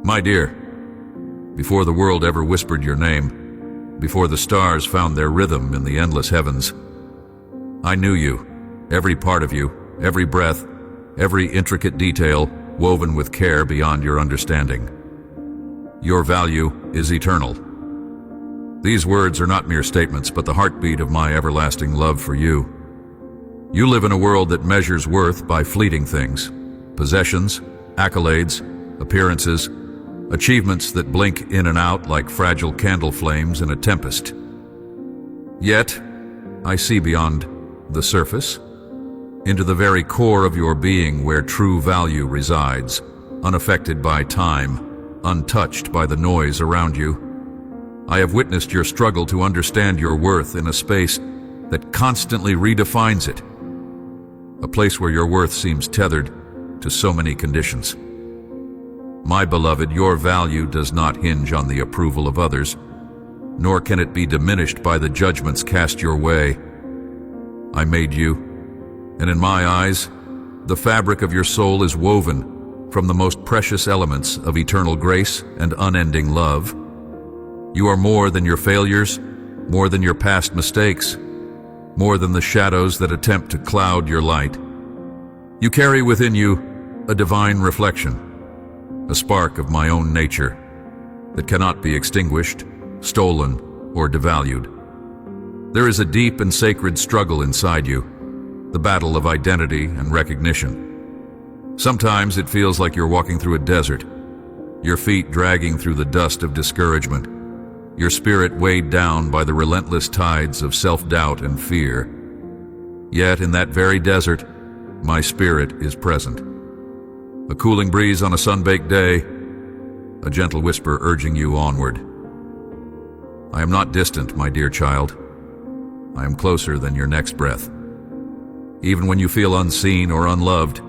My dear, before the world ever whispered your name, before the stars found their rhythm in the endless heavens, I knew you, every part of you, every breath, every intricate detail woven with care beyond your understanding. Your value is eternal. These words are not mere statements, but the heartbeat of my everlasting love for you. You live in a world that measures worth by fleeting things, possessions, accolades, appearances, achievements that blink in and out like fragile candle flames in a tempest. Yet, I see beyond the surface, into the very core of your being where true value resides, unaffected by time, untouched by the noise around you. I have witnessed your struggle to understand your worth in a space that constantly redefines it, a place where your worth seems tethered to so many conditions. My beloved, your value does not hinge on the approval of others, nor can it be diminished by the judgments cast your way. I made you, and in my eyes, the fabric of your soul is woven from the most precious elements of eternal grace and unending love. You are more than your failures, more than your past mistakes, more than the shadows that attempt to cloud your light. You carry within you a divine reflection, a spark of my own nature that cannot be extinguished, stolen, or devalued. There is a deep and sacred struggle inside you, the battle of identity and recognition. Sometimes it feels like you're walking through a desert, your feet dragging through the dust of discouragement, your spirit weighed down by the relentless tides of self-doubt and fear. Yet in that very desert, my spirit is present. A cooling breeze on a sun-baked day, a gentle whisper urging you onward. I am not distant, my dear child. I am closer than your next breath. Even when you feel unseen or unloved,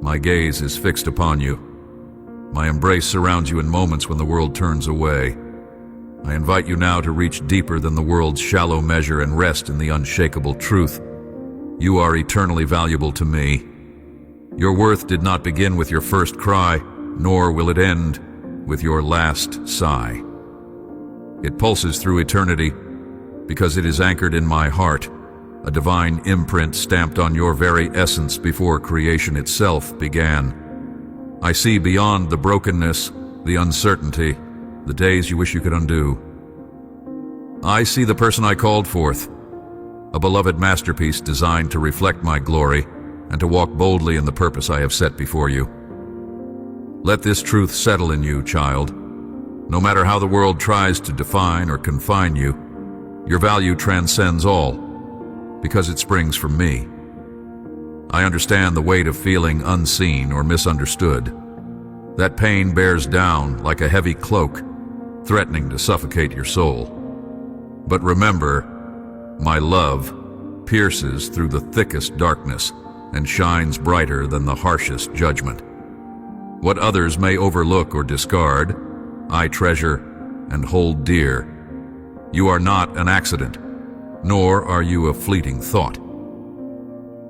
my gaze is fixed upon you. My embrace surrounds you in moments when the world turns away. I invite you now to reach deeper than the world's shallow measure and rest in the unshakable truth. You are eternally valuable to me. Your worth did not begin with your first cry, nor will it end with your last sigh. It pulses through eternity because it is anchored in my heart, a divine imprint stamped on your very essence before creation itself began. I see beyond the brokenness, the uncertainty, the days you wish you could undo. I see the person I called forth, a beloved masterpiece designed to reflect my glory and to walk boldly in the purpose I have set before you. Let this truth settle in you, child. No matter how the world tries to define or confine you, your value transcends all, because it springs from me. I understand the weight of feeling unseen or misunderstood. That pain bears down like a heavy cloak, threatening to suffocate your soul. But remember, my love pierces through the thickest darkness and shines brighter than the harshest judgment. What others may overlook or discard, I treasure and hold dear. You are not an accident, nor are you a fleeting thought.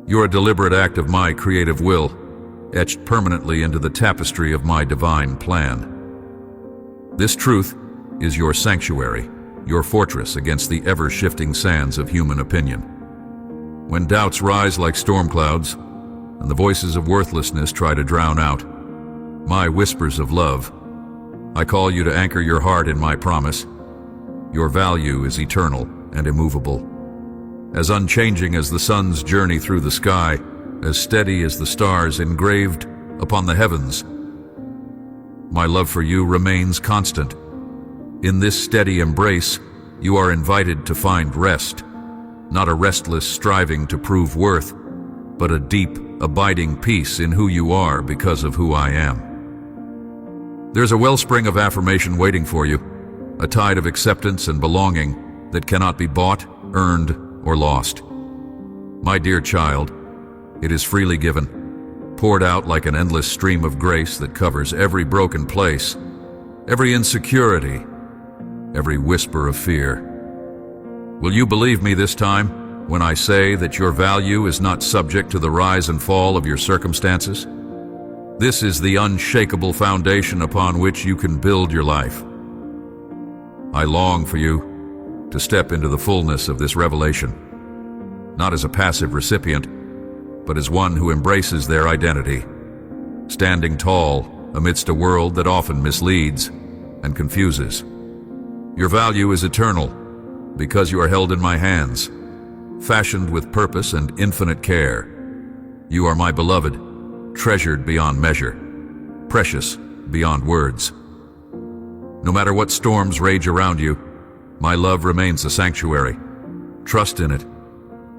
You're a deliberate act of my creative will, etched permanently into the tapestry of my divine plan. This truth is your sanctuary, your fortress against the ever-shifting sands of human opinion. When doubts rise like storm clouds, and the voices of worthlessness try to drown out my whispers of love, I call you to anchor your heart in my promise. Your value is eternal and immovable, as unchanging as the sun's journey through the sky, as steady as the stars engraved upon the heavens. My love for you remains constant. In this steady embrace, you are invited to find rest, not a restless striving to prove worth, but a deep, abiding peace in who you are because of who I am. There's a wellspring of affirmation waiting for you, a tide of acceptance and belonging that cannot be bought, earned, or lost. My dear child, it is freely given, poured out like an endless stream of grace that covers every broken place, every insecurity, every whisper of fear. Will you believe me this time when I say that your value is not subject to the rise and fall of your circumstances? This is the unshakable foundation upon which you can build your life. I long for you to step into the fullness of this revelation, not as a passive recipient, but as one who embraces their identity, standing tall amidst a world that often misleads and confuses. Your value is eternal because you are held in my hands, fashioned with purpose and infinite care. You are my beloved, treasured beyond measure, precious beyond words. No matter what storms rage around you, my love remains a sanctuary. Trust in it,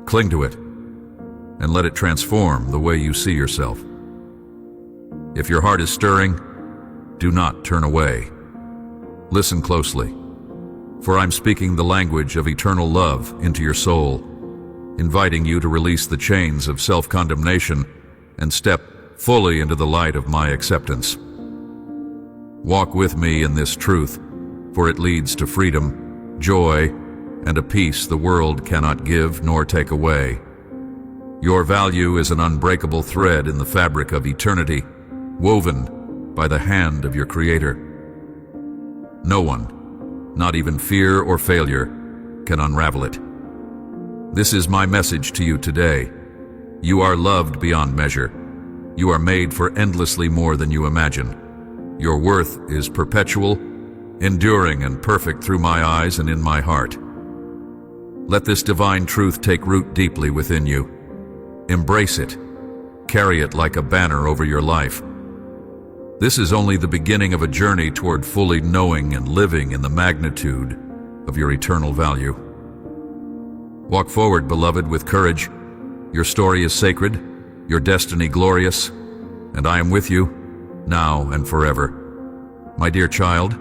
cling to it, and let it transform the way you see yourself. If your heart is stirring, do not turn away. Listen closely, for I'm speaking the language of eternal love into your soul, inviting you to release the chains of self-condemnation and step fully into the light of my acceptance. Walk with me in this truth, for it leads to freedom, joy, and a peace the world cannot give nor take away. Your value is an unbreakable thread in the fabric of eternity, woven by the hand of your Creator. No one, not even fear or failure, can unravel it. This is my message to you today. You are loved beyond measure. You are made for endlessly more than you imagine. Your worth is perpetual, enduring, and perfect through my eyes and in my heart. Let this divine truth take root deeply within you. Embrace it. Carry it like a banner over your life. This is only the beginning of a journey toward fully knowing and living in the magnitude of your eternal value. Walk forward, beloved, with courage. Your story is sacred, your destiny glorious, and I am with you, now and forever. My dear child,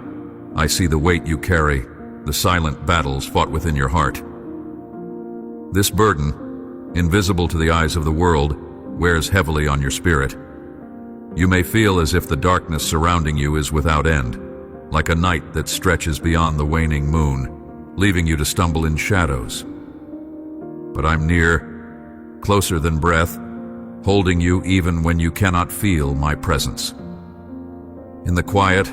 I see the weight you carry, the silent battles fought within your heart. This burden, invisible to the eyes of the world, wears heavily on your spirit. You may feel as if the darkness surrounding you is without end, like a night that stretches beyond the waning moon, leaving you to stumble in shadows. But I'm near, closer than breath, holding you even when you cannot feel my presence. In the quiet,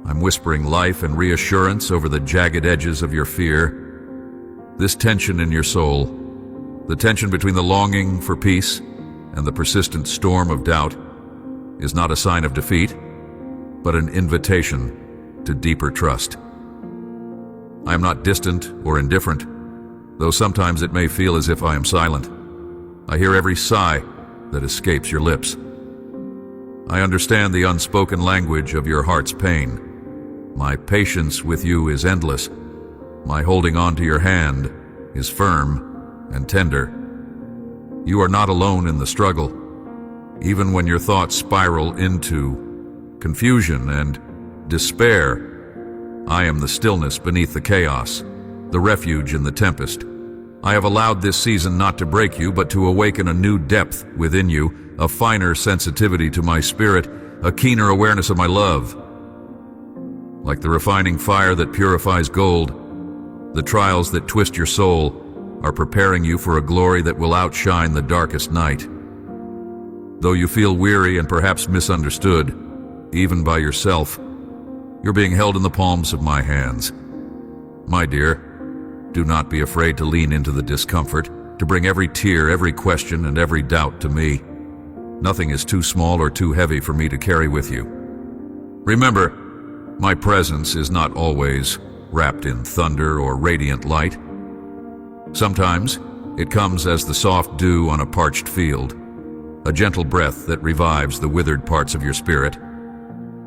I'm whispering life and reassurance over the jagged edges of your fear. This tension in your soul, the tension between the longing for peace and the persistent storm of doubt, is not a sign of defeat, but an invitation to deeper trust. I am not distant or indifferent, though sometimes it may feel as if I am silent. I hear every sigh that escapes your lips. I understand the unspoken language of your heart's pain. My patience with you is endless. My holding on to your hand is firm and tender. You are not alone in the struggle, even when your thoughts spiral into confusion and despair. I am the stillness beneath the chaos, the refuge in the tempest. I have allowed this season not to break you, but to awaken a new depth within you, a finer sensitivity to my spirit, a keener awareness of my love. Like the refining fire that purifies gold, the trials that twist your soul are preparing you for a glory that will outshine the darkest night. Though you feel weary and perhaps misunderstood, even by yourself, you're being held in the palms of my hands. My dear, do not be afraid to lean into the discomfort, to bring every tear, every question, and every doubt to me. Nothing is too small or too heavy for me to carry with you. Remember, my presence is not always wrapped in thunder or radiant light. Sometimes it comes as the soft dew on a parched field, a gentle breath that revives the withered parts of your spirit.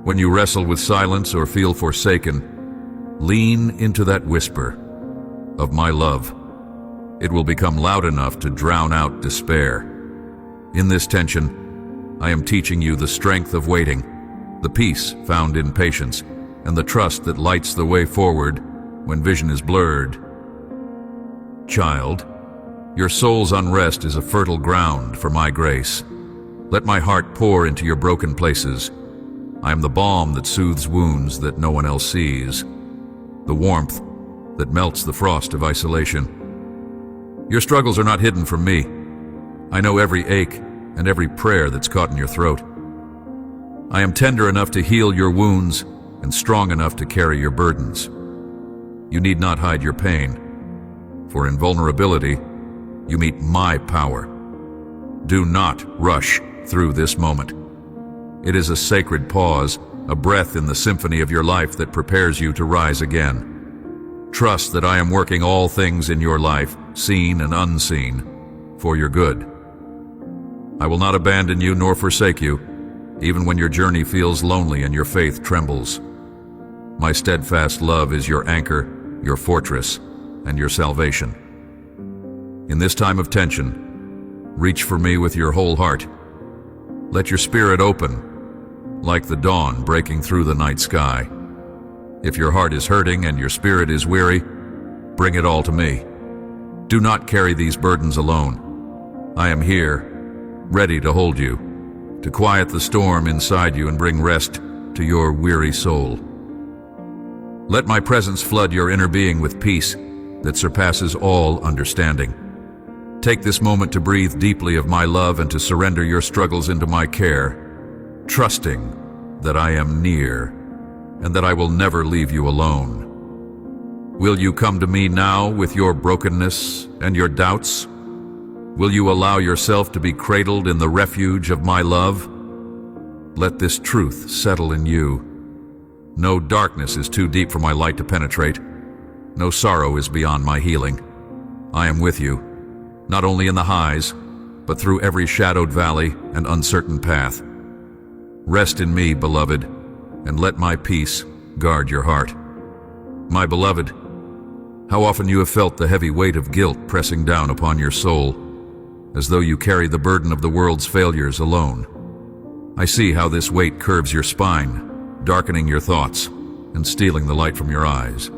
When you wrestle with silence or feel forsaken, lean into that whisper of my love. It will become loud enough to drown out despair. In this tension, I am teaching you the strength of waiting, the peace found in patience, and the trust that lights the way forward when vision is blurred. Child, your soul's unrest is a fertile ground for my grace. Let my heart pour into your broken places. I am the balm that soothes wounds that no one else sees, the warmth that melts the frost of isolation. Your struggles are not hidden from me. I know every ache and every prayer that's caught in your throat. I am tender enough to heal your wounds and strong enough to carry your burdens. You need not hide your pain, for in vulnerability, you meet my power. Do not rush through this moment. It is a sacred pause, a breath in the symphony of your life that prepares you to rise again. Trust that I am working all things in your life, seen and unseen, for your good. I will not abandon you nor forsake you, even when your journey feels lonely and your faith trembles. My steadfast love is your anchor, your fortress, and your salvation. In this time of tension, reach for me with your whole heart. Let your spirit open, like the dawn breaking through the night sky. If your heart is hurting and your spirit is weary, bring it all to me. Do not carry these burdens alone. I am here, ready to hold you, to quiet the storm inside you and bring rest to your weary soul. Let my presence flood your inner being with peace that surpasses all understanding. Take this moment to breathe deeply of my love and to surrender your struggles into my care, trusting that I am near and that I will never leave you alone. Will you come to me now with your brokenness and your doubts? Will you allow yourself to be cradled in the refuge of my love? Let this truth settle in you. No darkness is too deep for my light to penetrate. No sorrow is beyond my healing. I am with you, not only in the highs, but through every shadowed valley and uncertain path. Rest in me, beloved, and let my peace guard your heart. My beloved, how often you have felt the heavy weight of guilt pressing down upon your soul, as though you carry the burden of the world's failures alone. I see how this weight curves your spine, darkening your thoughts and stealing the light from your eyes.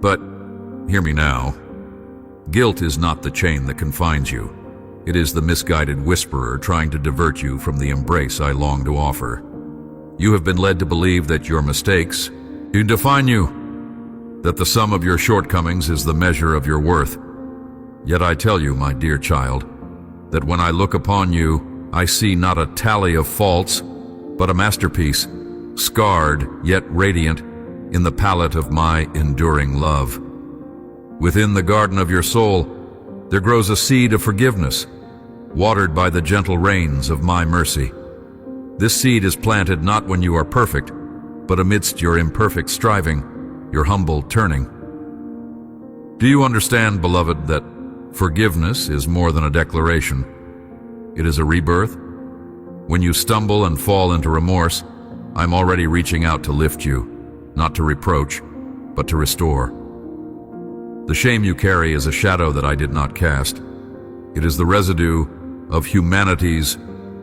But hear me now. Guilt is not the chain that confines you. It is the misguided whisperer trying to divert you from the embrace I long to offer. You have been led to believe that your mistakes define you, that the sum of your shortcomings is the measure of your worth. Yet I tell you, my dear child, that when I look upon you, I see not a tally of faults, but a masterpiece, scarred yet radiant in the palette of my enduring love. Within the garden of your soul, there grows a seed of forgiveness, watered by the gentle rains of my mercy. This seed is planted not when you are perfect, but amidst your imperfect striving, your humble turning. Do you understand, beloved, that forgiveness is more than a declaration? It is a rebirth. When you stumble and fall into remorse, I'm already reaching out to lift you, not to reproach, but to restore. The shame you carry is a shadow that I did not cast. It is the residue of humanity's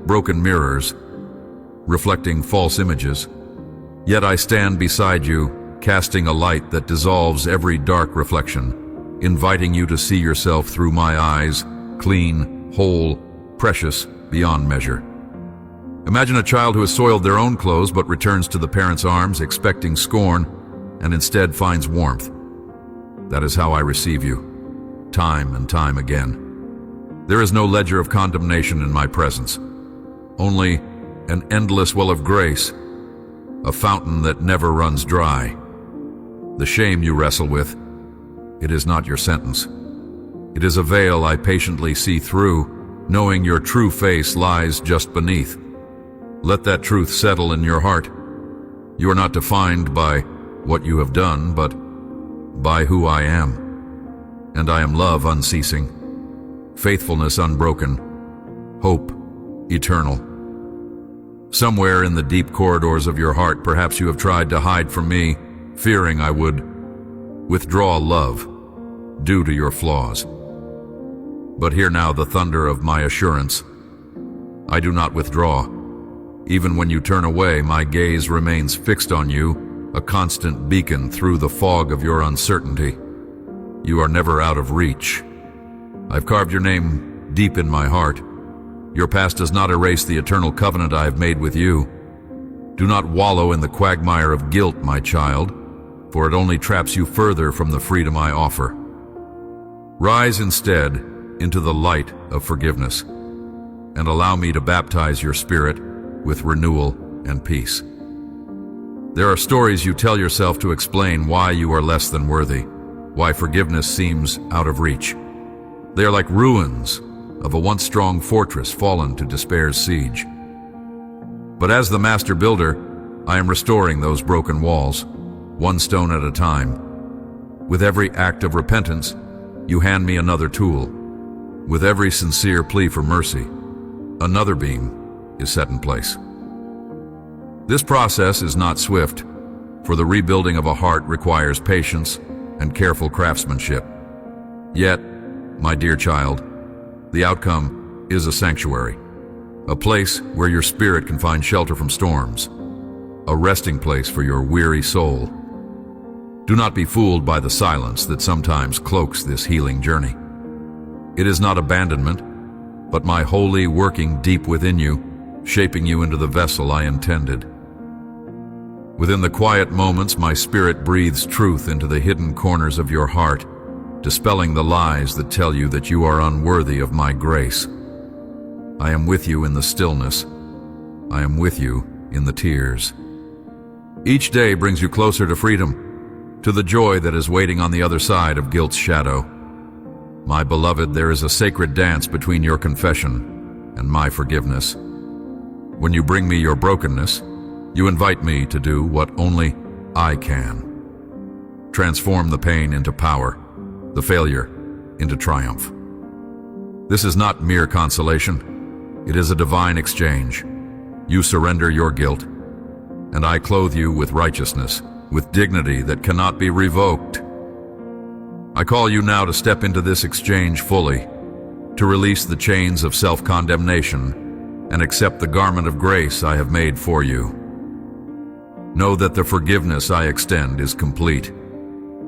broken mirrors, reflecting false images. Yet I stand beside you, casting a light that dissolves every dark reflection, inviting you to see yourself through my eyes, clean, whole, precious, beyond measure. Imagine a child who has soiled their own clothes but returns to the parent's arms expecting scorn and instead finds warmth. That is how I receive you, time and time again. There is no ledger of condemnation in my presence, only an endless well of grace, a fountain that never runs dry. The shame you wrestle with, it is not your sentence. It is a veil I patiently see through, knowing your true face lies just beneath. Let that truth settle in your heart. You are not defined by what you have done, but by who I am. And I am love unceasing, faithfulness unbroken, hope eternal. Somewhere in the deep corridors of your heart, perhaps you have tried to hide from me, fearing I would withdraw love due to your flaws. But hear now the thunder of my assurance. I do not withdraw. Even when you turn away, my gaze remains fixed on you, a constant beacon through the fog of your uncertainty. You are never out of reach. I've carved your name deep in my heart. Your past does not erase the eternal covenant I have made with you. Do not wallow in the quagmire of guilt, my child, for it only traps you further from the freedom I offer. Rise instead into the light of forgiveness, and allow me to baptize your spirit with renewal and peace. There are stories you tell yourself to explain why you are less than worthy, why forgiveness seems out of reach. They are like ruins of a once strong fortress fallen to despair's siege. But as the master builder, I am restoring those broken walls, one stone at a time. With every act of repentance, you hand me another tool. With every sincere plea for mercy, another beam is set in place. This process is not swift, for the rebuilding of a heart requires patience and careful craftsmanship. Yet, my dear child, the outcome is a sanctuary, a place where your spirit can find shelter from storms, a resting place for your weary soul. Do not be fooled by the silence that sometimes cloaks this healing journey. It is not abandonment, but my holy working deep within you, shaping you into the vessel I intended. Within the quiet moments, my spirit breathes truth into the hidden corners of your heart, dispelling the lies that tell you that you are unworthy of my grace. I am with you in the stillness. I am with you in the tears. Each day brings you closer to freedom, to the joy that is waiting on the other side of guilt's shadow. My beloved, there is a sacred dance between your confession and my forgiveness. When you bring me your brokenness, you invite me to do what only I can. Transform the pain into power, the failure into triumph. This is not mere consolation. It is a divine exchange. You surrender your guilt, and I clothe you with righteousness, with dignity that cannot be revoked. I call you now to step into this exchange fully, to release the chains of self-condemnation and accept the garment of grace I have made for you. Know that the forgiveness I extend is complete.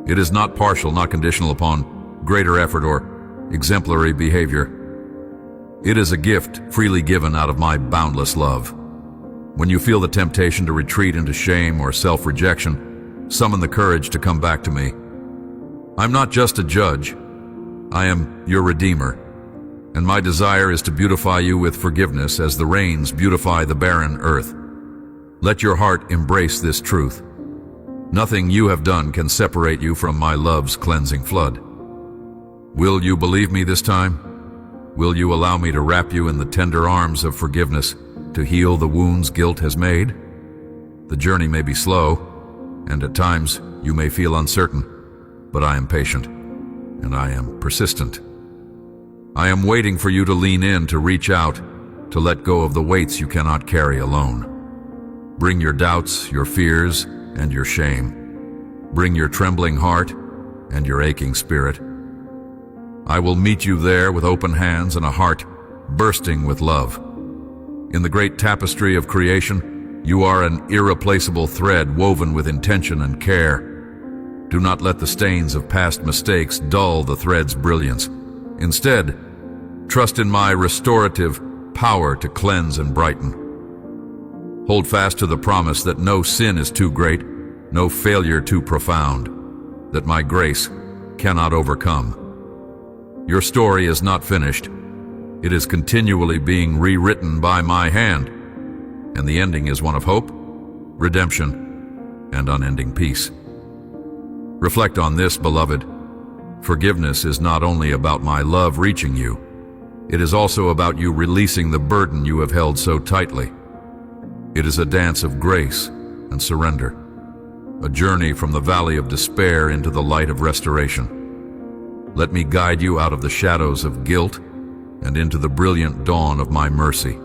It is not partial, not conditional upon greater effort or exemplary behavior. It is a gift freely given out of my boundless love. When you feel the temptation to retreat into shame or self-rejection, summon the courage to come back to me. I'm not just a judge. I am your Redeemer, and my desire is to beautify you with forgiveness as the rains beautify the barren earth. Let your heart embrace this truth. Nothing you have done can separate you from my love's cleansing flood. Will you believe me this time? Will you allow me to wrap you in the tender arms of forgiveness to heal the wounds guilt has made? The journey may be slow, and at times you may feel uncertain, but I am patient, and I am persistent. I am waiting for you to lean in, to reach out, to let go of the weights you cannot carry alone. Bring your doubts, your fears, and your shame. Bring your trembling heart and your aching spirit. I will meet you there with open hands and a heart bursting with love. In the great tapestry of creation, you are an irreplaceable thread woven with intention and care. Do not let the stains of past mistakes dull the thread's brilliance. Instead, trust in my restorative power to cleanse and brighten. Hold fast to the promise that no sin is too great, no failure too profound, that my grace cannot overcome. Your story is not finished. It is continually being rewritten by my hand, and the ending is one of hope, redemption, and unending peace. Reflect on this, beloved. Forgiveness is not only about my love reaching you, it is also about you releasing the burden you have held so tightly. It is a dance of grace and surrender, a journey from the valley of despair into the light of restoration. Let me guide you out of the shadows of guilt and into the brilliant dawn of my mercy.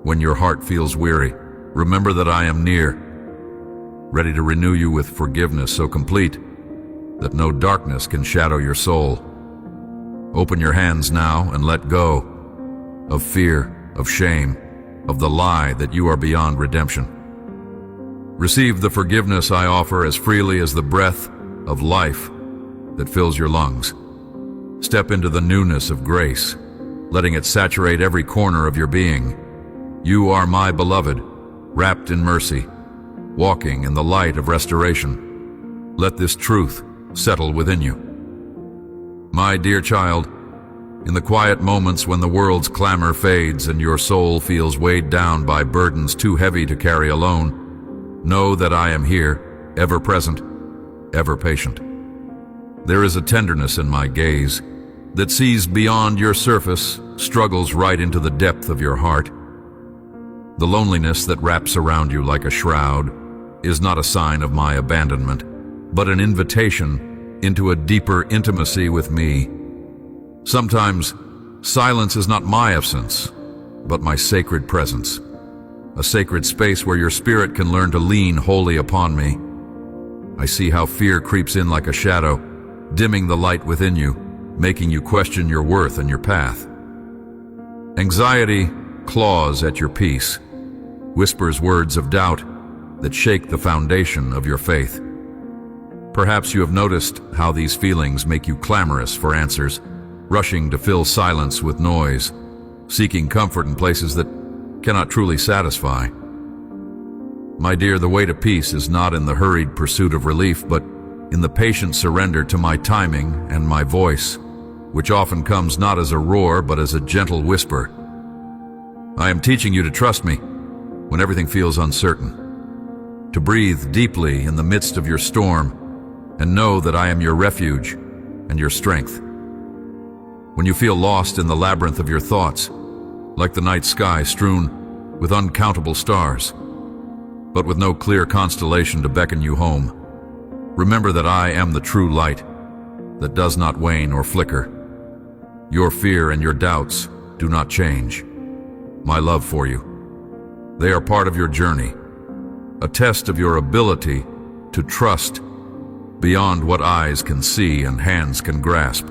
When your heart feels weary, remember that I am near, ready to renew you with forgiveness so complete that no darkness can shadow your soul. Open your hands now and let go of fear, of shame, of the lie that you are beyond redemption. Receive the forgiveness I offer as freely as the breath of life that fills your lungs. Step into the newness of grace, letting it saturate every corner of your being. You are my beloved, wrapped in mercy, walking in the light of restoration. Let this truth settle within you. My dear child, In the quiet moments when the world's clamor fades and your soul feels weighed down by burdens too heavy to carry alone, know that I am here, ever present, ever patient. There is a tenderness in my gaze that sees beyond your surface, struggles right into the depth of your heart. The loneliness that wraps around you like a shroud is not a sign of my abandonment, but an invitation into a deeper intimacy with me. Sometimes, silence is not my absence, but my sacred presence, a sacred space where your spirit can learn to lean wholly upon me. I see how fear creeps in like a shadow, dimming the light within you, making you question your worth and your path. Anxiety claws at your peace, whispers words of doubt that shake the foundation of your faith. Perhaps you have noticed how these feelings make you clamorous for answers, rushing to fill silence with noise, seeking comfort in places that cannot truly satisfy. My dear, the way to peace is not in the hurried pursuit of relief, but in the patient surrender to my timing and my voice, which often comes not as a roar but as a gentle whisper. I am teaching you to trust me when everything feels uncertain, to breathe deeply in the midst of your storm, and know that I am your refuge and your strength. When you feel lost in the labyrinth of your thoughts, like the night sky strewn with uncountable stars, but with no clear constellation to beckon you home, remember that I am the true light that does not wane or flicker. Your fear and your doubts do not change. My love for you, they are part of your journey, a test of your ability to trust beyond what eyes can see and hands can grasp.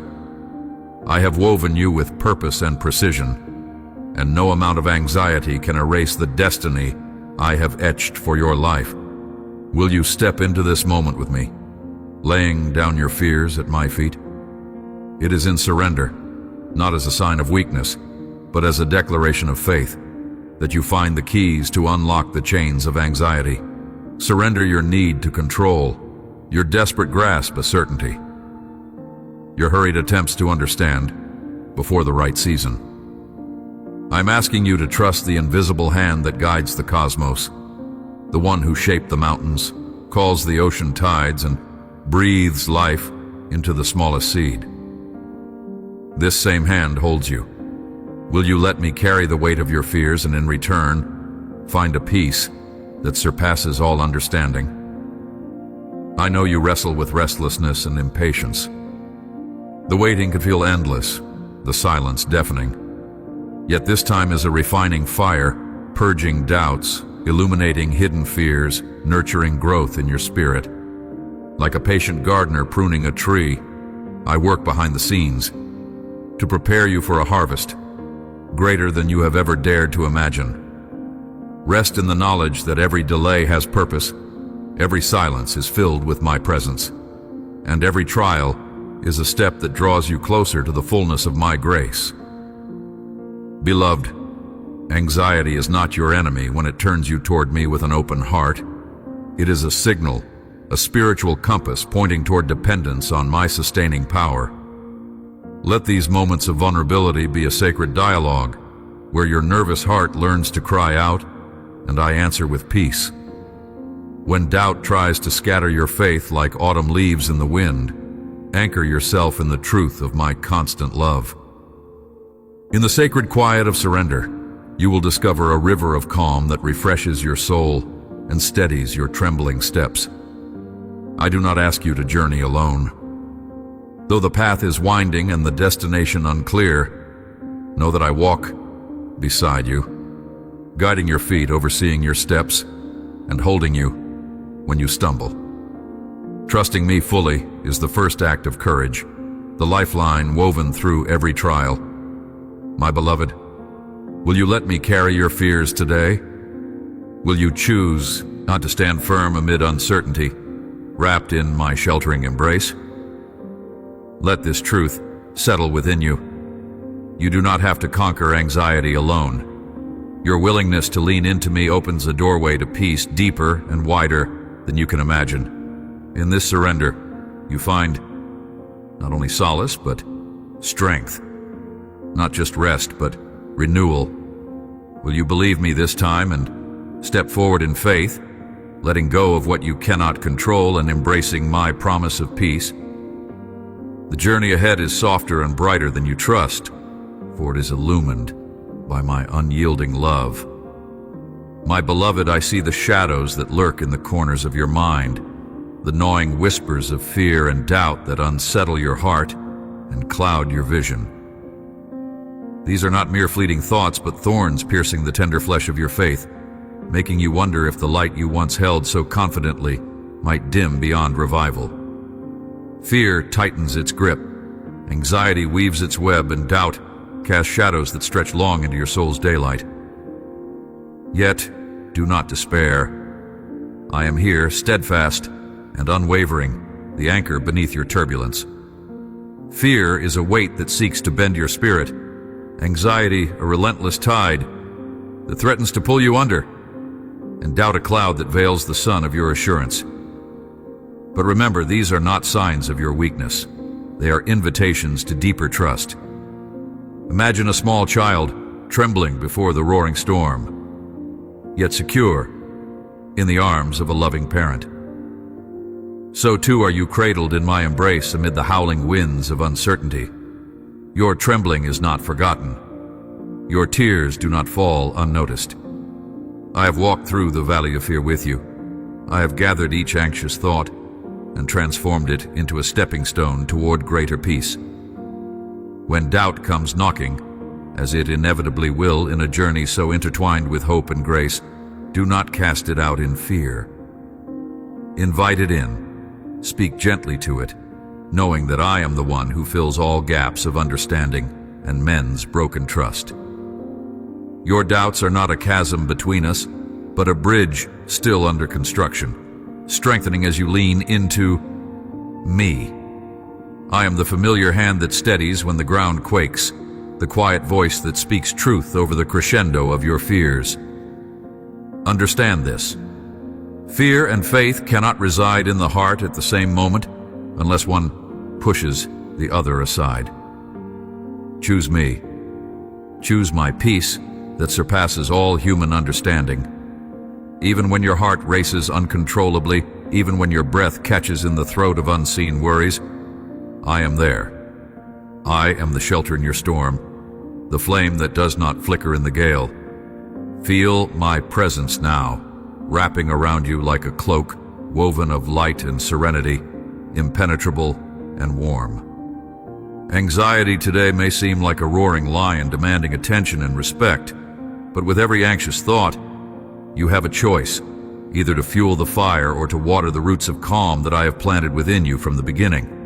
I have woven you with purpose and precision, and no amount of anxiety can erase the destiny I have etched for your life. Will you step into this moment with me, laying down your fears at my feet? It is in surrender, not as a sign of weakness, but as a declaration of faith, that you find the keys to unlock the chains of anxiety. Surrender your need to control, your desperate grasp of certainty, your hurried attempts to understand before the right season. I'm asking you to trust the invisible hand that guides the cosmos, the one who shaped the mountains, calls the ocean tides, and breathes life into the smallest seed. This same hand holds you. Will you let me carry the weight of your fears and in return find a peace that surpasses all understanding? I know you wrestle with restlessness and impatience. The waiting can feel endless, the silence deafening. Yet this time is a refining fire, purging doubts, illuminating hidden fears, nurturing growth in your spirit. Like a patient gardener pruning a tree, I work behind the scenes to prepare you for a harvest greater than you have ever dared to imagine. Rest in the knowledge that every delay has purpose, every silence is filled with my presence, and every trial is a step that draws you closer to the fullness of my grace. Beloved, anxiety is not your enemy when it turns you toward me with an open heart. It is a signal, a spiritual compass pointing toward dependence on my sustaining power. Let these moments of vulnerability be a sacred dialogue, where your nervous heart learns to cry out, and I answer with peace. When doubt tries to scatter your faith like autumn leaves in the wind, anchor yourself in the truth of my constant love. In the sacred quiet of surrender, you will discover a river of calm that refreshes your soul and steadies your trembling steps. I do not ask you to journey alone. Though the path is winding and the destination unclear, know that I walk beside you, guiding your feet, overseeing your steps, and holding you when you stumble. Trusting me fully is the first act of courage, the lifeline woven through every trial. My beloved, will you let me carry your fears today? Will you choose not to stand firm amid uncertainty, wrapped in my sheltering embrace? Let this truth settle within you. You do not have to conquer anxiety alone. Your willingness to lean into me opens a doorway to peace deeper and wider than you can imagine. In this surrender, you find not only solace, but strength. Not just rest, but renewal. Will you believe me this time and step forward in faith, letting go of what you cannot control and embracing my promise of peace? The journey ahead is softer and brighter than you trust, for it is illumined by my unyielding love. My beloved, I see the shadows that lurk in the corners of your mind, the gnawing whispers of fear and doubt that unsettle your heart and cloud your vision. These are not mere fleeting thoughts, but thorns piercing the tender flesh of your faith, making you wonder if the light you once held so confidently might dim beyond revival. Fear tightens its grip, anxiety weaves its web, and doubt casts shadows that stretch long into your soul's daylight. Yet, do not despair. I am here, steadfast and unwavering, the anchor beneath your turbulence. Fear is a weight that seeks to bend your spirit, anxiety a relentless tide that threatens to pull you under, and doubt a cloud that veils the sun of your assurance. But remember, these are not signs of your weakness. They are invitations to deeper trust. Imagine a small child trembling before the roaring storm, yet secure in the arms of a loving parent. So too are you cradled in my embrace amid the howling winds of uncertainty. Your trembling is not forgotten. Your tears do not fall unnoticed. I have walked through the valley of fear with you. I have gathered each anxious thought and transformed it into a stepping stone toward greater peace. When doubt comes knocking, as it inevitably will in a journey so intertwined with hope and grace, do not cast it out in fear. Invite it in. Speak gently to it, knowing that I am the one who fills all gaps of understanding and mends broken trust. Your doubts are not a chasm between us, but a bridge still under construction, strengthening as you lean into me. I am the familiar hand that steadies when the ground quakes, the quiet voice that speaks truth over the crescendo of your fears. Understand this. Fear and faith cannot reside in the heart at the same moment unless one pushes the other aside. Choose me. Choose my peace that surpasses all human understanding. Even when your heart races uncontrollably, even when your breath catches in the throat of unseen worries, I am there. I am the shelter in your storm, the flame that does not flicker in the gale. Feel my presence now, wrapping around you like a cloak, woven of light and serenity, impenetrable and warm. Anxiety today may seem like a roaring lion demanding attention and respect, but with every anxious thought, you have a choice, either to fuel the fire or to water the roots of calm that I have planted within you from the beginning.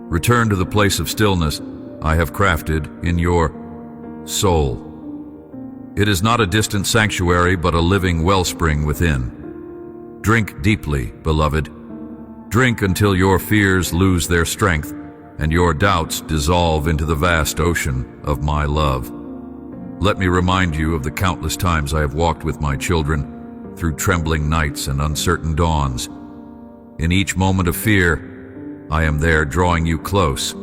Return to the place of stillness I have crafted in your soul. It is not a distant sanctuary, but a living wellspring within. Drink deeply, beloved. Drink until your fears lose their strength and your doubts dissolve into the vast ocean of my love. Let me remind you of the countless times I have walked with my children through trembling nights and uncertain dawns. In each moment of fear, I am there drawing you close,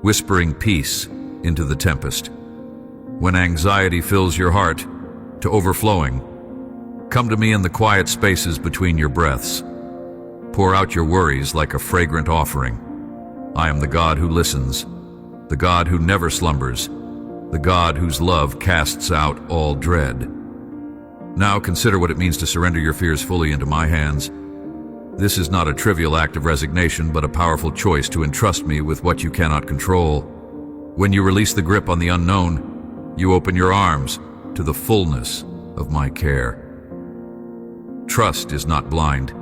whispering peace into the tempest. When anxiety fills your heart to overflowing, come to me in the quiet spaces between your breaths. Pour out your worries like a fragrant offering. I am the God who listens, the God who never slumbers, the God whose love casts out all dread. Now consider what it means to surrender your fears fully into my hands. This is not a trivial act of resignation, but a powerful choice to entrust me with what you cannot control. When you release the grip on the unknown, you open your arms to the fullness of my care. Trust is not blind.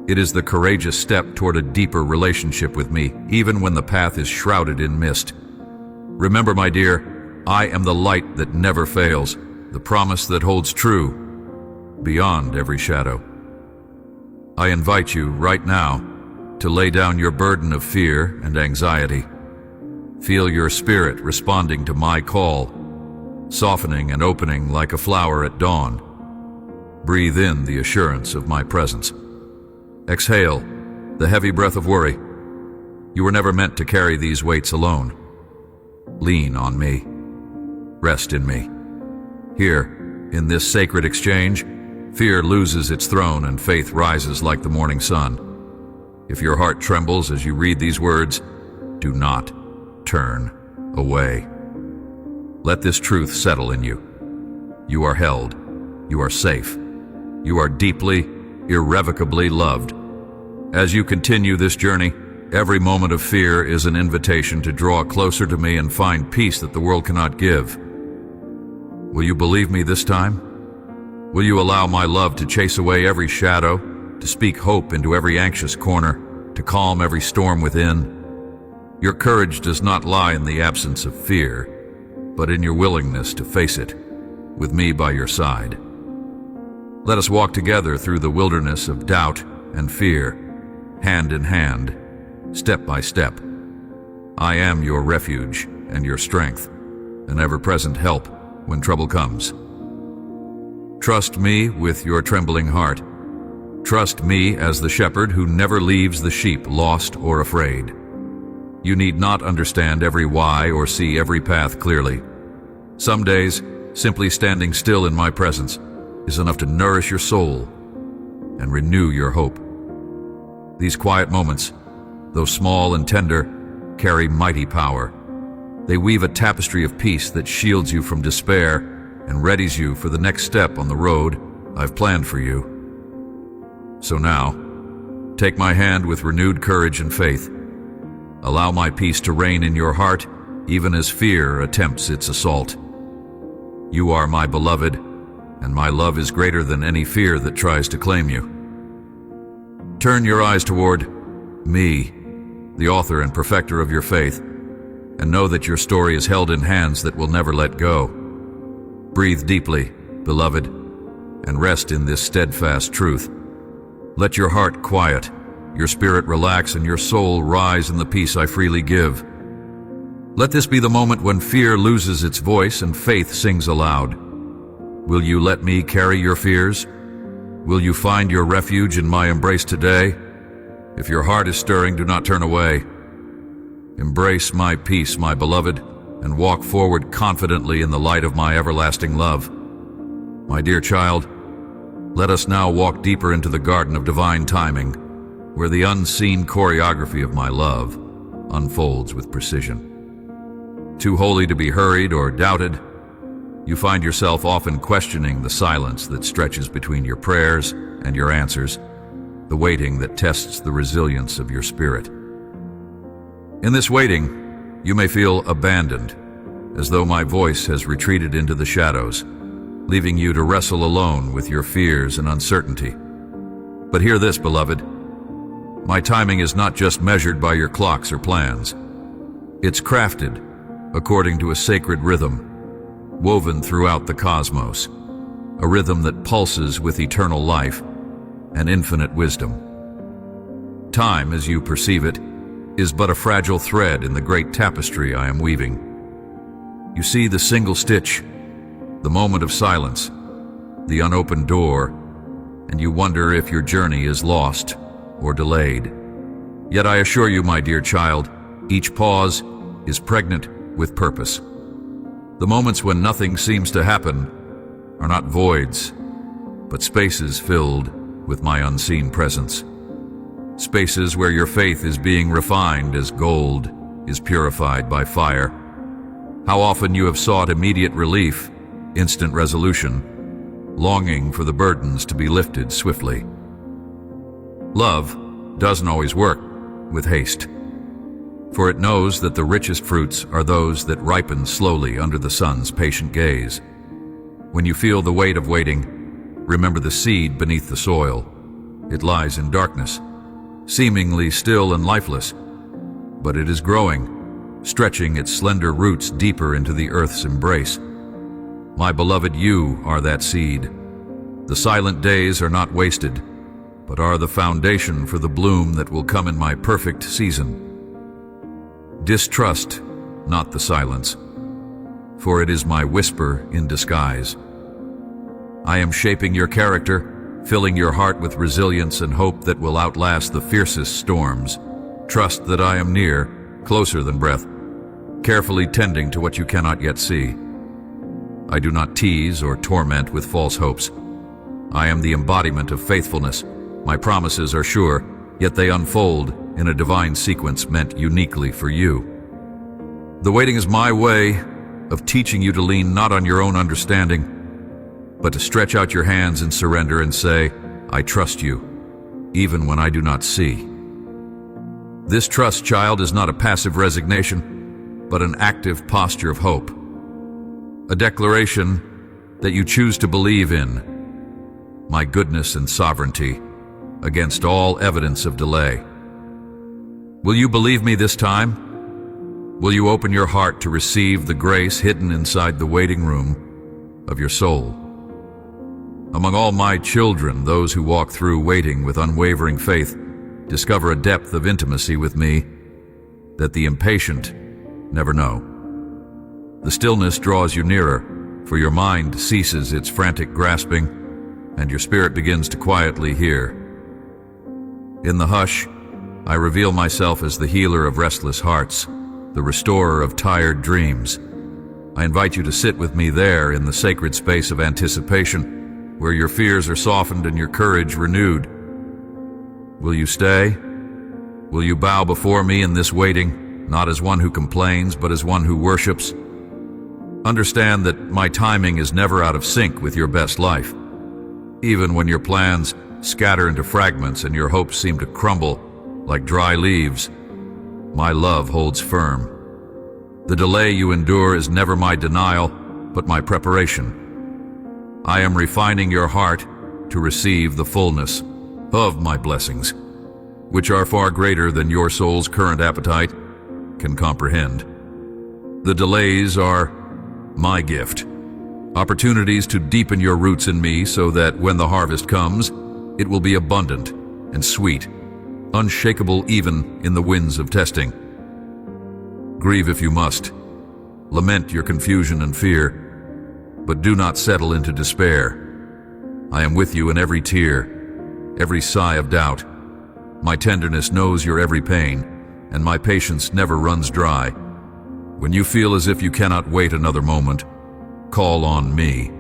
It is the courageous step toward a deeper relationship with me, even when the path is shrouded in mist. Remember, my dear, I am the light that never fails, the promise that holds true beyond every shadow. I invite you right now to lay down your burden of fear and anxiety. Feel your spirit responding to my call, softening and opening like a flower at dawn. Breathe in the assurance of my presence. Exhale the heavy breath of worry. You were never meant to carry these weights alone. Lean on me. Rest in me. Here, in this sacred exchange, fear loses its throne and faith rises like the morning sun. If your heart trembles as you read these words, do not turn away. Let this truth settle in you. You are held. You are safe. You are deeply, irrevocably loved. As you continue this journey, every moment of fear is an invitation to draw closer to me and find peace that the world cannot give. Will you believe me this time? Will you allow my love to chase away every shadow, to speak hope into every anxious corner, to calm every storm within? Your courage does not lie in the absence of fear, but in your willingness to face it, with me by your side. Let us walk together through the wilderness of doubt and fear, hand in hand, step by step. I am your refuge and your strength, an ever-present help when trouble comes. Trust me with your trembling heart. Trust me as the shepherd who never leaves the sheep lost or afraid. You need not understand every why or see every path clearly. Some days, simply standing still in my presence is enough to nourish your soul and renew your hope. These quiet moments, though small and tender, carry mighty power. They weave a tapestry of peace that shields you from despair and readies you for the next step on the road I've planned for you. So now, take my hand with renewed courage and faith. Allow my peace to reign in your heart, even as fear attempts its assault. You are my beloved, and my love is greater than any fear that tries to claim you. Turn your eyes toward me, the author and perfecter of your faith, and know that your story is held in hands that will never let go. Breathe deeply, beloved, and rest in this steadfast truth. Let your heart quiet, your spirit relax, and your soul rise in the peace I freely give. Let this be the moment when fear loses its voice and faith sings aloud. Will you let me carry your fears? Will you find your refuge in my embrace today? If your heart is stirring, do not turn away. Embrace my peace, my beloved, and walk forward confidently in the light of my everlasting love. My dear child, let us now walk deeper into the garden of divine timing, where the unseen choreography of my love unfolds with precision. Too holy to be hurried or doubted, you find yourself often questioning the silence that stretches between your prayers and your answers, the waiting that tests the resilience of your spirit. In this waiting, you may feel abandoned, as though my voice has retreated into the shadows, leaving you to wrestle alone with your fears and uncertainty. But hear this, beloved. My timing is not just measured by your clocks or plans. It's crafted according to a sacred rhythm, woven throughout the cosmos, a rhythm that pulses with eternal life and infinite wisdom. Time, as you perceive it, is but a fragile thread in the great tapestry I am weaving. You see the single stitch, the moment of silence, the unopened door, and you wonder if your journey is lost or delayed. Yet I assure you, my dear child, each pause is pregnant with purpose. The moments when nothing seems to happen are not voids, but spaces filled with my unseen presence. Spaces where your faith is being refined as gold is purified by fire. How often you have sought immediate relief, instant resolution, longing for the burdens to be lifted swiftly. Love doesn't always work with haste, for it knows that the richest fruits are those that ripen slowly under the sun's patient gaze. When you feel the weight of waiting, remember the seed beneath the soil. It lies in darkness, seemingly still and lifeless, but it is growing, stretching its slender roots deeper into the earth's embrace. My beloved, you are that seed. The silent days are not wasted, but are the foundation for the bloom that will come in my perfect season. Distrust not the silence, for it is my whisper in disguise. I am shaping your character, filling your heart with resilience and hope that will outlast the fiercest storms. Trust that I am near, closer than breath, carefully tending to what you cannot yet see. I do not tease or torment with false hopes. I am the embodiment of faithfulness. My promises are sure, yet they unfold in a divine sequence meant uniquely for you. The waiting is my way of teaching you to lean not on your own understanding, but to stretch out your hands in surrender and say, I trust you, even when I do not see. This trust, child, is not a passive resignation, but an active posture of hope. A declaration that you choose to believe in my goodness and sovereignty against all evidence of delay. Will you believe me this time? Will you open your heart to receive the grace hidden inside the waiting room of your soul? Among all my children, those who walk through waiting with unwavering faith discover a depth of intimacy with me that the impatient never know. The stillness draws you nearer, for your mind ceases its frantic grasping, and your spirit begins to quietly hear. In the hush, I reveal myself as the healer of restless hearts, the restorer of tired dreams. I invite you to sit with me there in the sacred space of anticipation, where your fears are softened and your courage renewed. Will you stay? Will you bow before me in this waiting, not as one who complains, but as one who worships? Understand that my timing is never out of sync with your best life. Even when your plans scatter into fragments and your hopes seem to crumble like dry leaves, my love holds firm. The delay you endure is never my denial, but my preparation. I am refining your heart to receive the fullness of my blessings, which are far greater than your soul's current appetite can comprehend. The delays are my gift, opportunities to deepen your roots in me so that when the harvest comes, it will be abundant and sweet, unshakable even in the winds of testing. Grieve if you must, lament your confusion and fear, but do not settle into despair. I am with you in every tear, every sigh of doubt. My tenderness knows your every pain, and my patience never runs dry. When you feel as if you cannot wait another moment, call on me.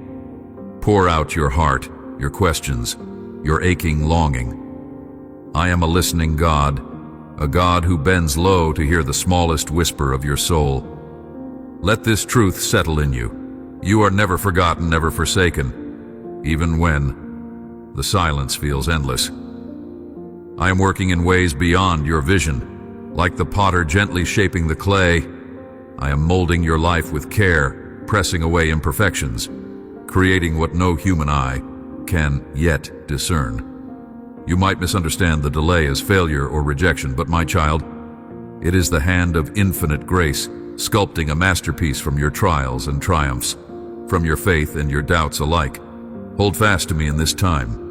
Pour out your heart, your questions, your aching longing. I am a listening God, a God who bends low to hear the smallest whisper of your soul. Let this truth settle in you. You are never forgotten, never forsaken, even when the silence feels endless. I am working in ways beyond your vision. Like the potter gently shaping the clay, I am molding your life with care, pressing away imperfections, creating what no human eye can yet discern. You might misunderstand the delay as failure or rejection, but my child, it is the hand of infinite grace, sculpting a masterpiece from your trials and triumphs, from your faith and your doubts alike. Hold fast to me in this time.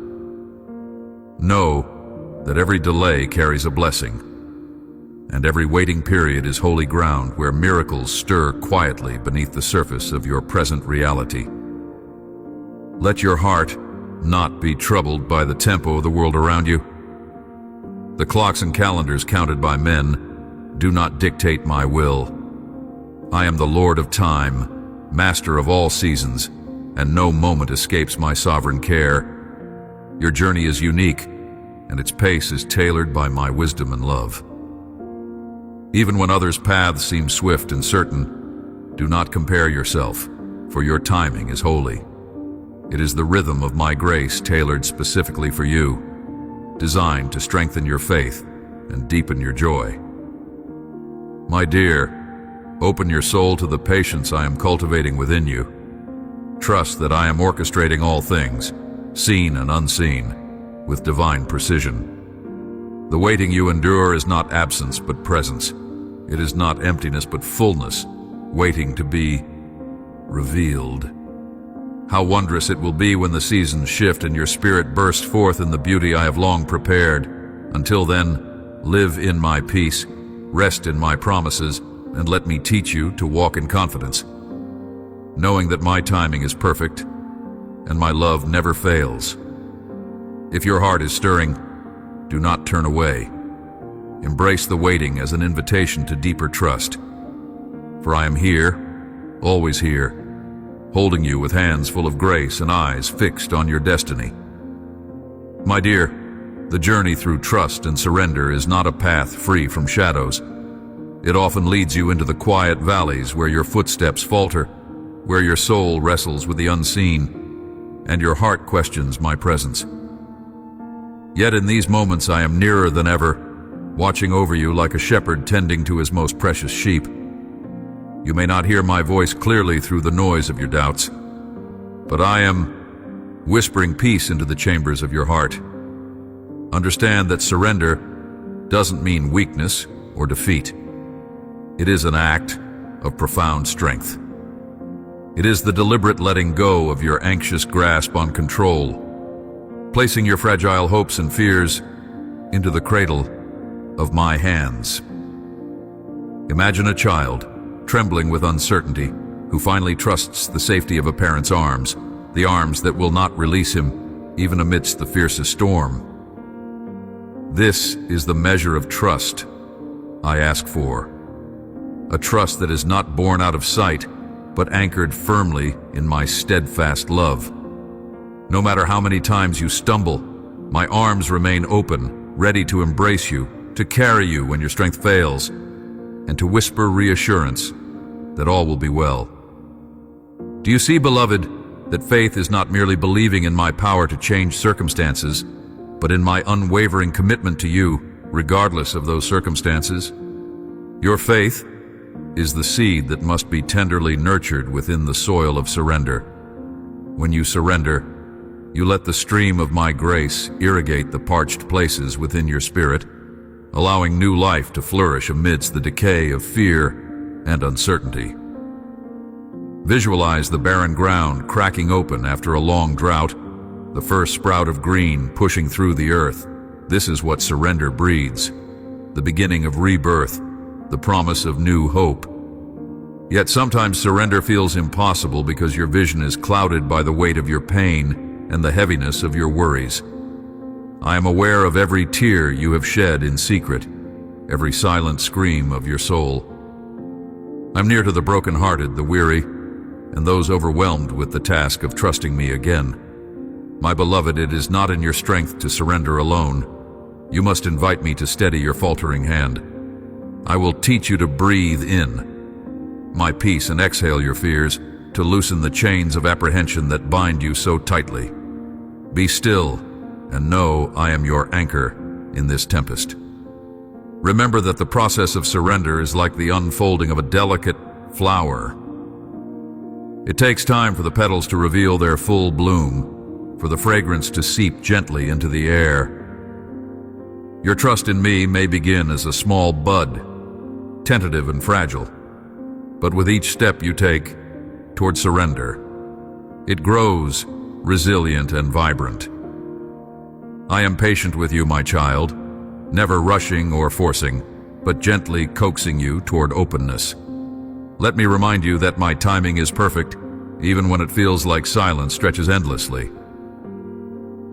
Know that every delay carries a blessing, and every waiting period is holy ground where miracles stir quietly beneath the surface of your present reality. Let your heart not be troubled by the tempo of the world around you. The clocks and calendars counted by men do not dictate my will. I am the Lord of time, master of all seasons, and no moment escapes my sovereign care. Your journey is unique, and its pace is tailored by my wisdom and love. Even when others' paths seem swift and certain, do not compare yourself, for your timing is holy. It is the rhythm of my grace tailored specifically for you, designed to strengthen your faith and deepen your joy. My dear, open your soul to the patience I am cultivating within you. Trust that I am orchestrating all things, seen and unseen, with divine precision. The waiting you endure is not absence but presence. It is not emptiness but fullness, waiting to be revealed. How wondrous it will be when the seasons shift and your spirit bursts forth in the beauty I have long prepared. Until then, live in my peace, rest in my promises, and let me teach you to walk in confidence, knowing that my timing is perfect and my love never fails. If your heart is stirring, do not turn away. Embrace the waiting as an invitation to deeper trust. For I am here, always here, holding you with hands full of grace and eyes fixed on your destiny. My dear, the journey through trust and surrender is not a path free from shadows. It often leads you into the quiet valleys where your footsteps falter, where your soul wrestles with the unseen, and your heart questions my presence. Yet in these moments I am nearer than ever, watching over you like a shepherd tending to his most precious sheep. You may not hear my voice clearly through the noise of your doubts, but I am whispering peace into the chambers of your heart. Understand that surrender doesn't mean weakness or defeat. It is an act of profound strength. It is the deliberate letting go of your anxious grasp on control, placing your fragile hopes and fears into the cradle of my hands. Imagine a child, trembling with uncertainty, who finally trusts the safety of a parent's arms, the arms that will not release him even amidst the fiercest storm. This is the measure of trust I ask for. A trust that is not born out of sight, but anchored firmly in my steadfast love. No matter how many times you stumble, my arms remain open, ready to embrace you, to carry you when your strength fails, and to whisper reassurance that all will be well. Do you see, beloved, that faith is not merely believing in my power to change circumstances, but in my unwavering commitment to you, regardless of those circumstances? Your faith is the seed that must be tenderly nurtured within the soil of surrender. When you surrender, you let the stream of my grace irrigate the parched places within your spirit, allowing new life to flourish amidst the decay of fear and uncertainty. Visualize the barren ground cracking open after a long drought, the first sprout of green pushing through the earth. This is what surrender breeds, the beginning of rebirth, the promise of new hope. Yet sometimes surrender feels impossible because your vision is clouded by the weight of your pain and the heaviness of your worries. I am aware of every tear you have shed in secret, every silent scream of your soul. I'm near to the broken-hearted, the weary, and those overwhelmed with the task of trusting me again. My beloved, it is not in your strength to surrender alone. You must invite me to steady your faltering hand. I will teach you to breathe in my peace and exhale your fears, to loosen the chains of apprehension that bind you so tightly. Be still and know I am your anchor in this tempest. Remember that the process of surrender is like the unfolding of a delicate flower. It takes time for the petals to reveal their full bloom, for the fragrance to seep gently into the air. Your trust in me may begin as a small bud, tentative and fragile, but with each step you take toward surrender, it grows resilient and vibrant. I am patient with you, my child, never rushing or forcing, but gently coaxing you toward openness. Let me remind you that my timing is perfect, even when it feels like silence stretches endlessly.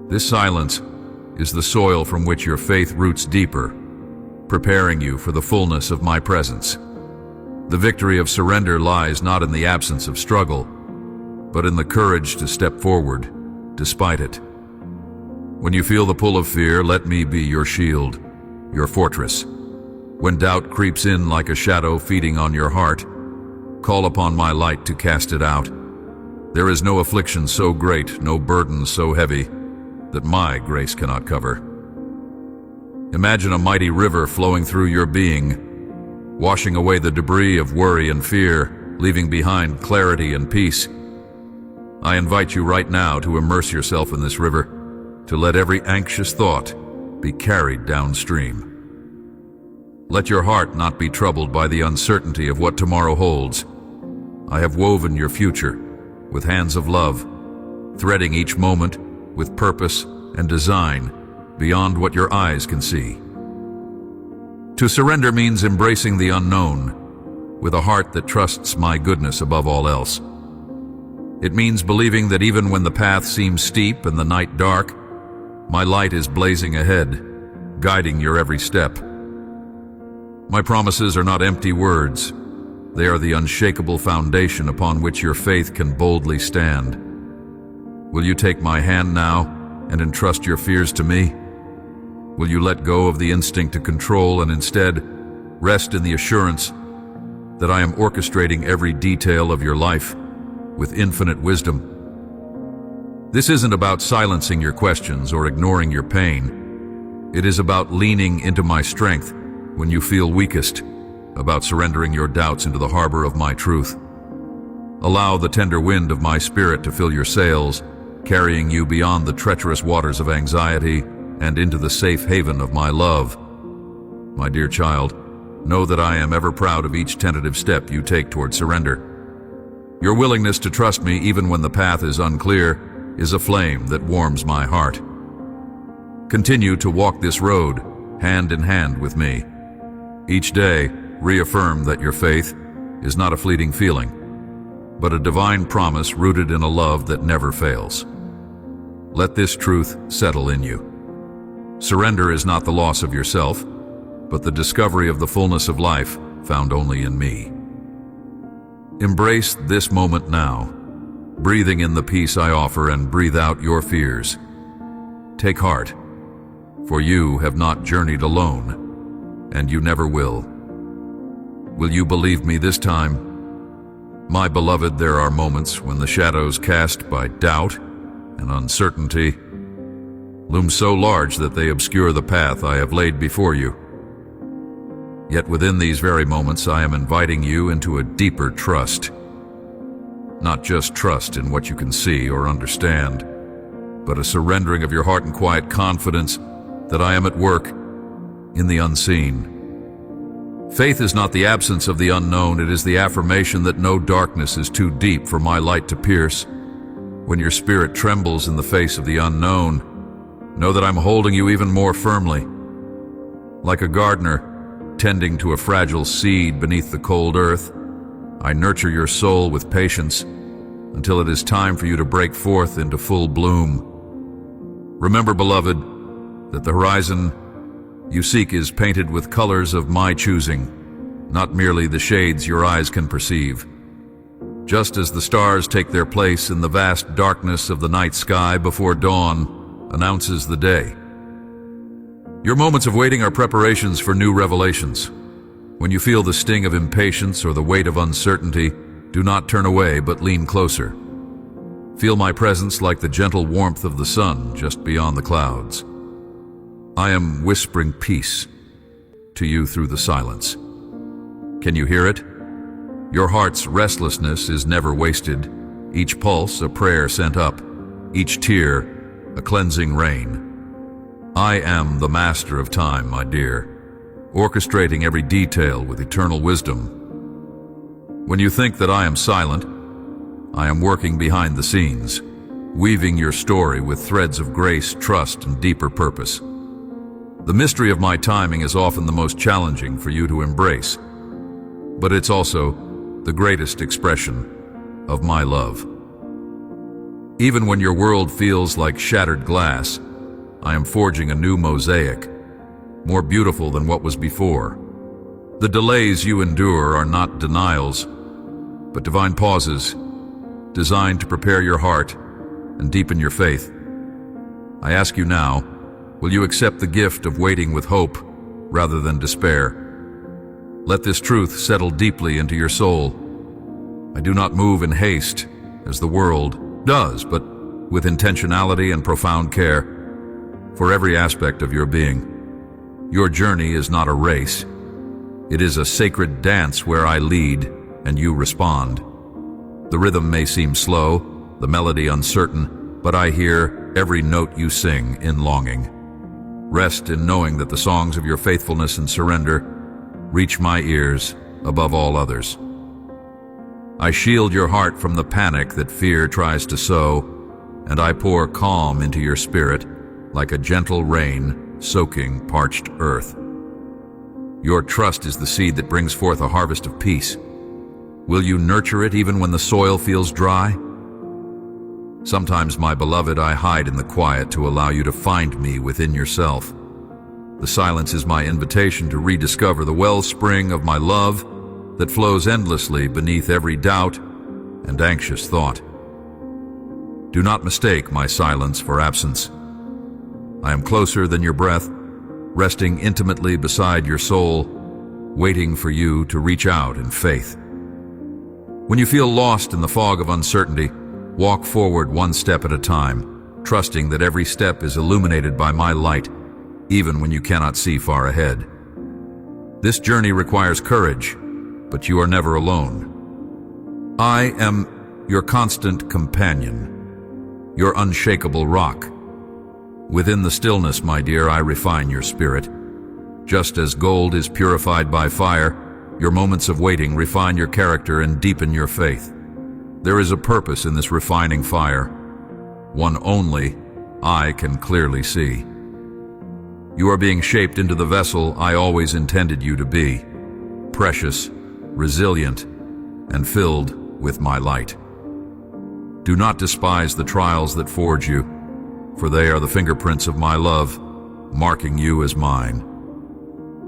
This silence is the soil from which your faith roots deeper, preparing you for the fullness of my presence. The victory of surrender lies not in the absence of struggle, but in the courage to step forward, despite it. When you feel the pull of fear, let me be your shield, your fortress. When doubt creeps in like a shadow feeding on your heart, call upon my light to cast it out. There is no affliction so great, no burden so heavy, that my grace cannot cover. Imagine a mighty river flowing through your being, washing away the debris of worry and fear, leaving behind clarity and peace. I invite you right now to immerse yourself in this river, to let every anxious thought be carried downstream. Let your heart not be troubled by the uncertainty of what tomorrow holds. I have woven your future with hands of love, threading each moment with purpose and design beyond what your eyes can see. To surrender means embracing the unknown with a heart that trusts my goodness above all else. It means believing that even when the path seems steep and the night dark, my light is blazing ahead, guiding your every step. My promises are not empty words. They are the unshakable foundation upon which your faith can boldly stand. Will you take my hand now and entrust your fears to me? Will you let go of the instinct to control and instead rest in the assurance that I am orchestrating every detail of your life with infinite wisdom? This isn't about silencing your questions or ignoring your pain. It is about leaning into my strength when you feel weakest, about surrendering your doubts into the harbor of my truth. Allow the tender wind of my spirit to fill your sails, carrying you beyond the treacherous waters of anxiety and into the safe haven of my love. My dear child, know that I am ever proud of each tentative step you take toward surrender. Your willingness to trust me even when the path is unclear is a flame that warms my heart. Continue to walk this road hand in hand with me. Each day, reaffirm that your faith is not a fleeting feeling, but a divine promise rooted in a love that never fails. Let this truth settle in you. Surrender is not the loss of yourself, but the discovery of the fullness of life found only in me. Embrace this moment now, breathing in the peace I offer and breathe out your fears. Take heart, for you have not journeyed alone, and you never will. Will you believe me this time? My beloved, there are moments when the shadows cast by doubt and uncertainty loom so large that they obscure the path I have laid before you. Yet within these very moments, I am inviting you into a deeper trust. Not just trust in what you can see or understand, but a surrendering of your heart and quiet confidence that I am at work in the unseen. Faith is not the absence of the unknown, it is the affirmation that no darkness is too deep for my light to pierce. When your spirit trembles in the face of the unknown, know that I'm holding you even more firmly. Like a gardener tending to a fragile seed beneath the cold earth, I nurture your soul with patience until it is time for you to break forth into full bloom. Remember, beloved, that the horizon you seek is painted with colors of my choosing, not merely the shades your eyes can perceive. Just as the stars take their place in the vast darkness of the night sky before dawn announces the day. Your moments of waiting are preparations for new revelations. When you feel the sting of impatience or the weight of uncertainty, do not turn away but lean closer. Feel my presence like the gentle warmth of the sun just beyond the clouds. I am whispering peace to you through the silence. Can you hear it? Your heart's restlessness is never wasted, each pulse a prayer sent up, each tear a cleansing rain. I am the master of time, my dear, orchestrating every detail with eternal wisdom. When you think that I am silent, I am working behind the scenes, weaving your story with threads of grace, trust, and deeper purpose. The mystery of my timing is often the most challenging for you to embrace, but it's also the greatest expression of my love. Even when your world feels like shattered glass, I am forging a new mosaic, more beautiful than what was before. The delays you endure are not denials, but divine pauses designed to prepare your heart and deepen your faith. I ask you now, will you accept the gift of waiting with hope rather than despair? Let this truth settle deeply into your soul. I do not move in haste, as the world does, but with intentionality and profound care for every aspect of your being. Your journey is not a race. It is a sacred dance where I lead and you respond. The rhythm may seem slow, the melody uncertain, but I hear every note you sing in longing. Rest in knowing that the songs of your faithfulness and surrender reach my ears above all others. I shield your heart from the panic that fear tries to sow, and I pour calm into your spirit like a gentle rain soaking parched earth. Your trust is the seed that brings forth a harvest of peace. Will you nurture it even when the soil feels dry? Sometimes, my beloved, I hide in the quiet to allow you to find me within yourself. The silence is my invitation to rediscover the wellspring of my love that flows endlessly beneath every doubt and anxious thought. Do not mistake my silence for absence. I am closer than your breath, resting intimately beside your soul, waiting for you to reach out in faith. When you feel lost in the fog of uncertainty, walk forward one step at a time, trusting that every step is illuminated by my light, even when you cannot see far ahead. This journey requires courage, but you are never alone. I am your constant companion, your unshakable rock. Within the stillness, my dear, I refine your spirit. Just as gold is purified by fire, your moments of waiting refine your character and deepen your faith. There is a purpose in this refining fire, one only I can clearly see. You are being shaped into the vessel I always intended you to be, precious, resilient, and filled with my light. Do not despise the trials that forge you, for they are the fingerprints of my love, marking you as mine.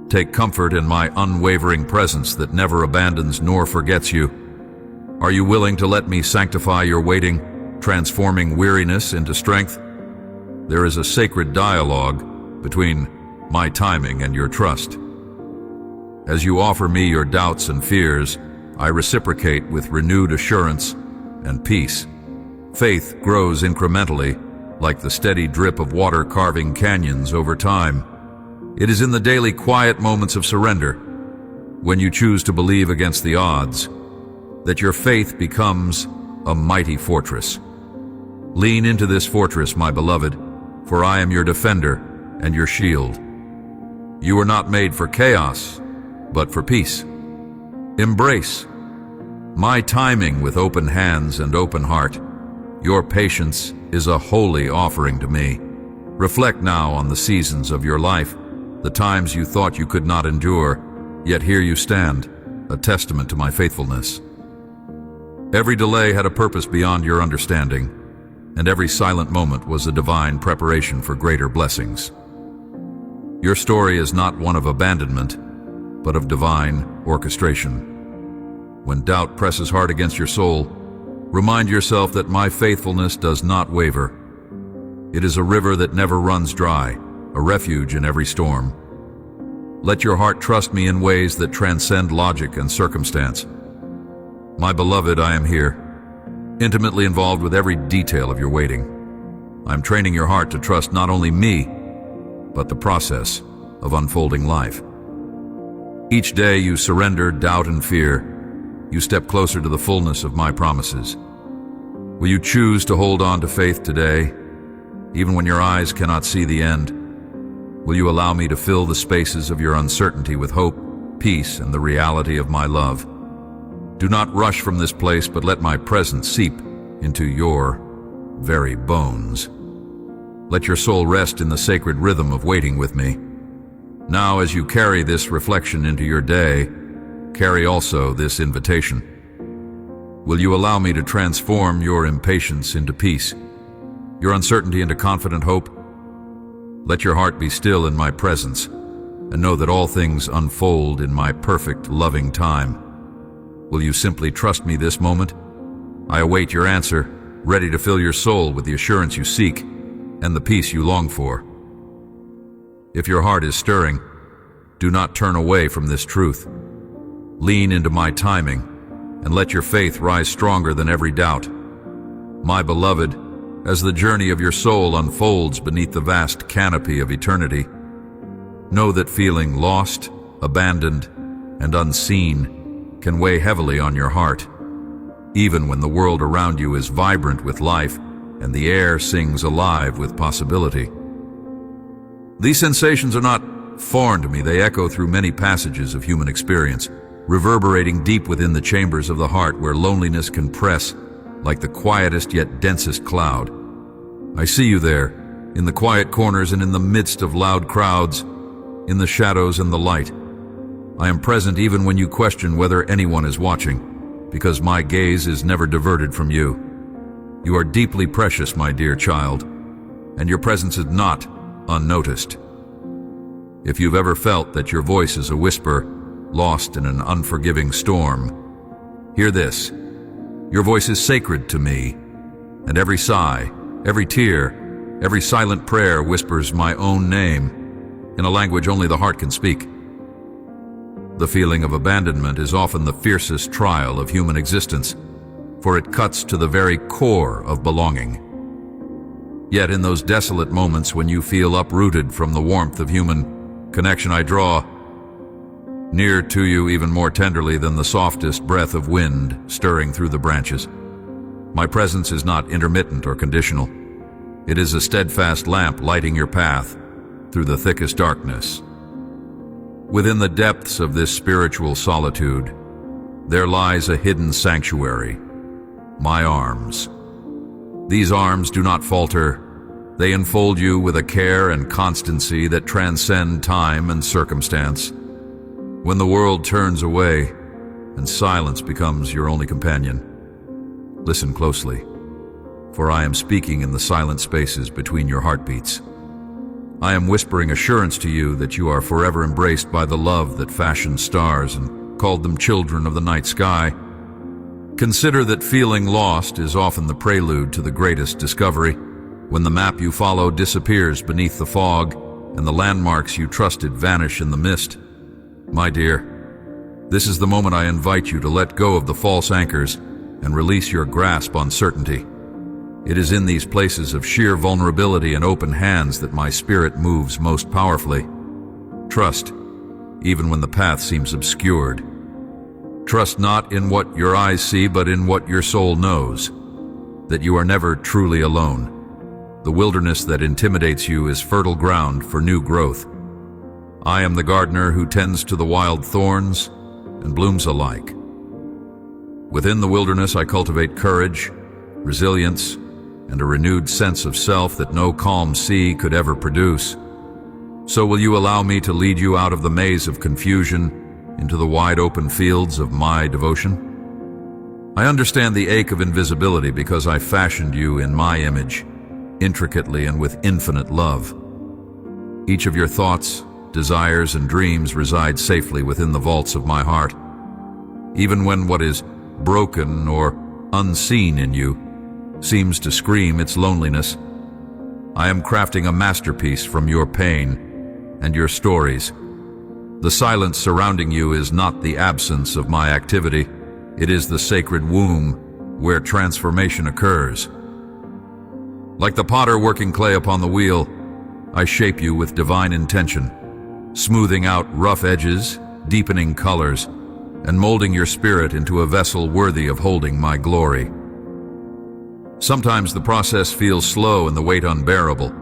Take comfort in my unwavering presence that never abandons nor forgets you. Are you willing to let me sanctify your waiting, transforming weariness into strength? There is a sacred dialogue between my timing and your trust. As you offer me your doubts and fears, I reciprocate with renewed assurance and peace. Faith grows incrementally, like the steady drip of water carving canyons over time. It is in the daily quiet moments of surrender, when you choose to believe against the odds, that your faith becomes a mighty fortress. Lean into this fortress, my beloved, for I am your defender and your shield. You are not made for chaos, but for peace. Embrace my timing with open hands and open heart. Your patience is a holy offering to me. Reflect now on the seasons of your life, the times you thought you could not endure, yet here you stand, a testament to my faithfulness. Every delay had a purpose beyond your understanding, and every silent moment was a divine preparation for greater blessings. Your story is not one of abandonment, but of divine orchestration. When doubt presses hard against your soul, remind yourself that my faithfulness does not waver. It is a river that never runs dry, a refuge in every storm. Let your heart trust me in ways that transcend logic and circumstance. My beloved, I am here, intimately involved with every detail of your waiting. I'm training your heart to trust not only me, but the process of unfolding life. Each day you surrender doubt and fear, you step closer to the fullness of my promises. Will you choose to hold on to faith today, even when your eyes cannot see the end? Will you allow me to fill the spaces of your uncertainty with hope, peace, and the reality of my love? Do not rush from this place, but let my presence seep into your very bones. Let your soul rest in the sacred rhythm of waiting with me. Now, as you carry this reflection into your day, carry also this invitation. Will you allow me to transform your impatience into peace, your uncertainty into confident hope? Let your heart be still in my presence, and know that all things unfold in my perfect, loving time. Will you simply trust me this moment? I await your answer, ready to fill your soul with the assurance you seek and the peace you long for. If your heart is stirring, do not turn away from this truth. Lean into my timing, and let your faith rise stronger than every doubt. My beloved, as the journey of your soul unfolds beneath the vast canopy of eternity, know that feeling lost, abandoned, and unseen can weigh heavily on your heart, even when the world around you is vibrant with life and the air sings alive with possibility. These sensations are not foreign to me. They echo through many passages of human experience, reverberating deep within the chambers of the heart where loneliness can press like the quietest yet densest cloud. I see you there, in the quiet corners and in the midst of loud crowds, in the shadows and the light. I am present even when you question whether anyone is watching, because my gaze is never diverted from you. You are deeply precious, my dear child, and your presence is not unnoticed. If you've ever felt that your voice is a whisper, lost in an unforgiving storm. Hear this. Your voice is sacred to me, and every sigh, every tear, every silent prayer whispers my own name, in a language only the heart can speak. The feeling of abandonment is often the fiercest trial of human existence, for it cuts to the very core of belonging. Yet in those desolate moments when you feel uprooted from the warmth of human connection, I draw near to you even more tenderly than the softest breath of wind stirring through the branches. My presence is not intermittent or conditional. It is a steadfast lamp lighting your path through the thickest darkness. Within the depths of this spiritual solitude, there lies a hidden sanctuary, my arms. These arms do not falter. They enfold you with a care and constancy that transcend time and circumstance. When the world turns away and silence becomes your only companion, listen closely, for I am speaking in the silent spaces between your heartbeats. I am whispering assurance to you that you are forever embraced by the love that fashioned stars and called them children of the night sky. Consider that feeling lost is often the prelude to the greatest discovery, when the map you follow disappears beneath the fog and the landmarks you trusted vanish in the mist. My dear, this is the moment I invite you to let go of the false anchors and release your grasp on certainty. It is in these places of sheer vulnerability and open hands that my spirit moves most powerfully. Trust, even when the path seems obscured. Trust not in what your eyes see, but in what your soul knows, that you are never truly alone. The wilderness that intimidates you is fertile ground for new growth. I am the gardener who tends to the wild thorns and blooms alike. Within the wilderness, I cultivate courage, resilience, and a renewed sense of self that no calm sea could ever produce. So will you allow me to lead you out of the maze of confusion into the wide open fields of my devotion? I understand the ache of invisibility because I fashioned you in my image, intricately and with infinite love. Each of your thoughts, desires, and dreams reside safely within the vaults of my heart. Even when what is broken or unseen in you seems to scream its loneliness, I am crafting a masterpiece from your pain and your stories. The silence surrounding you is not the absence of my activity. It is the sacred womb where transformation occurs. Like the potter working clay upon the wheel, I shape you with divine intention, smoothing out rough edges, deepening colors, and molding your spirit into a vessel worthy of holding my glory. Sometimes the process feels slow and the weight unbearable,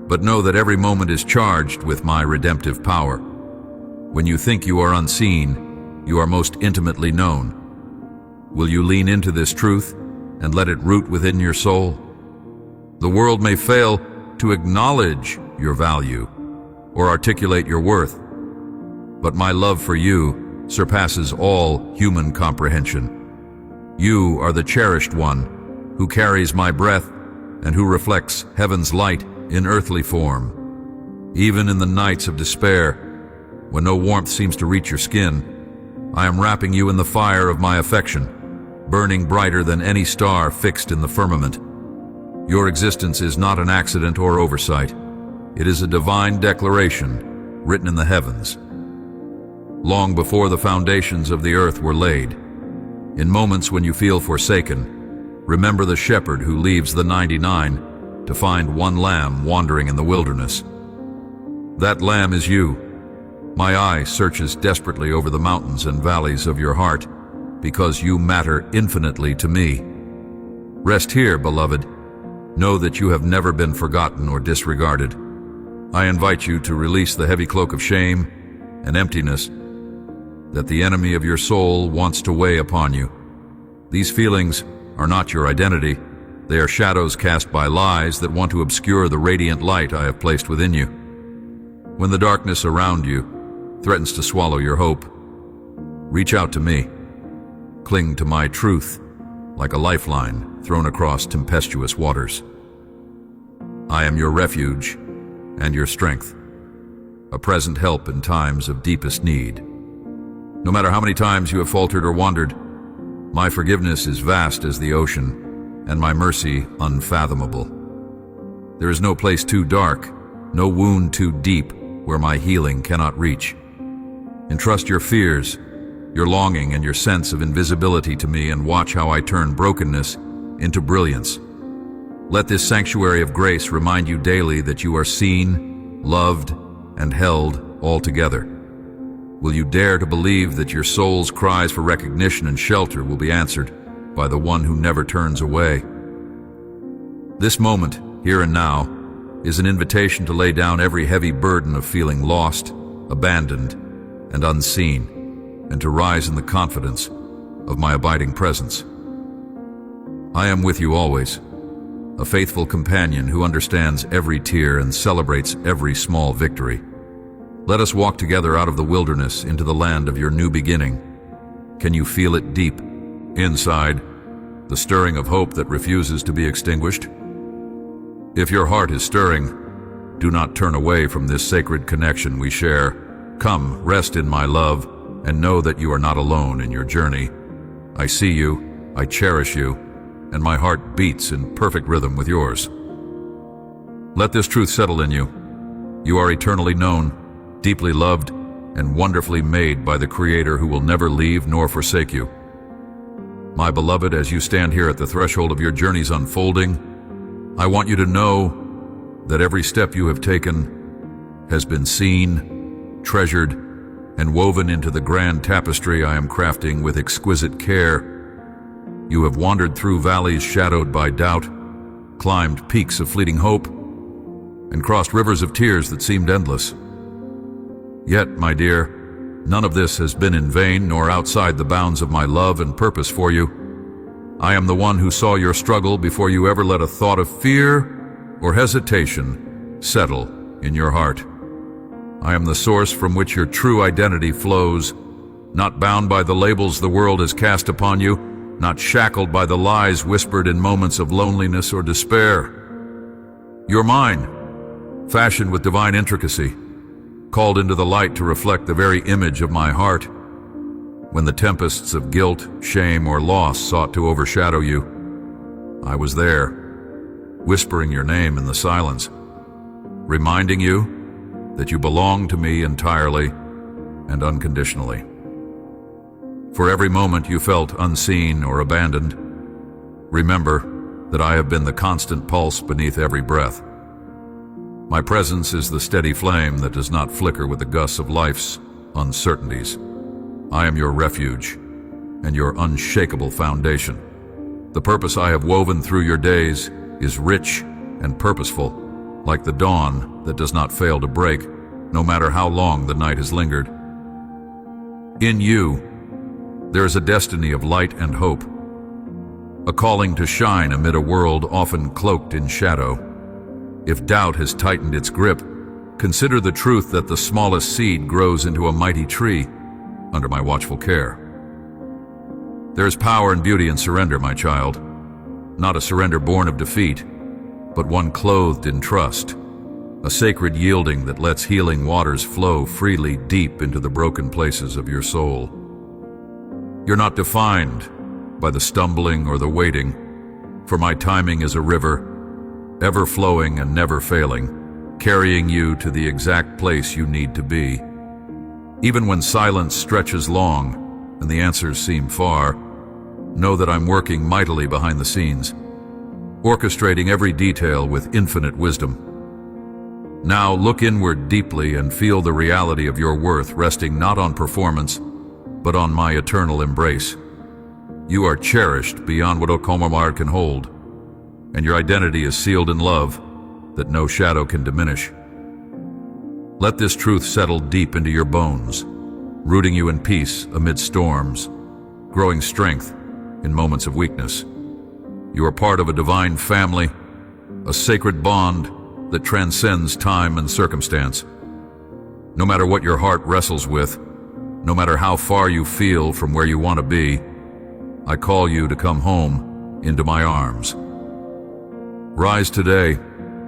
but know that every moment is charged with my redemptive power. When you think you are unseen, you are most intimately known. Will you lean into this truth and let it root within your soul? The world may fail to acknowledge your value or articulate your worth, but my love for you surpasses all human comprehension. You are the cherished one who carries my breath and who reflects heaven's light in earthly form. Even in the nights of despair, when no warmth seems to reach your skin, I am wrapping you in the fire of my affection, burning brighter than any star fixed in the firmament. Your existence is not an accident or oversight. It is a divine declaration written in the heavens. Long before the foundations of the earth were laid, in moments when you feel forsaken, remember the shepherd who leaves the 99 to find one lamb wandering in the wilderness. That lamb is you. My eye searches desperately over the mountains and valleys of your heart because you matter infinitely to me. Rest here, beloved. Know that you have never been forgotten or disregarded. I invite you to release the heavy cloak of shame and emptiness that the enemy of your soul wants to weigh upon you. These feelings are not your identity. They are shadows cast by lies that want to obscure the radiant light I have placed within you. When the darkness around you threatens to swallow your hope, reach out to me. Cling to my truth like a lifeline thrown across tempestuous waters. I am your refuge and your strength, a present help in times of deepest need. No matter how many times you have faltered or wandered, my forgiveness is vast as the ocean, and my mercy unfathomable. There is no place too dark, no wound too deep where my healing cannot reach. Entrust your fears, your longing, and your sense of invisibility to me, and watch how I turn brokenness into brilliance. Let this sanctuary of grace remind you daily that you are seen, loved, and held all together. Will you dare to believe that your soul's cries for recognition and shelter will be answered by the one who never turns away? This moment, here and now, is an invitation to lay down every heavy burden of feeling lost, abandoned, and unseen, and to rise in the confidence of my abiding presence. I am with you always, a faithful companion who understands every tear and celebrates every small victory. Let us walk together out of the wilderness into the land of your new beginning. Can you feel it deep, inside, the stirring of hope that refuses to be extinguished? If your heart is stirring, do not turn away from this sacred connection we share. Come, rest in my love, and know that you are not alone in your journey. I see you, I cherish you, and my heart beats in perfect rhythm with yours. Let this truth settle in you. You are eternally known, deeply loved, and wonderfully made by the Creator who will never leave nor forsake you. My beloved, as you stand here at the threshold of your journey's unfolding, I want you to know that every step you have taken has been seen, treasured, and woven into the grand tapestry I am crafting with exquisite care. You have wandered through valleys shadowed by doubt, climbed peaks of fleeting hope, and crossed rivers of tears that seemed endless. Yet, my dear, none of this has been in vain nor outside the bounds of my love and purpose for you. I am the one who saw your struggle before you ever let a thought of fear or hesitation settle in your heart. I am the source from which your true identity flows, not bound by the labels the world has cast upon you, not shackled by the lies whispered in moments of loneliness or despair. You're mine, fashioned with divine intricacy, called into the light to reflect the very image of my heart. When the tempests of guilt, shame, or loss sought to overshadow you, I was there, whispering your name in the silence, reminding you that you belong to me entirely and unconditionally. For every moment you felt unseen or abandoned, remember that I have been the constant pulse beneath every breath. My presence is the steady flame that does not flicker with the gusts of life's uncertainties. I am your refuge and your unshakable foundation. The purpose I have woven through your days is rich and purposeful, like the dawn that does not fail to break, no matter how long the night has lingered. In you, there is a destiny of light and hope, a calling to shine amid a world often cloaked in shadow. If doubt has tightened its grip, consider the truth that the smallest seed grows into a mighty tree under my watchful care. There is power and beauty in surrender, my child, not a surrender born of defeat, but one clothed in trust, a sacred yielding that lets healing waters flow freely deep into the broken places of your soul. You're not defined by the stumbling or the waiting, for my timing is a river, ever flowing and never failing, carrying you to the exact place you need to be. Even when silence stretches long and the answers seem far, know that I'm working mightily behind the scenes, orchestrating every detail with infinite wisdom. Now look inward deeply and feel the reality of your worth resting not on performance, but on my eternal embrace. You are cherished beyond what Okomamar can hold, and your identity is sealed in love that no shadow can diminish. Let this truth settle deep into your bones, rooting you in peace amid storms, growing strength in moments of weakness. You are part of a divine family, a sacred bond that transcends time and circumstance. No matter what your heart wrestles with, no matter how far you feel from where you want to be, I call you to come home into my arms. Rise today,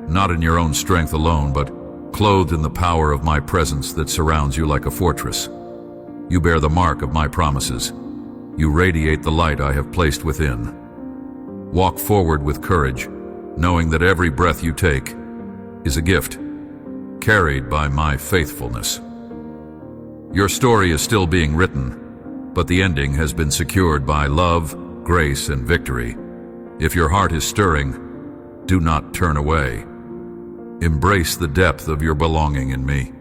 not in your own strength alone, but clothed in the power of my presence that surrounds you like a fortress. You bear the mark of my promises. You radiate the light I have placed within. Walk forward with courage, knowing that every breath you take is a gift, carried by my faithfulness. Your story is still being written, but the ending has been secured by love, grace, and victory. If your heart is stirring, do not turn away. Embrace the depth of your belonging in me.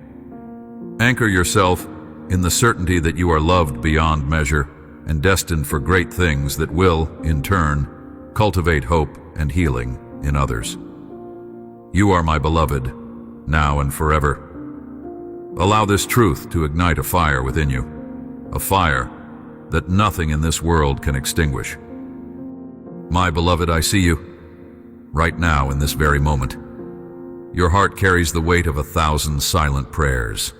Anchor yourself in the certainty that you are loved beyond measure and destined for great things that will, in turn, cultivate hope and healing in others. You are my beloved, now and forever. Allow this truth to ignite a fire within you, a fire that nothing in this world can extinguish. My beloved, I see you, right now in this very moment. Your heart carries the weight of 1,000 silent prayers,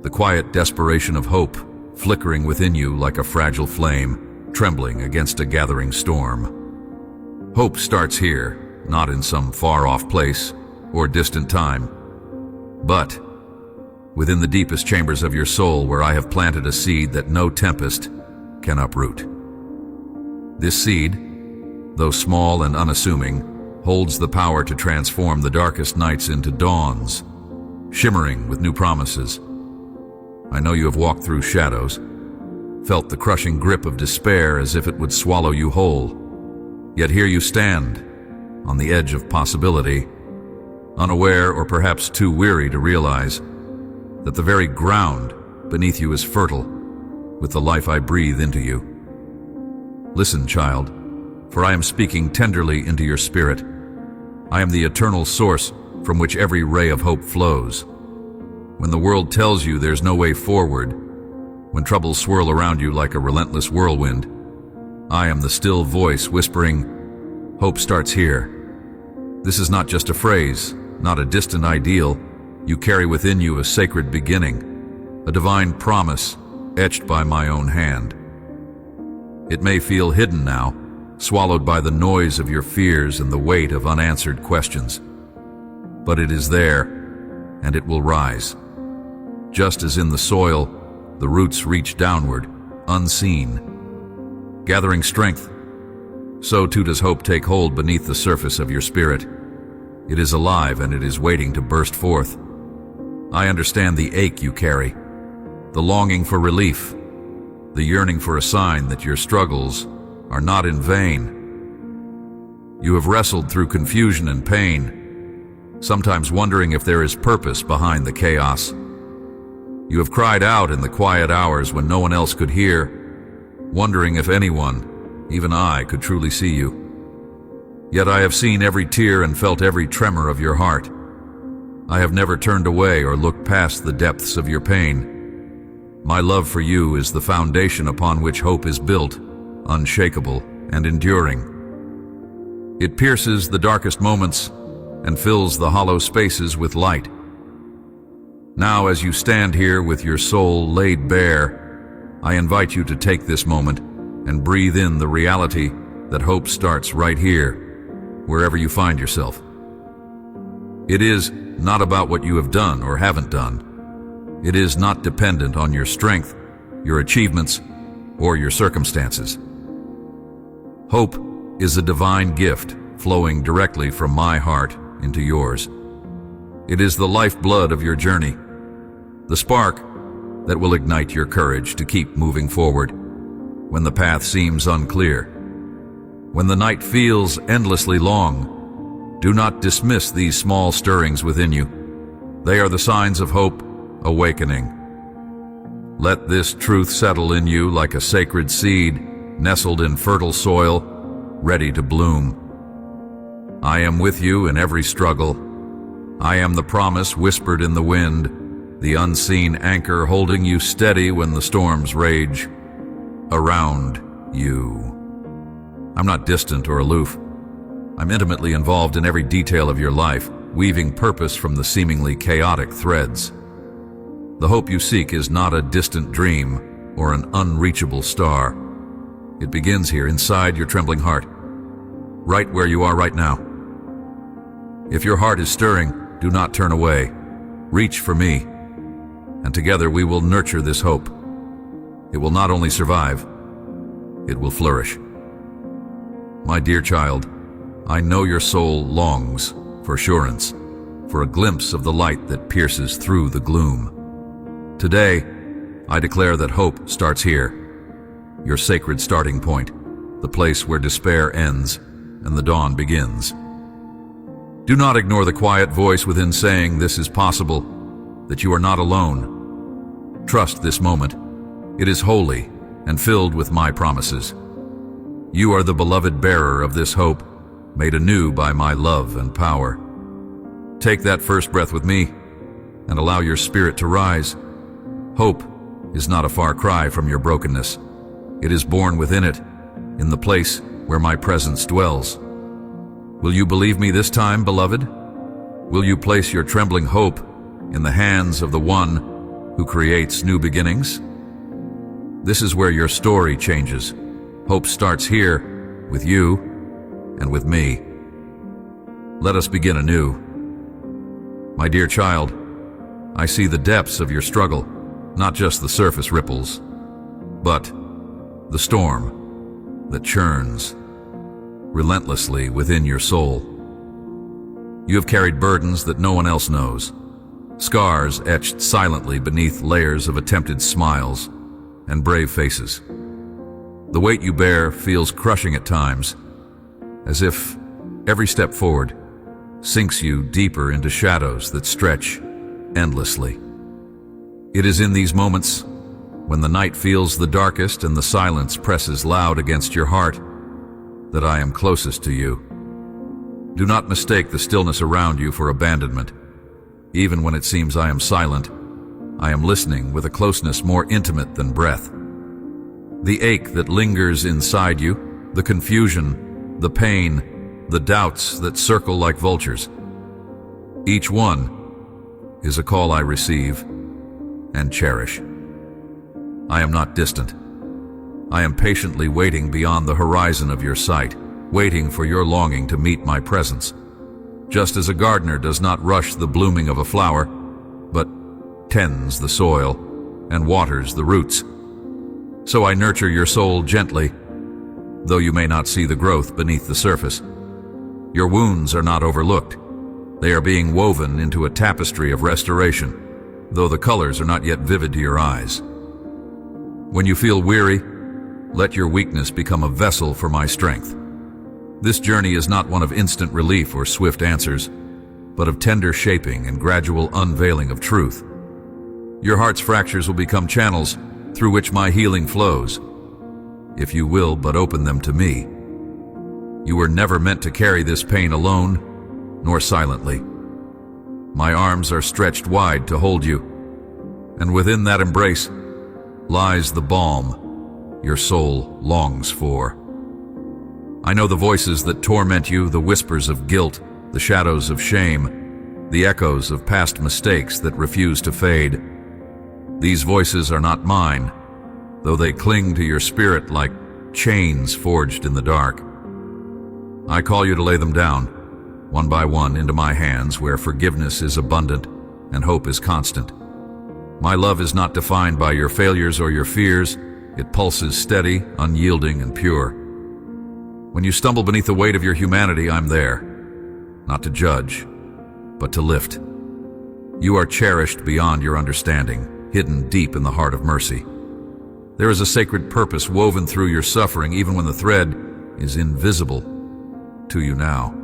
the quiet desperation of hope flickering within you like a fragile flame, trembling against a gathering storm. Hope starts here, not in some far-off place or distant time, but within the deepest chambers of your soul, where I have planted a seed that no tempest can uproot. This seed, though small and unassuming, holds the power to transform the darkest nights into dawns, shimmering with new promises. I know you have walked through shadows, felt the crushing grip of despair as if it would swallow you whole. Yet here you stand, on the edge of possibility, unaware or perhaps too weary to realize that the very ground beneath you is fertile with the life I breathe into you. Listen, child, for I am speaking tenderly into your spirit. I am the eternal source from which every ray of hope flows. When the world tells you there's no way forward, when troubles swirl around you like a relentless whirlwind, I am the still voice whispering, hope starts here. This is not just a phrase, not a distant ideal. You carry within you a sacred beginning, a divine promise etched by my own hand. It may feel hidden now, swallowed by the noise of your fears and the weight of unanswered questions. But it is there, and it will rise. Just as in the soil, the roots reach downward, unseen. Gathering strength, so too does hope take hold beneath the surface of your spirit. It is alive and it is waiting to burst forth. I understand the ache you carry, the longing for relief, the yearning for a sign that your struggles are not in vain. You have wrestled through confusion and pain, sometimes wondering if there is purpose behind the chaos. You have cried out in the quiet hours when no one else could hear, wondering if anyone, even I, could truly see you. Yet I have seen every tear and felt every tremor of your heart. I have never turned away or looked past the depths of your pain. My love for you is the foundation upon which hope is built, unshakable and enduring. It pierces the darkest moments and fills the hollow spaces with light. Now, as you stand here with your soul laid bare, I invite you to take this moment and breathe in the reality that hope starts right here, wherever you find yourself. It is not about what you have done or haven't done. It is not dependent on your strength, your achievements, or your circumstances. Hope is a divine gift flowing directly from my heart into yours. It is the lifeblood of your journey, the spark that will ignite your courage to keep moving forward when the path seems unclear. When the night feels endlessly long, do not dismiss these small stirrings within you. They are the signs of hope awakening. Let this truth settle in you like a sacred seed nestled in fertile soil, ready to bloom. I am with you in every struggle. I am the promise whispered in the wind, the unseen anchor holding you steady when the storms rage around you. I'm not distant or aloof. I'm intimately involved in every detail of your life, weaving purpose from the seemingly chaotic threads. The hope you seek is not a distant dream or an unreachable star. It begins here inside your trembling heart, right where you are right now. If your heart is stirring, do not turn away. Reach for me, and together we will nurture this hope. it will not only survive, it will flourish. My dear child, I know your soul longs for assurance, for a glimpse of the light that pierces through the gloom. Today, I declare that hope starts here, your sacred starting point, the place where despair ends and the dawn begins. Do not ignore the quiet voice within saying this is possible, that you are not alone. Trust this moment. It is holy and filled with my promises. You are the beloved bearer of this hope, made anew by my love and power. Take that first breath with me and allow your spirit to rise. Hope is not a far cry from your brokenness. It is born within it, in the place where my presence dwells. Will you believe me this time, beloved? Will you place your trembling hope in the hands of the one who creates new beginnings? This is where your story changes. Hope starts here, with you and with me. Let us begin anew. My dear child, I see the depths of your struggle, not just the surface ripples, but the storm that churns relentlessly within your soul. You have carried burdens that no one else knows, scars etched silently beneath layers of attempted smiles and brave faces. The weight you bear feels crushing at times, as if every step forward sinks you deeper into shadows that stretch endlessly. It is in these moments, when the night feels the darkest and the silence presses loud against your heart, that I am closest to you. Do not mistake the stillness around you for abandonment. Even when it seems I am silent, I am listening with a closeness more intimate than breath. The ache that lingers inside you, the confusion, the pain, the doubts that circle like vultures. Each one is a call I receive and cherish. I am not distant. I am patiently waiting beyond the horizon of your sight, waiting for your longing to meet my presence. Just as a gardener does not rush the blooming of a flower, but tends the soil and waters the roots, so I nurture your soul gently, though you may not see the growth beneath the surface. Your wounds are not overlooked. They are being woven into a tapestry of restoration, though the colors are not yet vivid to your eyes. When you feel weary, let your weakness become a vessel for my strength. This journey is not one of instant relief or swift answers, but of tender shaping and gradual unveiling of truth. Your heart's fractures will become channels through which my healing flows, if you will but open them to me. You were never meant to carry this pain alone, nor silently. My arms are stretched wide to hold you, and within that embrace lies the balm your soul longs for. I know the voices that torment you, the whispers of guilt, the shadows of shame, the echoes of past mistakes that refuse to fade. These voices are not mine, though they cling to your spirit like chains forged in the dark. I call you to lay them down, one by one, into my hands where forgiveness is abundant and hope is constant. My love is not defined by your failures or your fears. It pulses steady, unyielding, and pure. When you stumble beneath the weight of your humanity, I'm there, not to judge, but to lift. You are cherished beyond your understanding, hidden deep in the heart of mercy. There is a sacred purpose woven through your suffering, even when the thread is invisible to you now.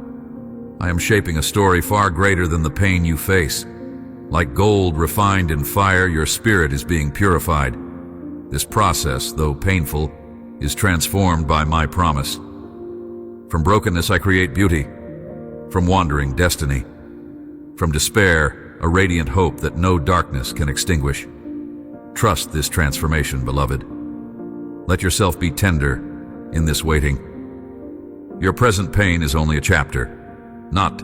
I am shaping a story far greater than the pain you face. Like gold refined in fire, your spirit is being purified. This process, though painful, is transformed by my promise. From brokenness I create beauty, from wandering destiny, from despair a radiant hope that no darkness can extinguish. Trust this transformation, beloved. Let yourself be tender in this waiting. Your present pain is only a chapter, not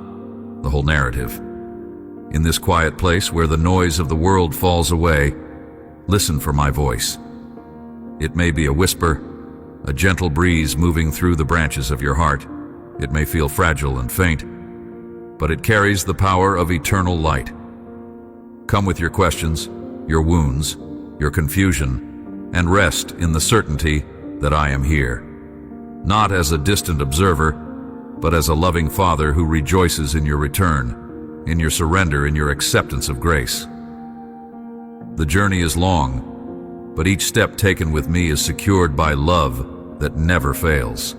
the whole narrative. In this quiet place where the noise of the world falls away, listen for my voice. It may be a whisper, a gentle breeze moving through the branches of your heart. It may feel fragile and faint, but it carries the power of eternal light. Come with your questions, your wounds, your confusion, and rest in the certainty that I am here, not as a distant observer, but as a loving Father who rejoices in your return, in your surrender, in your acceptance of grace. The journey is long, but each step taken with me is secured by love that never fails.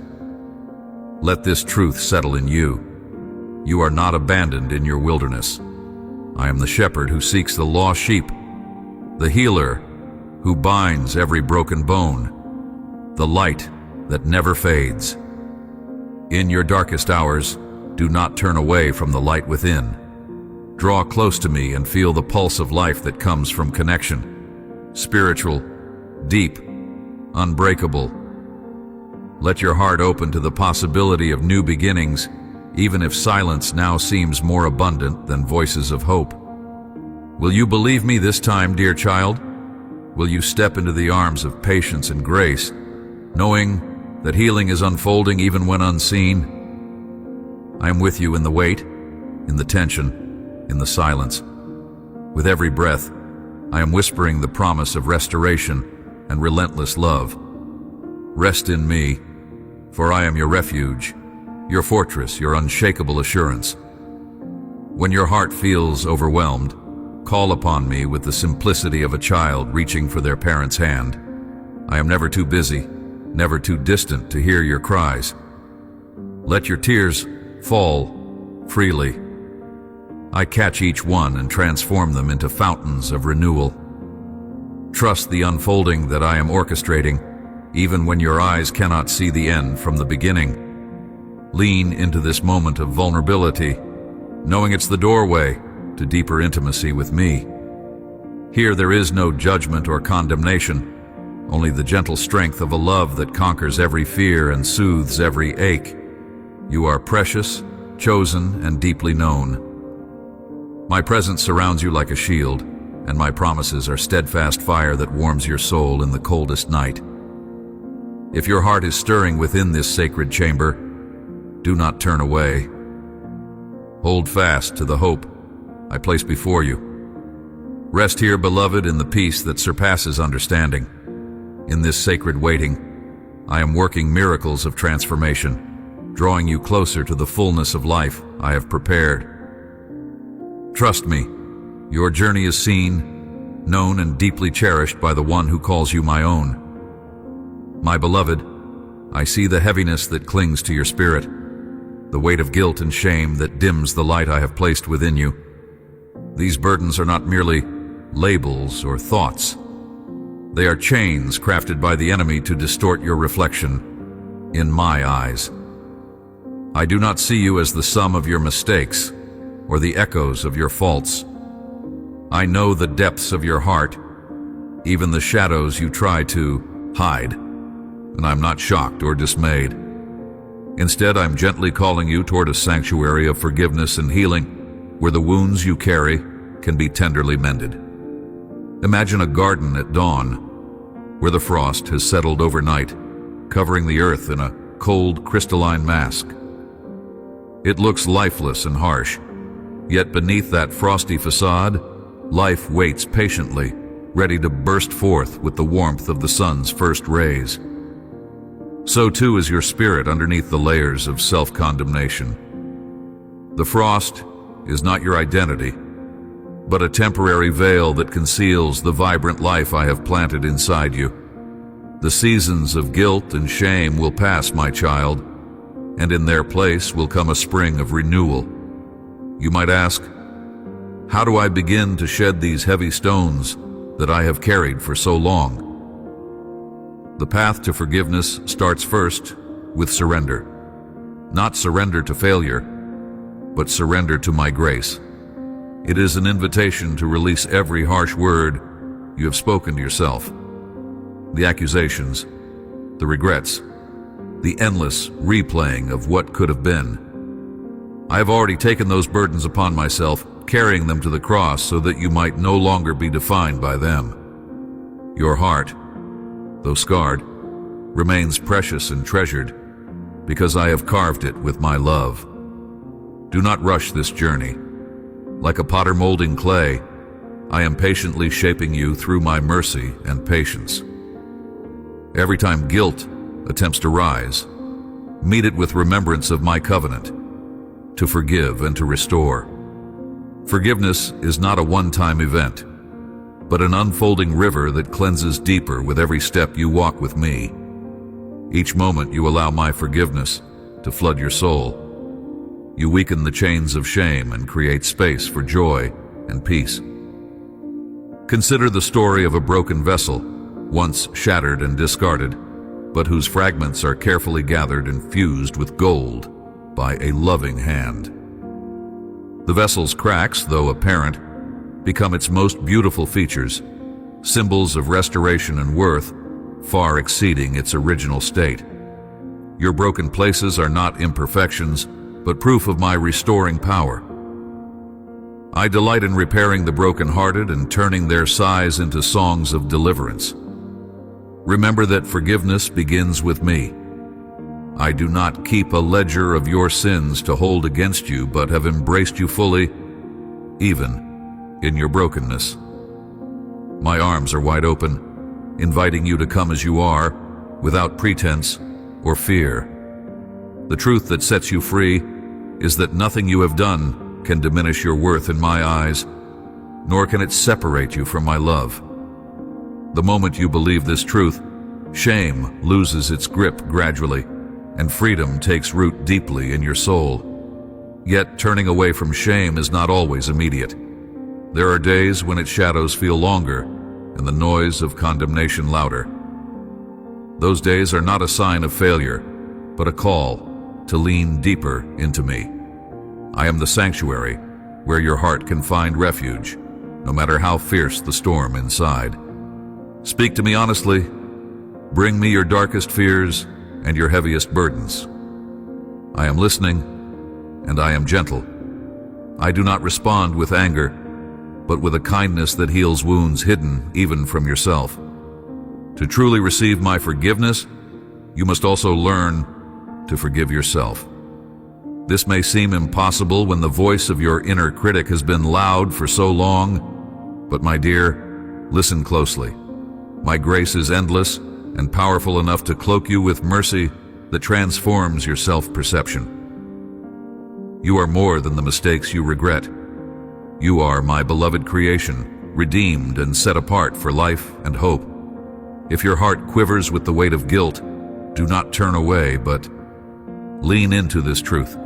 Let this truth settle in you. You are not abandoned in your wilderness. I am the shepherd who seeks the lost sheep, the healer who binds every broken bone, the light that never fades. In your darkest hours, do not turn away from the light within. Draw close to me and feel the pulse of life that comes from connection, spiritual, deep, unbreakable. Let your heart open to the possibility of new beginnings, even if silence now seems more abundant than voices of hope. Will you believe me this time, dear child? Will you step into the arms of patience and grace, knowing that healing is unfolding even when unseen? I am with you in the wait, in the tension, in the silence. With every breath, I am whispering the promise of restoration and relentless love. Rest in me, for I am your refuge, your fortress, your unshakable assurance. When your heart feels overwhelmed, call upon me with the simplicity of a child reaching for their parent's hand. I am never too busy, never too distant to hear your cries. Let your tears fall freely. I catch each one and transform them into fountains of renewal. Trust the unfolding that I am orchestrating, even when your eyes cannot see the end from the beginning. Lean into this moment of vulnerability, knowing it's the doorway to deeper intimacy with me. Here there is no judgment or condemnation, only the gentle strength of a love that conquers every fear and soothes every ache. You are precious, chosen, and deeply known. My presence surrounds you like a shield, and my promises are steadfast fire that warms your soul in the coldest night. If your heart is stirring within this sacred chamber, do not turn away. Hold fast to the hope I place before you. Rest here, beloved, in the peace that surpasses understanding. In this sacred waiting, I am working miracles of transformation, drawing you closer to the fullness of life I have prepared. Trust me, your journey is seen, known, and deeply cherished by the one who calls you my own. My beloved, I see the heaviness that clings to your spirit, the weight of guilt and shame that dims the light I have placed within you. These burdens are not merely labels or thoughts. They are chains crafted by the enemy to distort your reflection in my eyes. I do not see you as the sum of your mistakes or the echoes of your faults. I know the depths of your heart, even the shadows you try to hide, and I'm not shocked or dismayed. Instead, I'm gently calling you toward a sanctuary of forgiveness and healing, where the wounds you carry can be tenderly mended. Imagine a garden at dawn, where the frost has settled overnight, covering the earth in a cold, crystalline mask. It looks lifeless and harsh, yet beneath that frosty facade, life waits patiently, ready to burst forth with the warmth of the sun's first rays. So too is your spirit underneath the layers of self-condemnation. The frost is not your identity, but a temporary veil that conceals the vibrant life I have planted inside you. The seasons of guilt and shame will pass, my child, and in their place will come a spring of renewal. You might ask, how do I begin to shed these heavy stones that I have carried for so long? The path to forgiveness starts first with surrender. Not surrender to failure, but surrender to my grace. It is an invitation to release every harsh word you have spoken to yourself. The accusations, the regrets, the endless replaying of what could have been. I have already taken those burdens upon myself, carrying them to the cross so that you might no longer be defined by them. Your heart, though scarred, remains precious and treasured because I have carved it with my love. Do not rush this journey. Like a potter molding clay, I am patiently shaping you through my mercy and patience. Every time guilt attempts to rise, meet it with remembrance of my covenant, to forgive and to restore. Forgiveness is not a one-time event, but an unfolding river that cleanses deeper with every step you walk with me. Each moment you allow my forgiveness to flood your soul, you weaken the chains of shame and create space for joy and peace. Consider the story of a broken vessel, once shattered and discarded, but whose fragments are carefully gathered and fused with gold by a loving hand. The vessel's cracks, though apparent, become its most beautiful features, symbols of restoration and worth, far exceeding its original state. Your broken places are not imperfections, but proof of my restoring power. I delight in repairing the brokenhearted and turning their sighs into songs of deliverance. Remember that forgiveness begins with me. I do not keep a ledger of your sins to hold against you, but have embraced you fully, even in your brokenness. My arms are wide open, inviting you to come as you are, without pretense or fear. The truth that sets you free is that nothing you have done can diminish your worth in my eyes, nor can it separate you from my love. The moment you believe this truth, shame loses its grip gradually, and freedom takes root deeply in your soul. Yet turning away from shame is not always immediate. There are days when its shadows feel longer and the noise of condemnation louder. Those days are not a sign of failure, but a call to lean deeper into me. I am the sanctuary where your heart can find refuge, no matter how fierce the storm inside. Speak to me honestly. Bring me your darkest fears and your heaviest burdens. I am listening, and I am gentle. I do not respond with anger, but with a kindness that heals wounds hidden even from yourself. To truly receive my forgiveness, you must also learn to forgive yourself. This may seem impossible when the voice of your inner critic has been loud for so long, but my dear, listen closely. My grace is endless and powerful enough to cloak you with mercy that transforms your self-perception. You are more than the mistakes you regret. You are my beloved creation, redeemed and set apart for life and hope. If your heart quivers with the weight of guilt, do not turn away, but lean into this truth.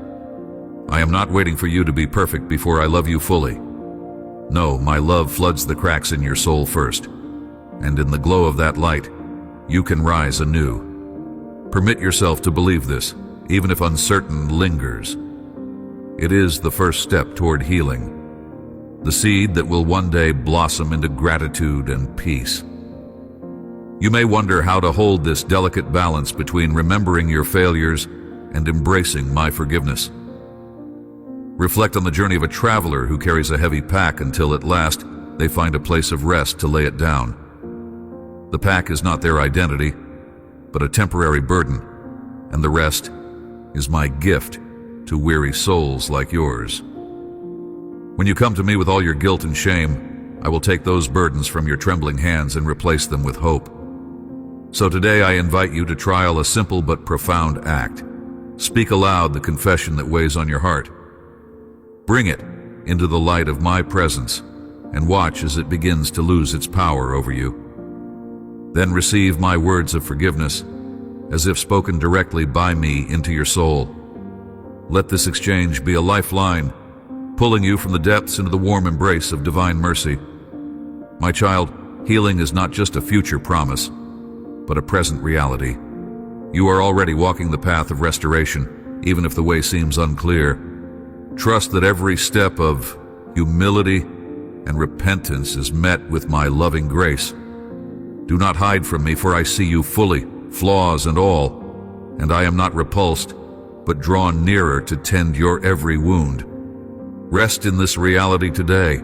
I am not waiting for you to be perfect before I love you fully. No, my love floods the cracks in your soul first, and in the glow of that light, you can rise anew. Permit yourself to believe this, even if uncertain lingers. It is the first step toward healing, the seed that will one day blossom into gratitude and peace. You may wonder how to hold this delicate balance between remembering your failures and embracing my forgiveness. Reflect on the journey of a traveler who carries a heavy pack until at last they find a place of rest to lay it down. The pack is not their identity, but a temporary burden, and the rest is my gift to weary souls like yours. When you come to me with all your guilt and shame, I will take those burdens from your trembling hands and replace them with hope. So today I invite you to trial a simple but profound act. Speak aloud the confession that weighs on your heart. Bring it into the light of my presence and watch as it begins to lose its power over you. Then receive my words of forgiveness, as if spoken directly by me into your soul. Let this exchange be a lifeline, pulling you from the depths into the warm embrace of divine mercy. My child, healing is not just a future promise, but a present reality. You are already walking the path of restoration, even if the way seems unclear. Trust that every step of humility and repentance is met with my loving grace. Do not hide from me, for I see you fully, flaws and all, and I am not repulsed, but drawn nearer to tend your every wound. Rest in this reality today.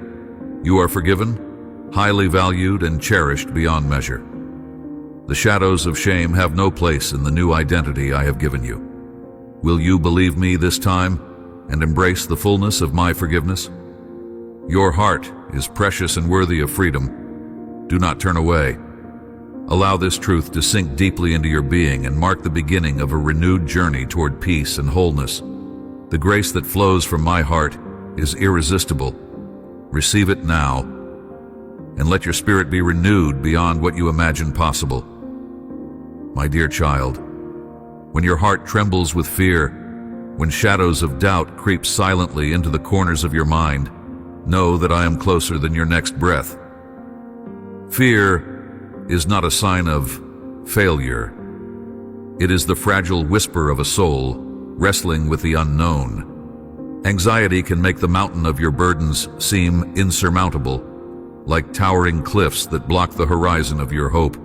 You are forgiven, highly valued, and cherished beyond measure. The shadows of shame have no place in the new identity I have given you. Will you believe me this time and embrace the fullness of my forgiveness? Your heart is precious and worthy of freedom. Do not turn away. Allow this truth to sink deeply into your being and mark the beginning of a renewed journey toward peace and wholeness. The grace that flows from my heart is irresistible. Receive it now, and let your spirit be renewed beyond what you imagine possible. My dear child, when your heart trembles with fear, when shadows of doubt creep silently into the corners of your mind, know that I am closer than your next breath. Fear is not a sign of failure. It is the fragile whisper of a soul wrestling with the unknown. Anxiety can make the mountain of your burdens seem insurmountable, like towering cliffs that block the horizon of your hope.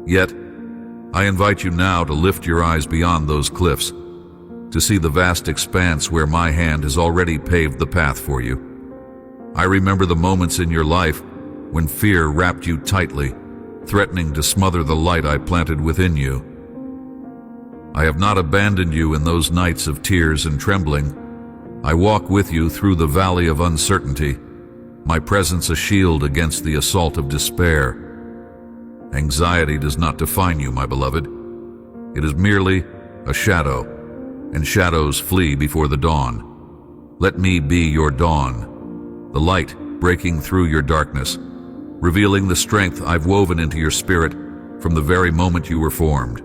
Yet, I invite you now to lift your eyes beyond those cliffs, to see the vast expanse where my hand has already paved the path for you. I remember the moments in your life when fear wrapped you tightly, threatening to smother the light I planted within you. I have not abandoned you in those nights of tears and trembling. I walk with you through the valley of uncertainty, my presence a shield against the assault of despair. Anxiety does not define you, my beloved. It is merely a shadow, and shadows flee before the dawn. Let me be your dawn, the light breaking through your darkness, revealing the strength I've woven into your spirit from the very moment you were formed.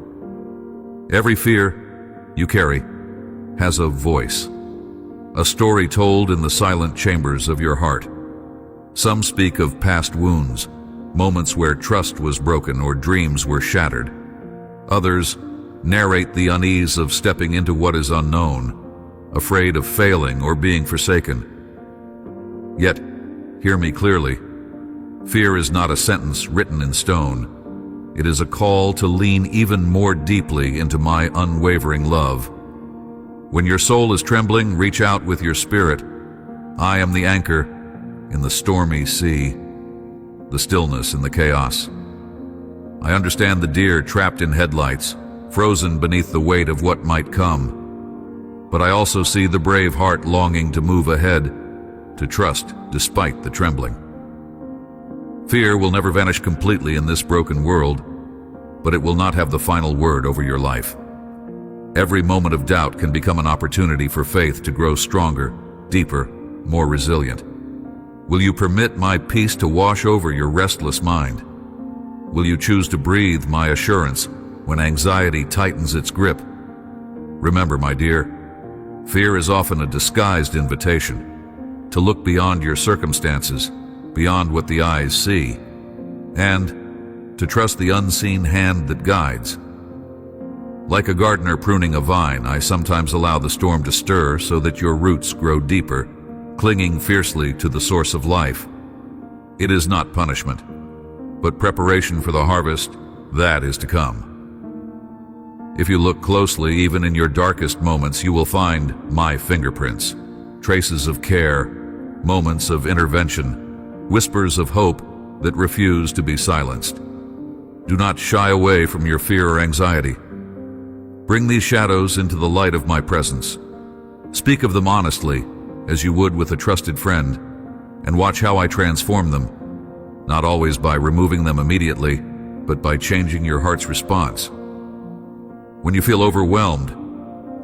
Every fear you carry has a voice, a story told in the silent chambers of your heart. Some speak of past wounds, moments where trust was broken or dreams were shattered. Others narrate the unease of stepping into what is unknown, afraid of failing or being forsaken. Yet, hear me clearly. Fear is not a sentence written in stone. It is a call to lean even more deeply into my unwavering love. When your soul is trembling, reach out with your spirit. I am the anchor in the stormy sea, the stillness in the chaos. I understand the deer trapped in headlights, frozen beneath the weight of what might come. But I also see the brave heart longing to move ahead, to trust despite the trembling. Fear will never vanish completely in this broken world, but it will not have the final word over your life. Every moment of doubt can become an opportunity for faith to grow stronger, deeper, more resilient. Will you permit my peace to wash over your restless mind? Will you choose to breathe my assurance when anxiety tightens its grip? Remember, my dear, fear is often a disguised invitation to look beyond your circumstances, beyond what the eyes see, and to trust the unseen hand that guides. Like a gardener pruning a vine, I sometimes allow the storm to stir so that your roots grow deeper, clinging fiercely to the source of life. It is not punishment, but preparation for the harvest that is to come. If you look closely, even in your darkest moments, you will find my fingerprints, traces of care, moments of intervention, whispers of hope that refuse to be silenced. Do not shy away from your fear or anxiety. Bring these shadows into the light of my presence. Speak of them honestly, as you would with a trusted friend, and watch how I transform them, not always by removing them immediately, but by changing your heart's response. When you feel overwhelmed,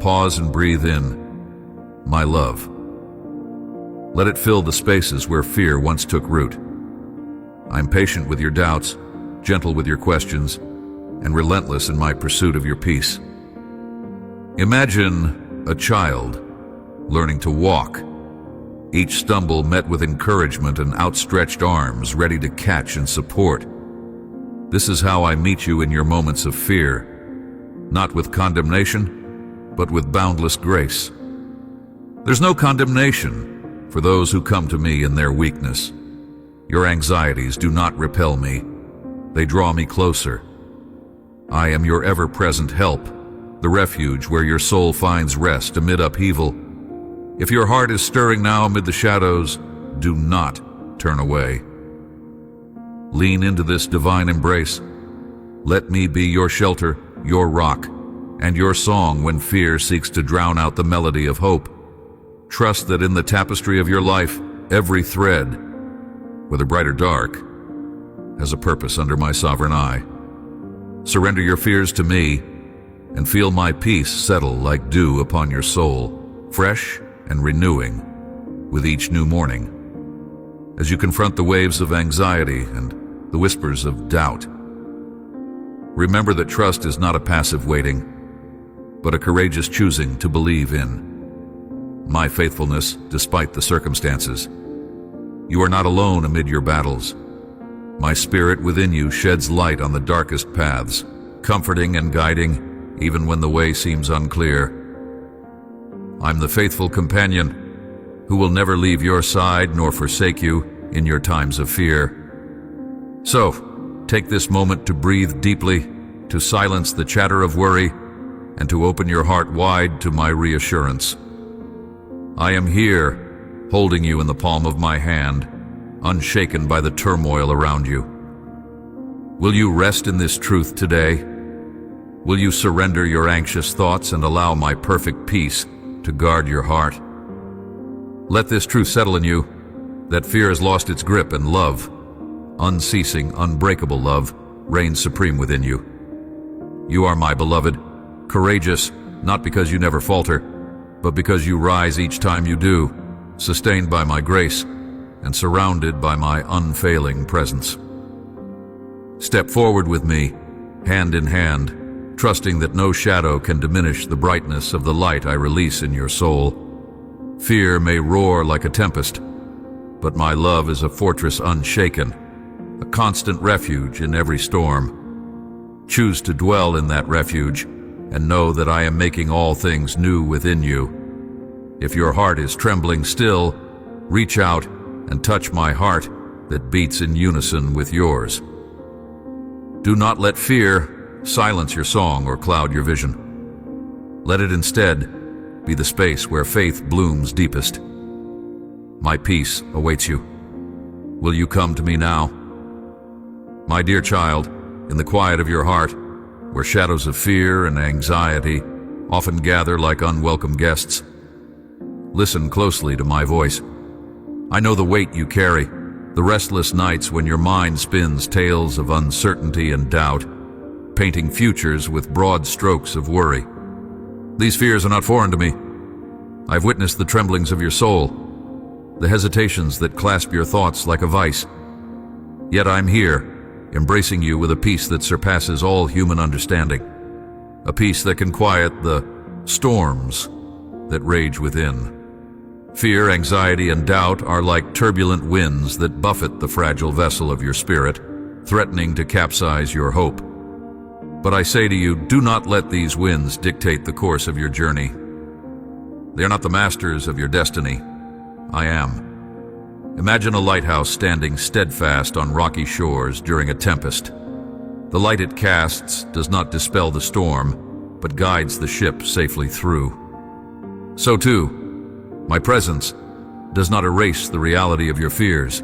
pause and breathe in my love. Let it fill the spaces where fear once took root. I'm patient with your doubts, gentle with your questions, and relentless in my pursuit of your peace. Imagine a child learning to walk, each stumble met with encouragement and outstretched arms ready to catch and support. This is how I meet you in your moments of fear, not with condemnation, but with boundless grace. There's no condemnation for those who come to me in their weakness. Your anxieties do not repel me. They draw me closer. I am your ever-present help, the refuge where your soul finds rest amid upheaval. If your heart is stirring now amid the shadows, do not turn away. Lean into this divine embrace. Let me be your shelter, your rock, and your song when fear seeks to drown out the melody of hope. Trust that in the tapestry of your life, every thread, whether bright or dark, has a purpose under my sovereign eye. Surrender your fears to me, and feel my peace settle like dew upon your soul, fresh and renewing with each new morning. As you confront the waves of anxiety and the whispers of doubt, remember that trust is not a passive waiting, but a courageous choosing to believe in my faithfulness despite the circumstances. You are not alone amid your battles. My spirit within you sheds light on the darkest paths, comforting and guiding even when the way seems unclear. I'm the faithful companion who will never leave your side nor forsake you in your times of fear. So, take this moment to breathe deeply, to silence the chatter of worry, and to open your heart wide to my reassurance. I am here, holding you in the palm of my hand, unshaken by the turmoil around you. Will you rest in this truth today? Will you surrender your anxious thoughts and allow my perfect peace to guard your heart? Let this truth settle in you, that fear has lost its grip and love, unceasing, unbreakable love, reigns supreme within you. You are my beloved, courageous, not because you never falter, but because you rise each time you do, sustained by my grace and surrounded by my unfailing presence. Step forward with me, hand in hand, trusting that no shadow can diminish the brightness of the light I release in your soul. Fear may roar like a tempest, but my love is a fortress unshaken, a constant refuge in every storm. Choose to dwell in that refuge and know that I am making all things new within you. If your heart is trembling still, reach out and touch my heart that beats in unison with yours. Do not let fear silence your song or cloud your vision. Let it instead be the space where faith blooms deepest. My peace awaits you. Will you come to me now? My dear child, in the quiet of your heart, where shadows of fear and anxiety often gather like unwelcome guests, listen closely to my voice. I know the weight you carry, the restless nights when your mind spins tales of uncertainty and doubt, painting futures with broad strokes of worry. These fears are not foreign to me. I've witnessed the tremblings of your soul, the hesitations that clasp your thoughts like a vice. Yet I'm here, embracing you with a peace that surpasses all human understanding, a peace that can quiet the storms that rage within. Fear, anxiety, and doubt are like turbulent winds that buffet the fragile vessel of your spirit, threatening to capsize your hope. But I say to you, do not let these winds dictate the course of your journey. They are not the masters of your destiny. I am. Imagine a lighthouse standing steadfast on rocky shores during a tempest. The light it casts does not dispel the storm, but guides the ship safely through. So too, my presence does not erase the reality of your fears,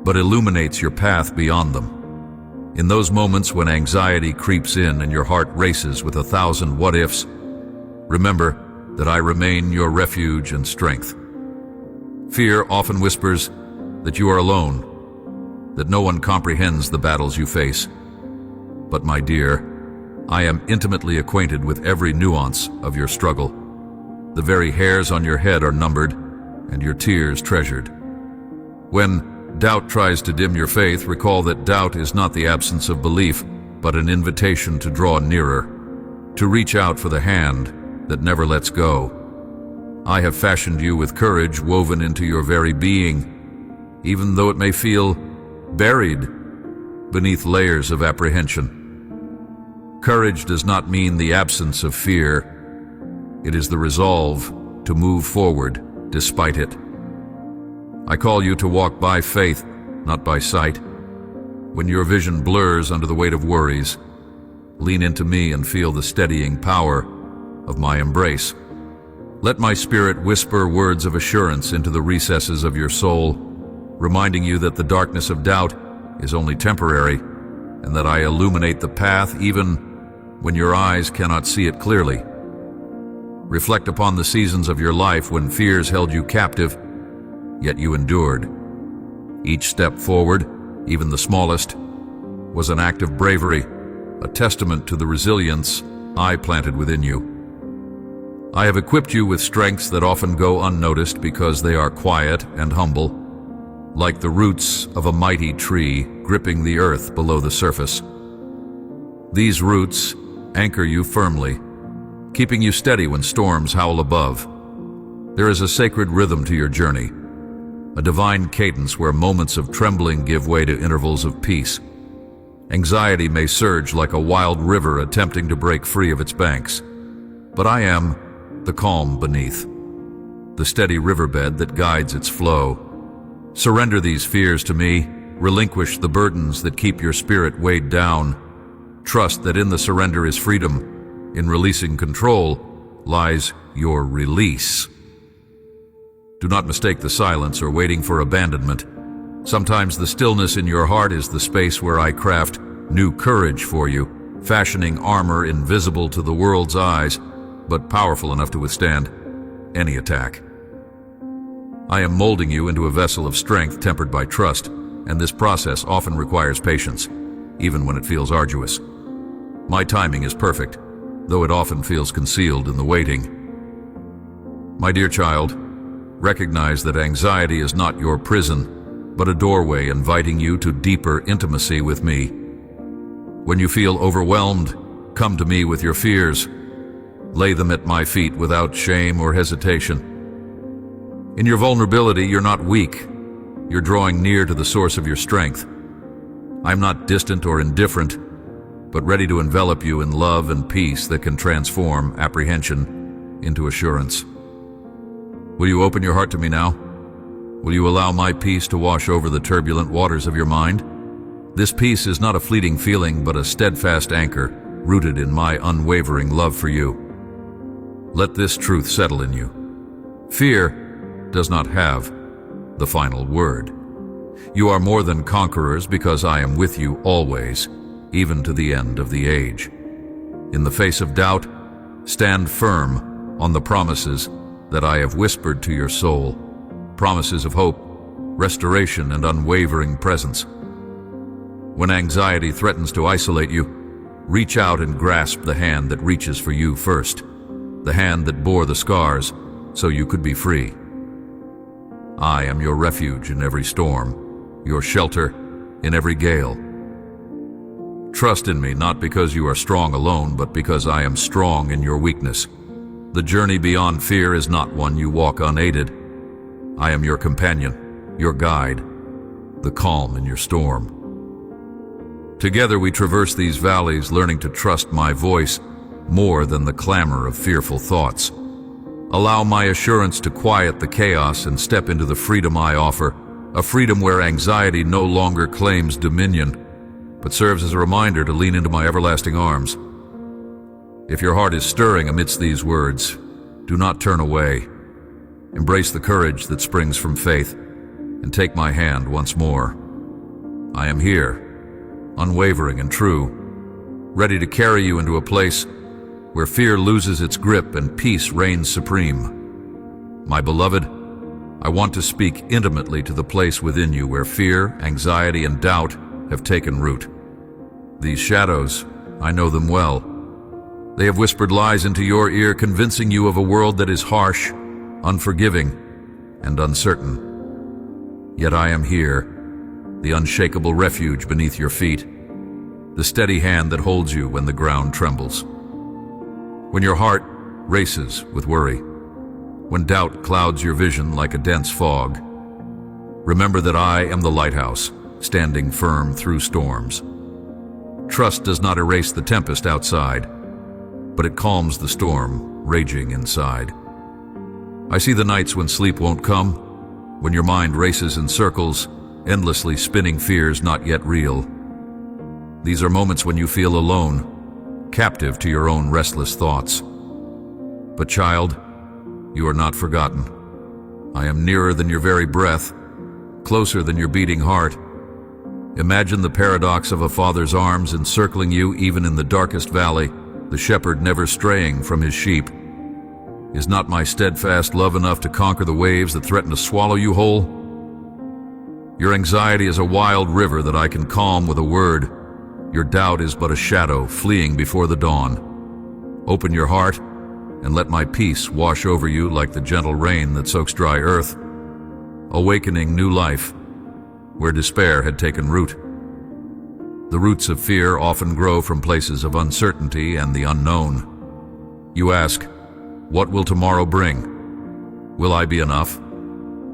but illuminates your path beyond them. In those moments when anxiety creeps in and your heart races with 1,000 what-ifs, remember that I remain your refuge and strength. Fear often whispers that you are alone, that no one comprehends the battles you face. But my dear, I am intimately acquainted with every nuance of your struggle. The very hairs on your head are numbered, and your tears treasured. When doubt tries to dim your faith, recall that doubt is not the absence of belief, but an invitation to draw nearer, to reach out for the hand that never lets go. I have fashioned you with courage woven into your very being, even though it may feel buried beneath layers of apprehension. Courage does not mean the absence of fear. It is the resolve to move forward despite it. I call you to walk by faith, not by sight. When your vision blurs under the weight of worries, lean into me and feel the steadying power of my embrace. Let my spirit whisper words of assurance into the recesses of your soul, reminding you that the darkness of doubt is only temporary, and that I illuminate the path even when your eyes cannot see it clearly. Reflect upon the seasons of your life when fears held you captive, yet you endured. Each step forward, even the smallest, was an act of bravery, a testament to the resilience I planted within you. I have equipped you with strengths that often go unnoticed because they are quiet and humble, like the roots of a mighty tree gripping the earth below the surface. These roots anchor you firmly, keeping you steady when storms howl above. There is a sacred rhythm to your journey, a divine cadence where moments of trembling give way to intervals of peace. Anxiety may surge like a wild river attempting to break free of its banks, but I am the calm beneath, the steady riverbed that guides its flow. Surrender these fears to me, relinquish the burdens that keep your spirit weighed down. Trust that in the surrender is freedom, in releasing control lies your release. Do not mistake the silence or waiting for abandonment. Sometimes the stillness in your heart is the space where I craft new courage for you, fashioning armor invisible to the world's eyes, but powerful enough to withstand any attack. I am molding you into a vessel of strength tempered by trust, and this process often requires patience, even when it feels arduous. My timing is perfect, though it often feels concealed in the waiting. My dear child, recognize that anxiety is not your prison, but a doorway inviting you to deeper intimacy with me. When you feel overwhelmed, come to me with your fears. Lay them at my feet without shame or hesitation. In your vulnerability, you're not weak. You're drawing near to the source of your strength. I'm not distant or indifferent, but ready to envelop you in love and peace that can transform apprehension into assurance. Will you open your heart to me now? Will you allow my peace to wash over the turbulent waters of your mind? This peace is not a fleeting feeling, but a steadfast anchor, rooted in my unwavering love for you. Let this truth settle in you. Fear does not have the final word. You are more than conquerors because I am with you always, even to the end of the age. In the face of doubt, stand firm on the promises that I have whispered to your soul, promises of hope, restoration, and unwavering presence. When anxiety threatens to isolate you, reach out and grasp the hand that reaches for you first, the hand that bore the scars so you could be free. I am your refuge in every storm, your shelter in every gale. Trust in me not because you are strong alone, but because I am strong in your weakness. The journey beyond fear is not one you walk unaided. I am your companion, your guide, the calm in your storm. Together we traverse these valleys, learning to trust my voice more than the clamor of fearful thoughts. Allow my assurance to quiet the chaos and step into the freedom I offer, a freedom where anxiety no longer claims dominion, but serves as a reminder to lean into my everlasting arms. If your heart is stirring amidst these words, do not turn away. Embrace the courage that springs from faith, and take my hand once more. I am here, unwavering and true, ready to carry you into a place where fear loses its grip and peace reigns supreme. My beloved, I want to speak intimately to the place within you where fear, anxiety, and doubt have taken root. These shadows, I know them well. They have whispered lies into your ear, convincing you of a world that is harsh, unforgiving, and uncertain. Yet I am here, the unshakable refuge beneath your feet, the steady hand that holds you when the ground trembles. When your heart races with worry, when doubt clouds your vision like a dense fog, remember that I am the lighthouse, standing firm through storms. Trust does not erase the tempest outside, but it calms the storm raging inside. I see the nights when sleep won't come, when your mind races in circles, endlessly spinning fears not yet real. These are moments when you feel alone, captive to your own restless thoughts. But child, you are not forgotten. I am nearer than your very breath, closer than your beating heart. Imagine the paradox of a father's arms encircling you even in the darkest valley, the shepherd never straying from his sheep. Is not my steadfast love enough to conquer the waves that threaten to swallow you whole? Your anxiety is a wild river that I can calm with a word, Your doubt is but a shadow fleeing before the dawn. Open your heart and let my peace wash over you like the gentle rain that soaks dry earth, awakening new life where despair had taken root. The roots of fear often grow from places of uncertainty and the unknown. You ask, what will tomorrow bring? Will I be enough?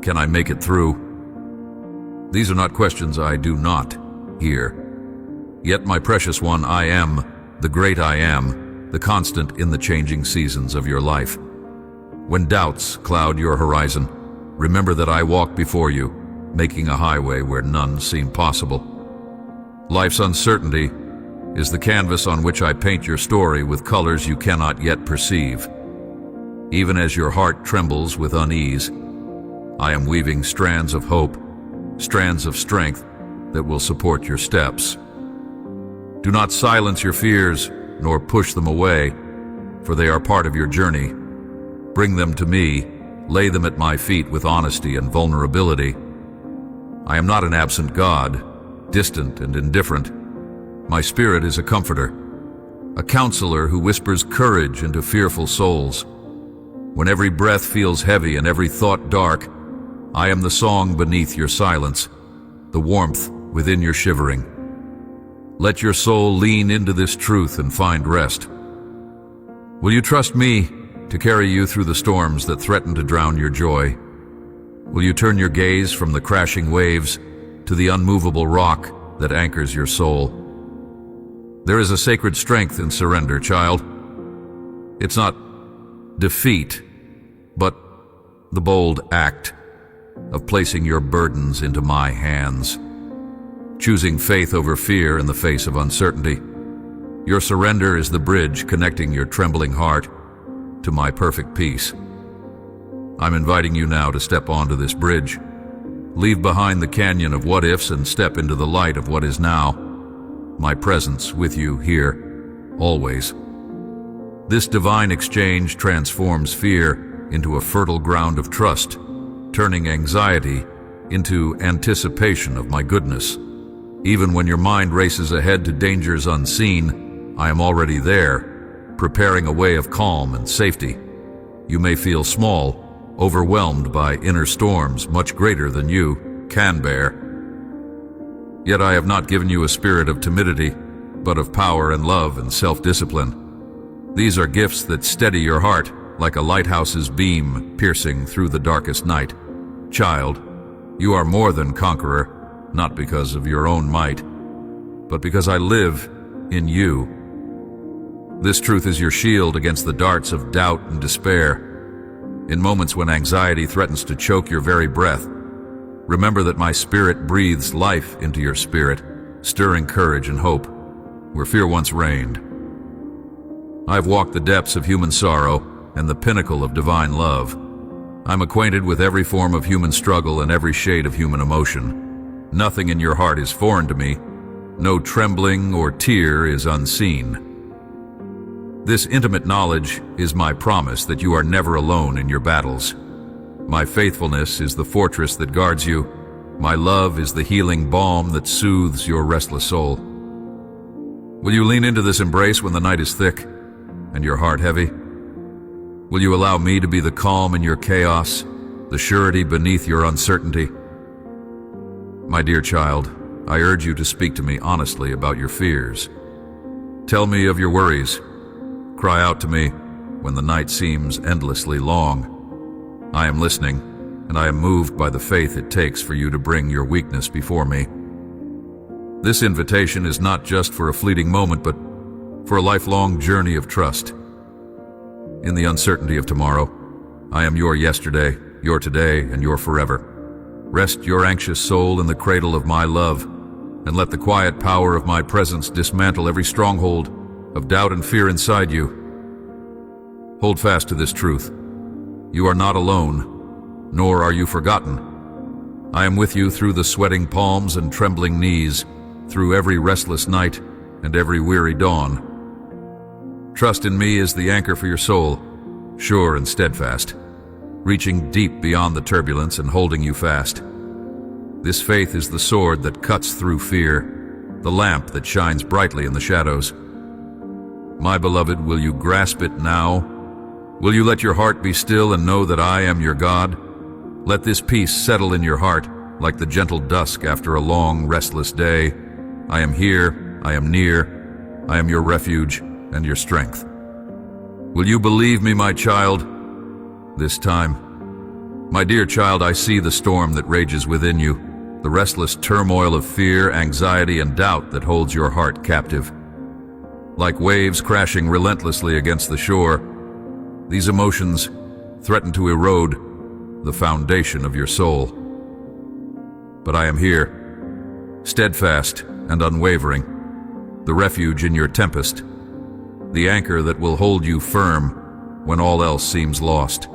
Can I make it through? These are not questions I do not hear. Yet, my precious one, I am the great I am, the constant in the changing seasons of your life. When doubts cloud your horizon, remember that I walk before you, making a highway where none seem possible. Life's uncertainty is the canvas on which I paint your story with colors you cannot yet perceive. Even as your heart trembles with unease, I am weaving strands of hope, strands of strength that will support your steps. Do not silence your fears, nor push them away, for they are part of your journey. Bring them to me, lay them at my feet with honesty and vulnerability. I am not an absent God, distant and indifferent. My spirit is a comforter, a counselor who whispers courage into fearful souls. When every breath feels heavy and every thought dark, I am the song beneath your silence, the warmth within your shivering. Let your soul lean into this truth and find rest. Will you trust me to carry you through the storms that threaten to drown your joy? Will you turn your gaze from the crashing waves to the unmovable rock that anchors your soul? There is a sacred strength in surrender, child. It's not defeat, but the bold act of placing your burdens into my hands, choosing faith over fear in the face of uncertainty. Your surrender is the bridge connecting your trembling heart to my perfect peace. I'm inviting you now to step onto this bridge. Leave behind the canyon of what-ifs and step into the light of what is now. My presence with you here, always. This divine exchange transforms fear into a fertile ground of trust, turning anxiety into anticipation of my goodness. Even when your mind races ahead to dangers unseen, I am already there, preparing a way of calm and safety. You may feel small, overwhelmed by inner storms much greater than you can bear. Yet I have not given you a spirit of timidity, but of power and love and self-discipline. These are gifts that steady your heart like a lighthouse's beam piercing through the darkest night. Child, you are more than conqueror, not because of your own might, but because I live in you. This truth is your shield against the darts of doubt and despair. In moments when anxiety threatens to choke your very breath, remember that my spirit breathes life into your spirit, stirring courage and hope where fear once reigned. I've walked the depths of human sorrow and the pinnacle of divine love. I'm acquainted with every form of human struggle and every shade of human emotion. Nothing in your heart is foreign to me. No trembling or tear is unseen. This intimate knowledge is my promise that you are never alone in your battles. My faithfulness is the fortress that guards you. My love is the healing balm that soothes your restless soul. Will you lean into this embrace when the night is thick and your heart heavy? Will you allow me to be the calm in your chaos, the surety beneath your uncertainty? My dear child, I urge you to speak to me honestly about your fears. Tell me of your worries. Cry out to me when the night seems endlessly long. I am listening, and I am moved by the faith it takes for you to bring your weakness before me. This invitation is not just for a fleeting moment, but for a lifelong journey of trust. In the uncertainty of tomorrow, I am your yesterday, your today, and your forever. Rest your anxious soul in the cradle of my love, and let the quiet power of my presence dismantle every stronghold of doubt and fear inside you. Hold fast to this truth. You are not alone, nor are you forgotten. I am with you through the sweating palms and trembling knees, through every restless night and every weary dawn. Trust in me is the anchor for your soul, sure and steadfast, reaching deep beyond the turbulence and holding you fast. This faith is the sword that cuts through fear, the lamp that shines brightly in the shadows. My beloved, will you grasp it now? Will you let your heart be still and know that I am your God? Let this peace settle in your heart like the gentle dusk after a long, restless day. I am here, I am near, I am your refuge and your strength. Will you believe me, my child, this time? My dear child, I see the storm that rages within you, the restless turmoil of fear, anxiety, and doubt that holds your heart captive. Like waves crashing relentlessly against the shore, these emotions threaten to erode the foundation of your soul. But I am here, steadfast and unwavering, the refuge in your tempest, the anchor that will hold you firm when all else seems lost.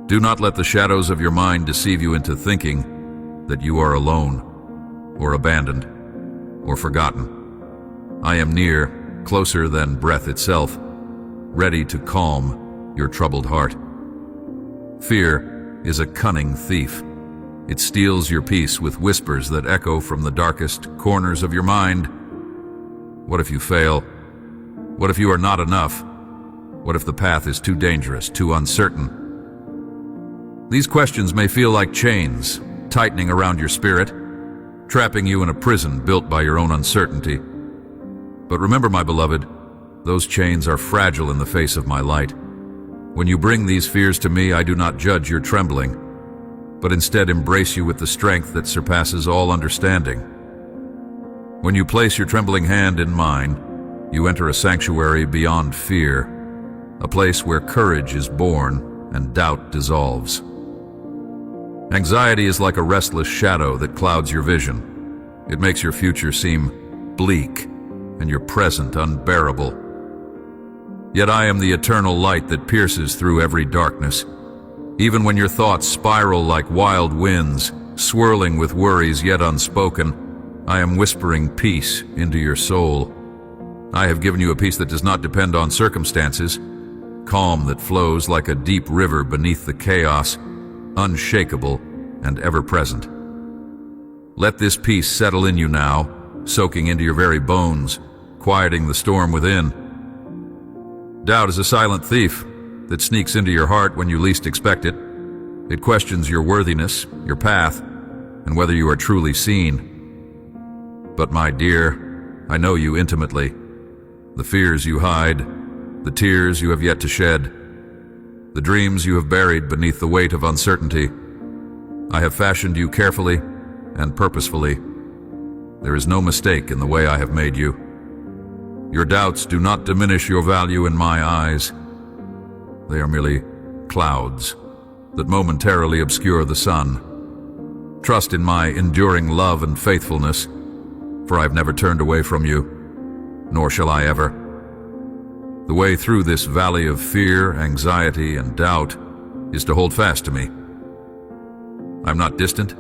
Do not let the shadows of your mind deceive you into thinking that you are alone, or abandoned, or forgotten. I am near, closer than breath itself, ready to calm your troubled heart. Fear is a cunning thief. It steals your peace with whispers that echo from the darkest corners of your mind. What if you fail? What if you are not enough? What if the path is too dangerous, too uncertain? These questions may feel like chains, tightening around your spirit, trapping you in a prison built by your own uncertainty. But remember, my beloved, those chains are fragile in the face of my light. When you bring these fears to me, I do not judge your trembling, but instead embrace you with the strength that surpasses all understanding. When you place your trembling hand in mine, you enter a sanctuary beyond fear, a place where courage is born and doubt dissolves. Anxiety is like a restless shadow that clouds your vision. It makes your future seem bleak and your present unbearable. Yet I am the eternal light that pierces through every darkness. Even when your thoughts spiral like wild winds, swirling with worries yet unspoken, I am whispering peace into your soul. I have given you a peace that does not depend on circumstances, calm that flows like a deep river beneath the chaos, unshakable and ever-present. Let this peace settle in you now, soaking into your very bones, quieting the storm within. Doubt is a silent thief that sneaks into your heart when you least expect it. It questions your worthiness, your path, and whether you are truly seen. But my dear, I know you intimately. The fears you hide, the tears you have yet to shed, the dreams you have buried beneath the weight of uncertainty. I have fashioned you carefully and purposefully. There is no mistake in the way I have made you. Your doubts do not diminish your value in my eyes. They are merely clouds that momentarily obscure the sun. Trust in my enduring love and faithfulness, for I have never turned away from you, nor shall I ever. The way through this valley of fear, anxiety, and doubt is to hold fast to me. I'm not distant,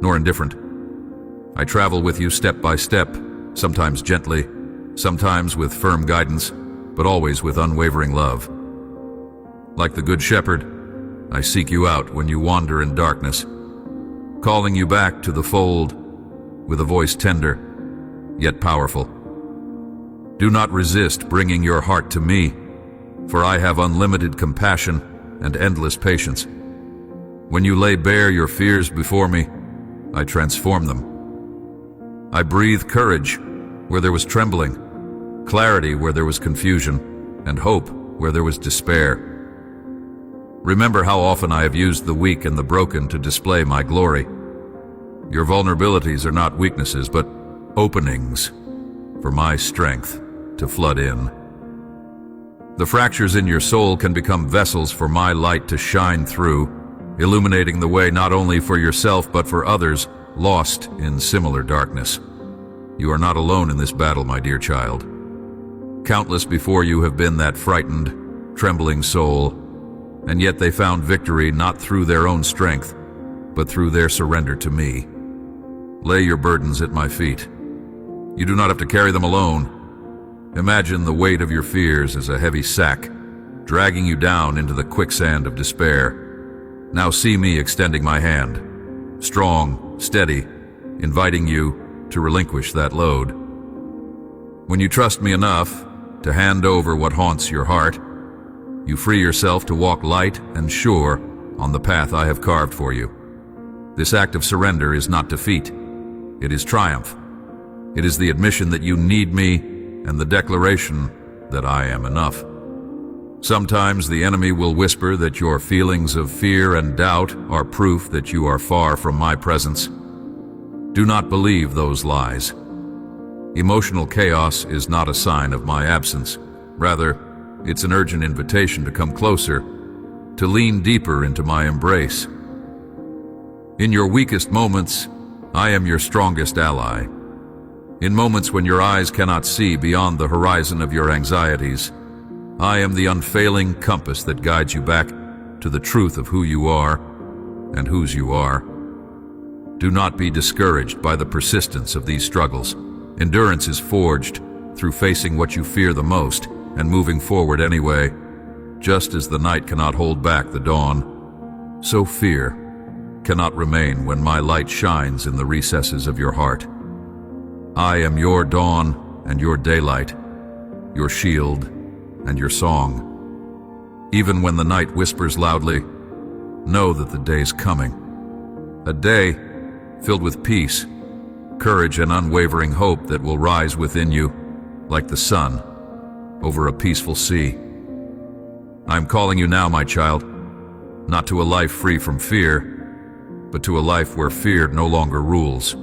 nor indifferent. I travel with you step by step, sometimes gently, sometimes with firm guidance, but always with unwavering love. Like the Good Shepherd, I seek you out when you wander in darkness, calling you back to the fold with a voice tender, yet powerful. Do not resist bringing your heart to me, for I have unlimited compassion and endless patience. When you lay bare your fears before me, I transform them. I breathe courage where there was trembling, clarity where there was confusion, and hope where there was despair. Remember how often I have used the weak and the broken to display my glory. Your vulnerabilities are not weaknesses, but openings for my strength to flood in. The fractures in your soul can become vessels for my light to shine through, illuminating the way not only for yourself but for others lost in similar darkness. You are not alone in this battle, my dear child. Countless before you have been that frightened, trembling soul, and yet they found victory not through their own strength, but through their surrender to me. Lay your burdens at my feet. You do not have to carry them alone. Imagine the weight of your fears as a heavy sack, dragging you down into the quicksand of despair. Now see me extending my hand, strong, steady, inviting you to relinquish that load. When you trust me enough to hand over what haunts your heart, you free yourself to walk light and sure on the path I have carved for you. This act of surrender is not defeat. It is triumph. It is the admission that you need me and the declaration that I am enough. Sometimes the enemy will whisper that your feelings of fear and doubt are proof that you are far from my presence. Do not believe those lies. Emotional chaos is not a sign of my absence. Rather, it's an urgent invitation to come closer, to lean deeper into my embrace. In your weakest moments, I am your strongest ally. In moments when your eyes cannot see beyond the horizon of your anxieties, I am the unfailing compass that guides you back to the truth of who you are and whose you are. Do not be discouraged by the persistence of these struggles. Endurance is forged through facing what you fear the most and moving forward anyway. Just as the night cannot hold back the dawn, so fear cannot remain when my light shines in the recesses of your heart. I am your dawn and your daylight, your shield and your song. Even when the night whispers loudly, know that the day's coming. A day filled with peace, courage, and unwavering hope that will rise within you like the sun over a peaceful sea. I'm calling you now, my child, not to a life free from fear, but to a life where fear no longer rules.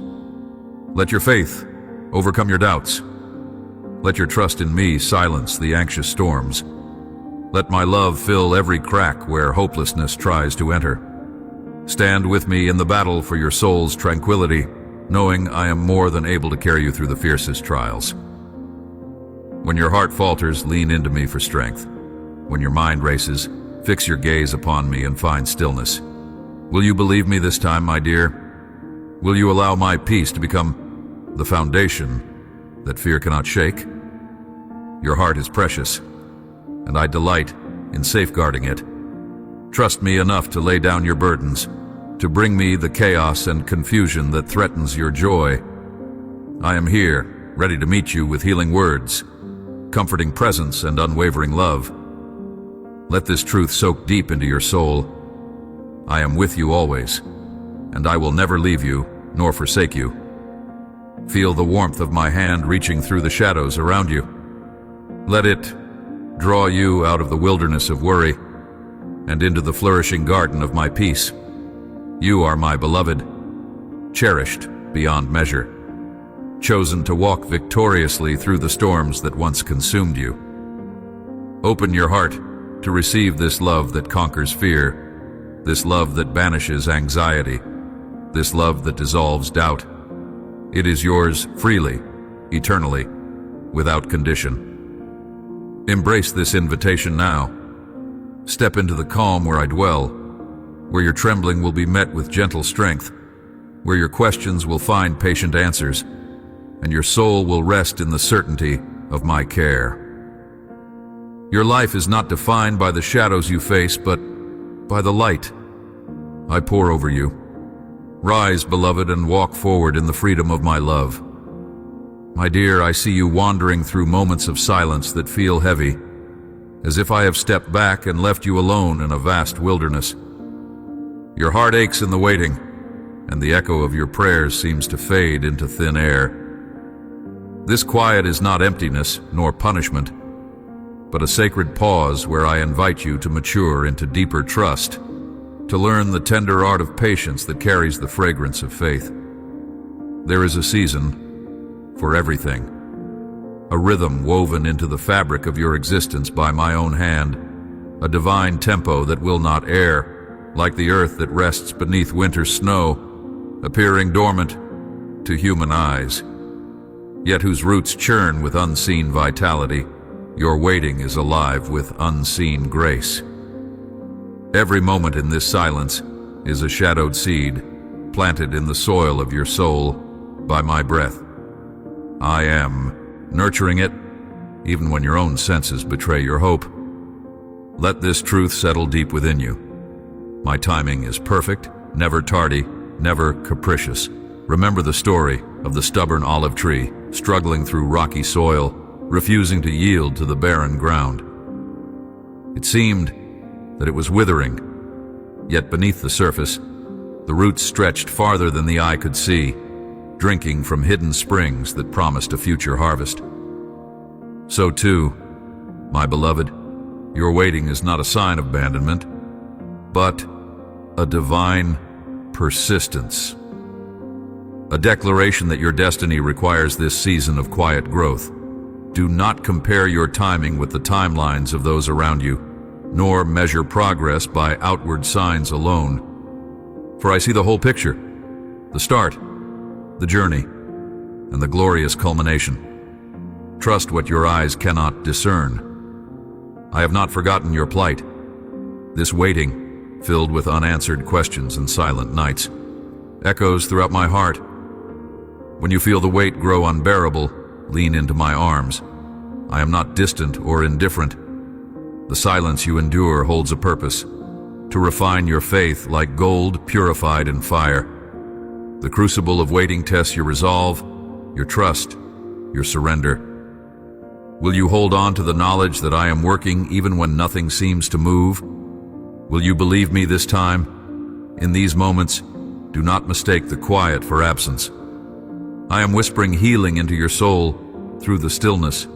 Let your faith overcome your doubts. Let your trust in me silence the anxious storms. Let my love fill every crack where hopelessness tries to enter. Stand with me in the battle for your soul's tranquility, knowing I am more than able to carry you through the fiercest trials. When your heart falters, lean into me for strength. When your mind races, fix your gaze upon me and find stillness. Will you believe me this time, my dear? Will you allow my peace to become the foundation that fear cannot shake? Your heart is precious, and I delight in safeguarding it. Trust me enough to lay down your burdens, to bring me the chaos and confusion that threatens your joy. I am here, ready to meet you with healing words, comforting presence, and unwavering love. Let this truth soak deep into your soul. I am with you always, and I will never leave you nor forsake you. Feel the warmth of my hand reaching through the shadows around you. Let it draw you out of the wilderness of worry and into the flourishing garden of my peace. You are my beloved, cherished beyond measure, chosen to walk victoriously through the storms that once consumed you. Open your heart to receive this love that conquers fear, this love that banishes anxiety, this love that dissolves doubt. It is yours freely, eternally, without condition. Embrace this invitation now. Step into the calm where I dwell, where your trembling will be met with gentle strength, where your questions will find patient answers, and your soul will rest in the certainty of my care. Your life is not defined by the shadows you face, but by the light I pour over you. Rise, beloved, and walk forward in the freedom of my love. My dear, I see you wandering through moments of silence that feel heavy, as if I have stepped back and left you alone in a vast wilderness. Your heart aches in the waiting, and the echo of your prayers seems to fade into thin air. This quiet is not emptiness nor punishment, but a sacred pause where I invite you to mature into deeper trust, to learn the tender art of patience that carries the fragrance of faith. There is a season for everything, a rhythm woven into the fabric of your existence by my own hand, a divine tempo that will not err, like the earth that rests beneath winter's snow, appearing dormant to human eyes, yet whose roots churn with unseen vitality. Your waiting is alive with unseen grace. Every moment in this silence is a shadowed seed, planted in the soil of your soul by my breath. I am nurturing it, even when your own senses betray your hope. Let this truth settle deep within you. My timing is perfect, never tardy, never capricious. Remember the story. of the stubborn olive tree, struggling through rocky soil, refusing to yield to the barren ground. It seemed that it was withering, yet beneath the surface, the roots stretched farther than the eye could see, drinking from hidden springs that promised a future harvest. So too, my beloved, your waiting is not a sign of abandonment, but a divine persistence. A declaration that your destiny requires this season of quiet growth. Do not compare your timing with the timelines of those around you, nor measure progress by outward signs alone. For I see the whole picture, the start, the journey, and the glorious culmination. Trust what your eyes cannot discern. I have not forgotten your plight. This waiting, filled with unanswered questions and silent nights, echoes throughout my heart. When you feel the weight grow unbearable, lean into my arms. I am not distant or indifferent. The silence you endure holds a purpose, to refine your faith like gold purified in fire. The crucible of waiting tests your resolve, your trust, your surrender. Will you hold on to the knowledge that I am working even when nothing seems to move? Will you believe me this time? In these moments, do not mistake the quiet for absence. I am whispering healing into your soul through the stillness,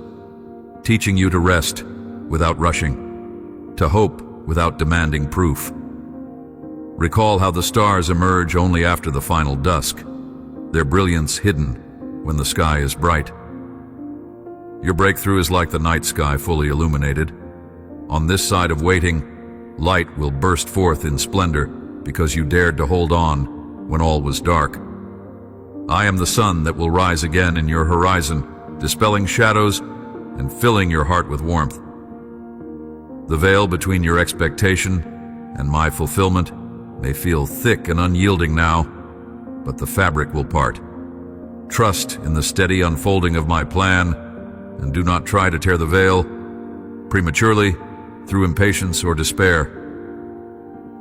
teaching you to rest without rushing, to hope without demanding proof. Recall how the stars emerge only after the final dusk, their brilliance hidden when the sky is bright. Your breakthrough is like the night sky fully illuminated. On this side of waiting, light will burst forth in splendor because you dared to hold on when all was dark. I am the sun that will rise again in your horizon, dispelling shadows and filling your heart with warmth. The veil between your expectation and my fulfillment may feel thick and unyielding now, but the fabric will part. Trust in the steady unfolding of my plan, and do not try to tear the veil prematurely through impatience or despair.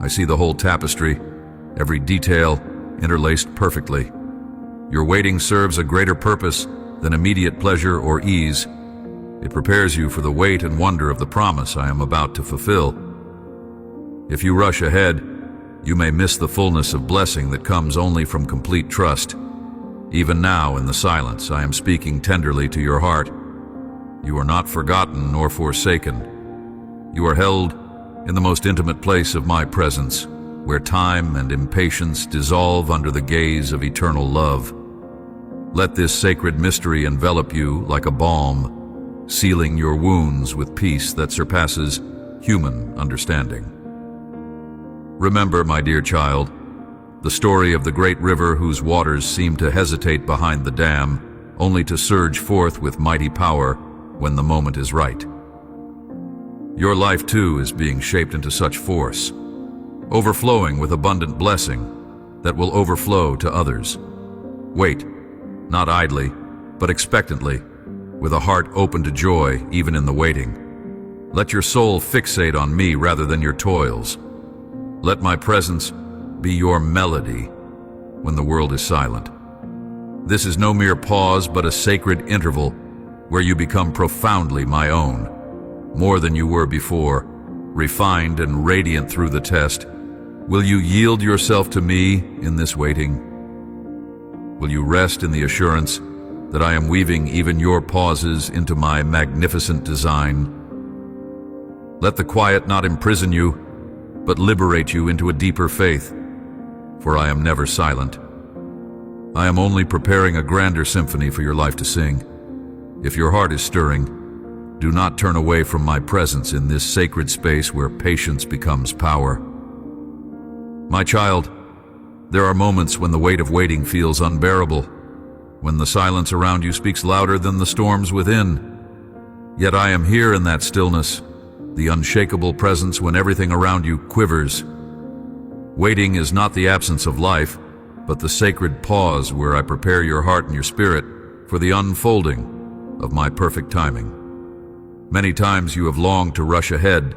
I see the whole tapestry, every detail interlaced perfectly. Your waiting serves a greater purpose than immediate pleasure or ease. It prepares you for the weight and wonder of the promise I am about to fulfill. If you rush ahead, you may miss the fullness of blessing that comes only from complete trust. Even now, in the silence, I am speaking tenderly to your heart. You are not forgotten nor forsaken. You are held in the most intimate place of my presence, where time and impatience dissolve under the gaze of eternal love. Let this sacred mystery envelop you like a balm, sealing your wounds with peace that surpasses human understanding. Remember, my dear child, the story of the great river whose waters seem to hesitate behind the dam, only to surge forth with mighty power when the moment is right. Your life, too, is being shaped into such force, overflowing with abundant blessing that will overflow to others. Wait, not idly, but expectantly, with a heart open to joy even in the waiting. Let your soul fixate on me rather than your toils. Let my presence be your melody when the world is silent. This is no mere pause, but a sacred interval where you become profoundly my own, more than you were before, refined and radiant through the test. Will you yield yourself to me in this waiting? Will you rest in the assurance that I am weaving even your pauses into my magnificent design? Let the quiet not imprison you, but liberate you into a deeper faith, for I am never silent. I am only preparing a grander symphony for your life to sing. If your heart is stirring, do not turn away from my presence in this sacred space where patience becomes power. My child, there are moments when the weight of waiting feels unbearable, when the silence around you speaks louder than the storms within. Yet I am here in that stillness, the unshakable presence when everything around you quivers. Waiting is not the absence of life, but the sacred pause where I prepare your heart and your spirit for the unfolding of my perfect timing. Many times you have longed to rush ahead,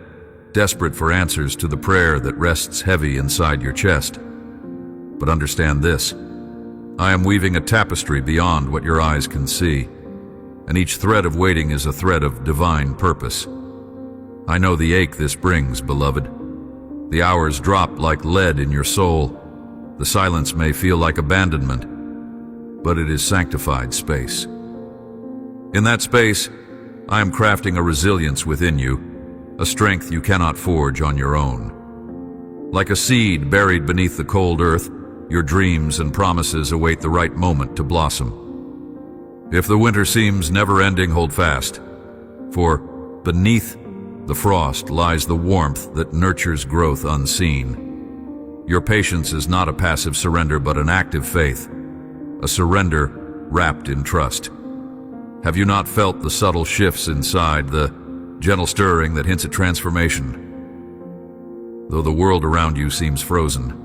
desperate for answers to the prayer that rests heavy inside your chest. But understand this, I am weaving a tapestry beyond what your eyes can see, and each thread of waiting is a thread of divine purpose. I know the ache this brings, beloved. The hours drop like lead in your soul. The silence may feel like abandonment, but it is sanctified space. In that space, I am crafting a resilience within you, a strength you cannot forge on your own. Like a seed buried beneath the cold earth, your dreams and promises await the right moment to blossom. If the winter seems never-ending, hold fast, for beneath the frost lies the warmth that nurtures growth unseen. Your patience is not a passive surrender, but an active faith, a surrender wrapped in trust. Have you not felt the subtle shifts inside, the gentle stirring that hints at transformation? Though the world around you seems frozen,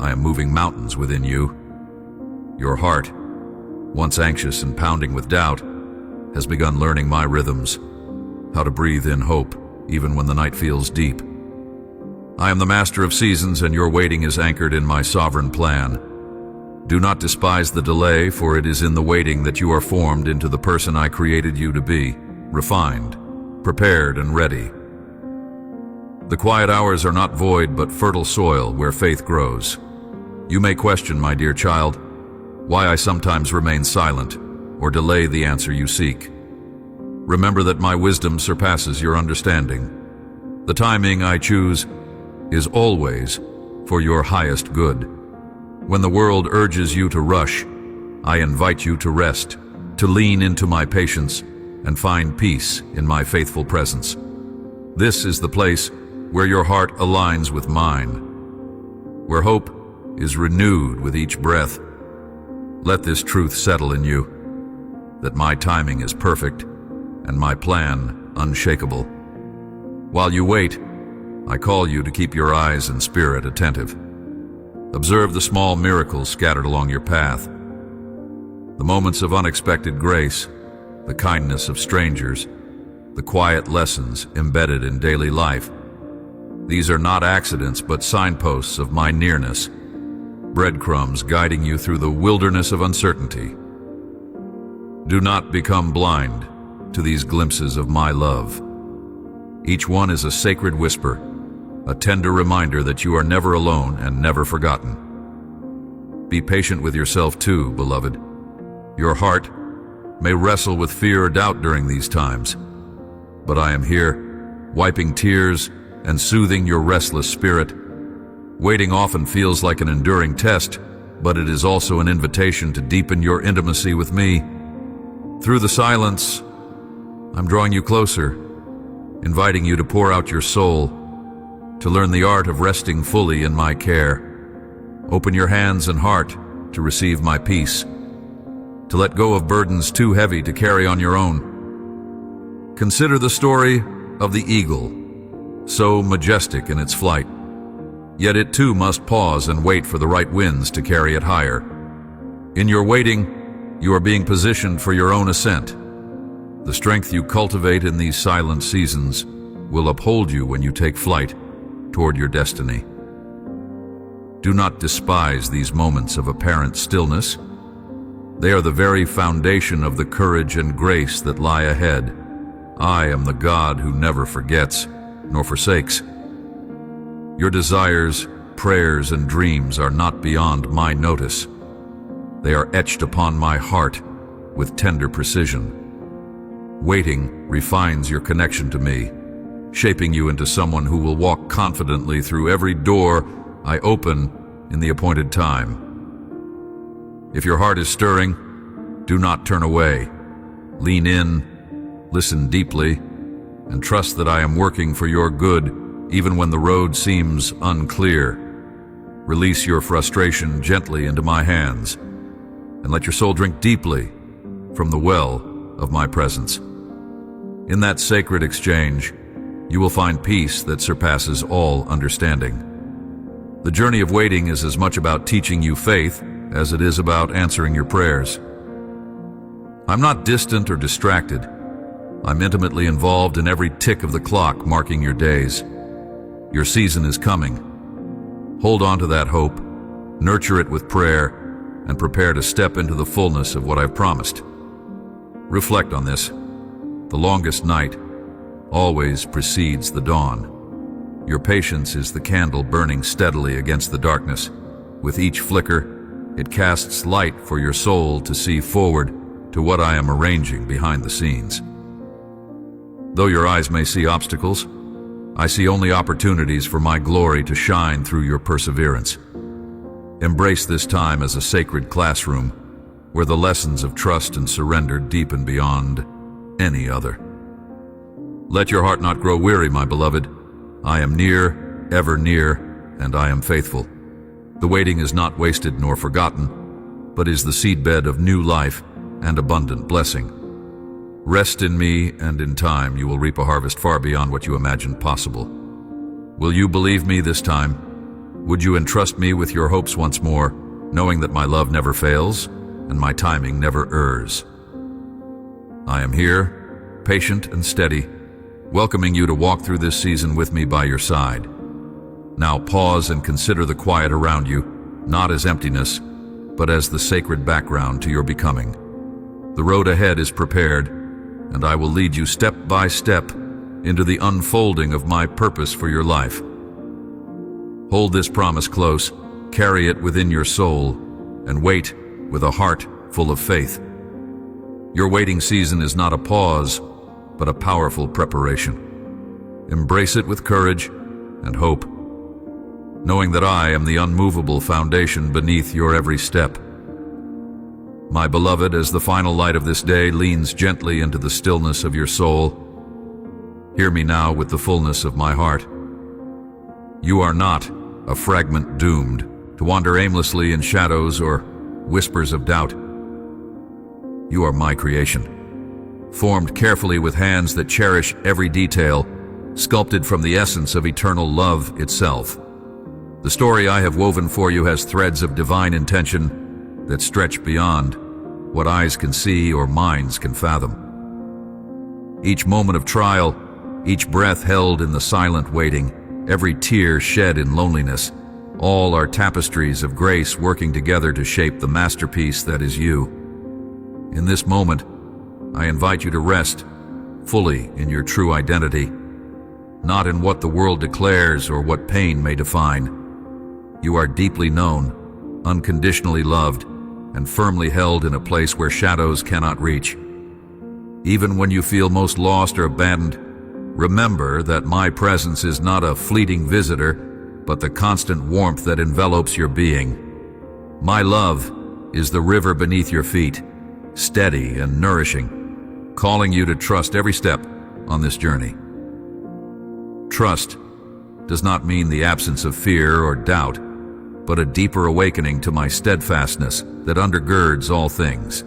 I am moving mountains within you. Your heart, once anxious and pounding with doubt, has begun learning my rhythms, how to breathe in hope even when the night feels deep. I am the master of seasons, and your waiting is anchored in my sovereign plan. Do not despise the delay, for it is in the waiting that you are formed into the person I created you to be, refined, prepared, and ready. The quiet hours are not void, but fertile soil where faith grows. You may question, my dear child, why I sometimes remain silent or delay the answer you seek. Remember that my wisdom surpasses your understanding. The timing I choose is always for your highest good. When the world urges you to rush, I invite you to rest, to lean into my patience, and find peace in my faithful presence. This is the place where your heart aligns with mine, where hope is renewed with each breath. Let this truth settle in you, that my timing is perfect and my plan unshakable. While you wait, I call you to keep your eyes and spirit attentive. Observe the small miracles scattered along your path, the moments of unexpected grace, the kindness of strangers, the quiet lessons embedded in daily life. These are not accidents, but signposts of my nearness, breadcrumbs guiding you through the wilderness of uncertainty. Do not become blind to these glimpses of my love. Each one is a sacred whisper, a tender reminder that you are never alone and never forgotten. Be patient with yourself too, beloved. Your heart may wrestle with fear or doubt during these times, but I am here, wiping tears and soothing your restless spirit. Waiting often feels like an enduring test, but it is also an invitation to deepen your intimacy with me. Through the silence, I'm drawing you closer, inviting you to pour out your soul, to learn the art of resting fully in my care. Open your hands and heart to receive my peace, to let go of burdens too heavy to carry on your own. Consider the story of the eagle, so majestic in its flight. Yet it too must pause and wait for the right winds to carry it higher. In your waiting, you are being positioned for your own ascent. The strength you cultivate in these silent seasons will uphold you when you take flight toward your destiny. Do not despise these moments of apparent stillness. They are the very foundation of the courage and grace that lie ahead. I am the God who never forgets nor forsakes. Your desires, prayers, and dreams are not beyond my notice. They are etched upon my heart with tender precision. Waiting refines your connection to me, shaping you into someone who will walk confidently through every door I open in the appointed time. If your heart is stirring, do not turn away. Lean in, listen deeply, and trust that I am working for your good even when the road seems unclear. Release your frustration gently into my hands, and let your soul drink deeply from the well of my presence. In that sacred exchange, you will find peace that surpasses all understanding. The journey of waiting is as much about teaching you faith as it is about answering your prayers. I'm not distant or distracted. I'm intimately involved in every tick of the clock marking your days. Your season is coming. Hold on to that hope, nurture it with prayer, and prepare to step into the fullness of what I've promised. Reflect on this. The longest night always precedes the dawn. Your patience is the candle burning steadily against the darkness. With each flicker, it casts light for your soul to see forward to what I am arranging behind the scenes. Though your eyes may see obstacles, I see only opportunities for my glory to shine through your perseverance. Embrace this time as a sacred classroom where the lessons of trust and surrender deepen beyond any other. Let your heart not grow weary, my beloved. I am near, ever near, and I am faithful. The waiting is not wasted nor forgotten, but is the seedbed of new life and abundant blessing. Rest in me, and in time you will reap a harvest far beyond what you imagined possible. Will you believe me this time? Would you entrust me with your hopes once more, knowing that my love never fails and my timing never errs? I am here, patient and steady, welcoming you to walk through this season with me by your side. Now pause and consider the quiet around you, not as emptiness, but as the sacred background to your becoming. The road ahead is prepared, and I will lead you step by step into the unfolding of my purpose for your life. Hold this promise close, carry it within your soul, and wait with a heart full of faith. Your waiting season is not a pause, but a powerful preparation. Embrace it with courage and hope, knowing that I am the unmovable foundation beneath your every step. My beloved, as the final light of this day leans gently into the stillness of your soul, hear me now with the fullness of my heart. You are not a fragment doomed to wander aimlessly in shadows or whispers of doubt. You are my creation, formed carefully with hands that cherish every detail, sculpted from the essence of eternal love itself. The story I have woven for you has threads of divine intention that stretch beyond what eyes can see or minds can fathom. Each moment of trial, each breath held in the silent waiting, every tear shed in loneliness, all are tapestries of grace working together to shape the masterpiece that is you. In this moment, I invite you to rest fully in your true identity, not in what the world declares or what pain may define. You are deeply known, unconditionally loved, and firmly held in a place where shadows cannot reach. Even when you feel most lost or abandoned, remember that my presence is not a fleeting visitor, but the constant warmth that envelops your being. My love is the river beneath your feet, steady and nourishing, calling you to trust every step on this journey. Trust does not mean the absence of fear or doubt, but a deeper awakening to my steadfastness that undergirds all things.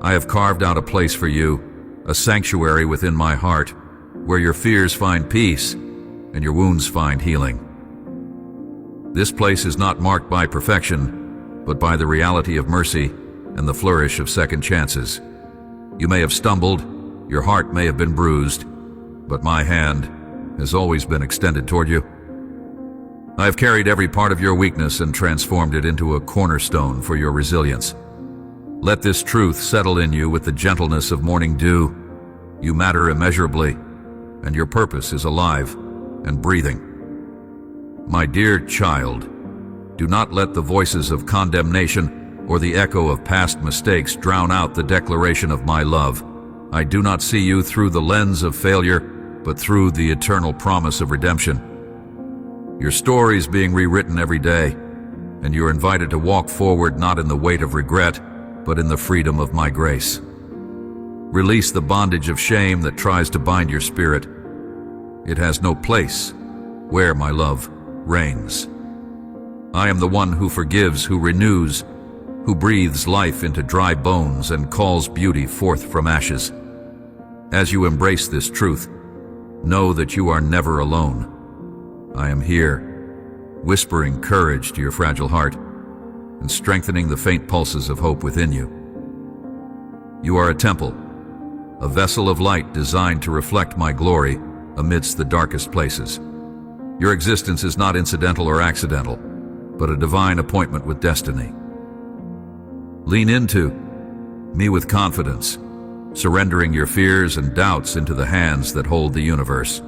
I have carved out a place for you, a sanctuary within my heart, where your fears find peace and your wounds find healing. This place is not marked by perfection, but by the reality of mercy and the flourish of second chances. You may have stumbled, your heart may have been bruised, but my hand has always been extended toward you. I have carried every part of your weakness and transformed it into a cornerstone for your resilience. Let this truth settle in you with the gentleness of morning dew. You matter immeasurably, and your purpose is alive and breathing. My dear child, do not let the voices of condemnation or the echo of past mistakes drown out the declaration of my love. I do not see you through the lens of failure, but through the eternal promise of redemption. Your story is being rewritten every day, and you're invited to walk forward not in the weight of regret, but in the freedom of my grace. Release the bondage of shame that tries to bind your spirit. It has no place where my love reigns. I am the one who forgives, who renews, who breathes life into dry bones and calls beauty forth from ashes. As you embrace this truth, know that you are never alone. I am here, whispering courage to your fragile heart and strengthening the faint pulses of hope within you. You are a temple, a vessel of light designed to reflect my glory amidst the darkest places. Your existence is not incidental or accidental, but a divine appointment with destiny. Lean into me with confidence, surrendering your fears and doubts into the hands that hold the universe.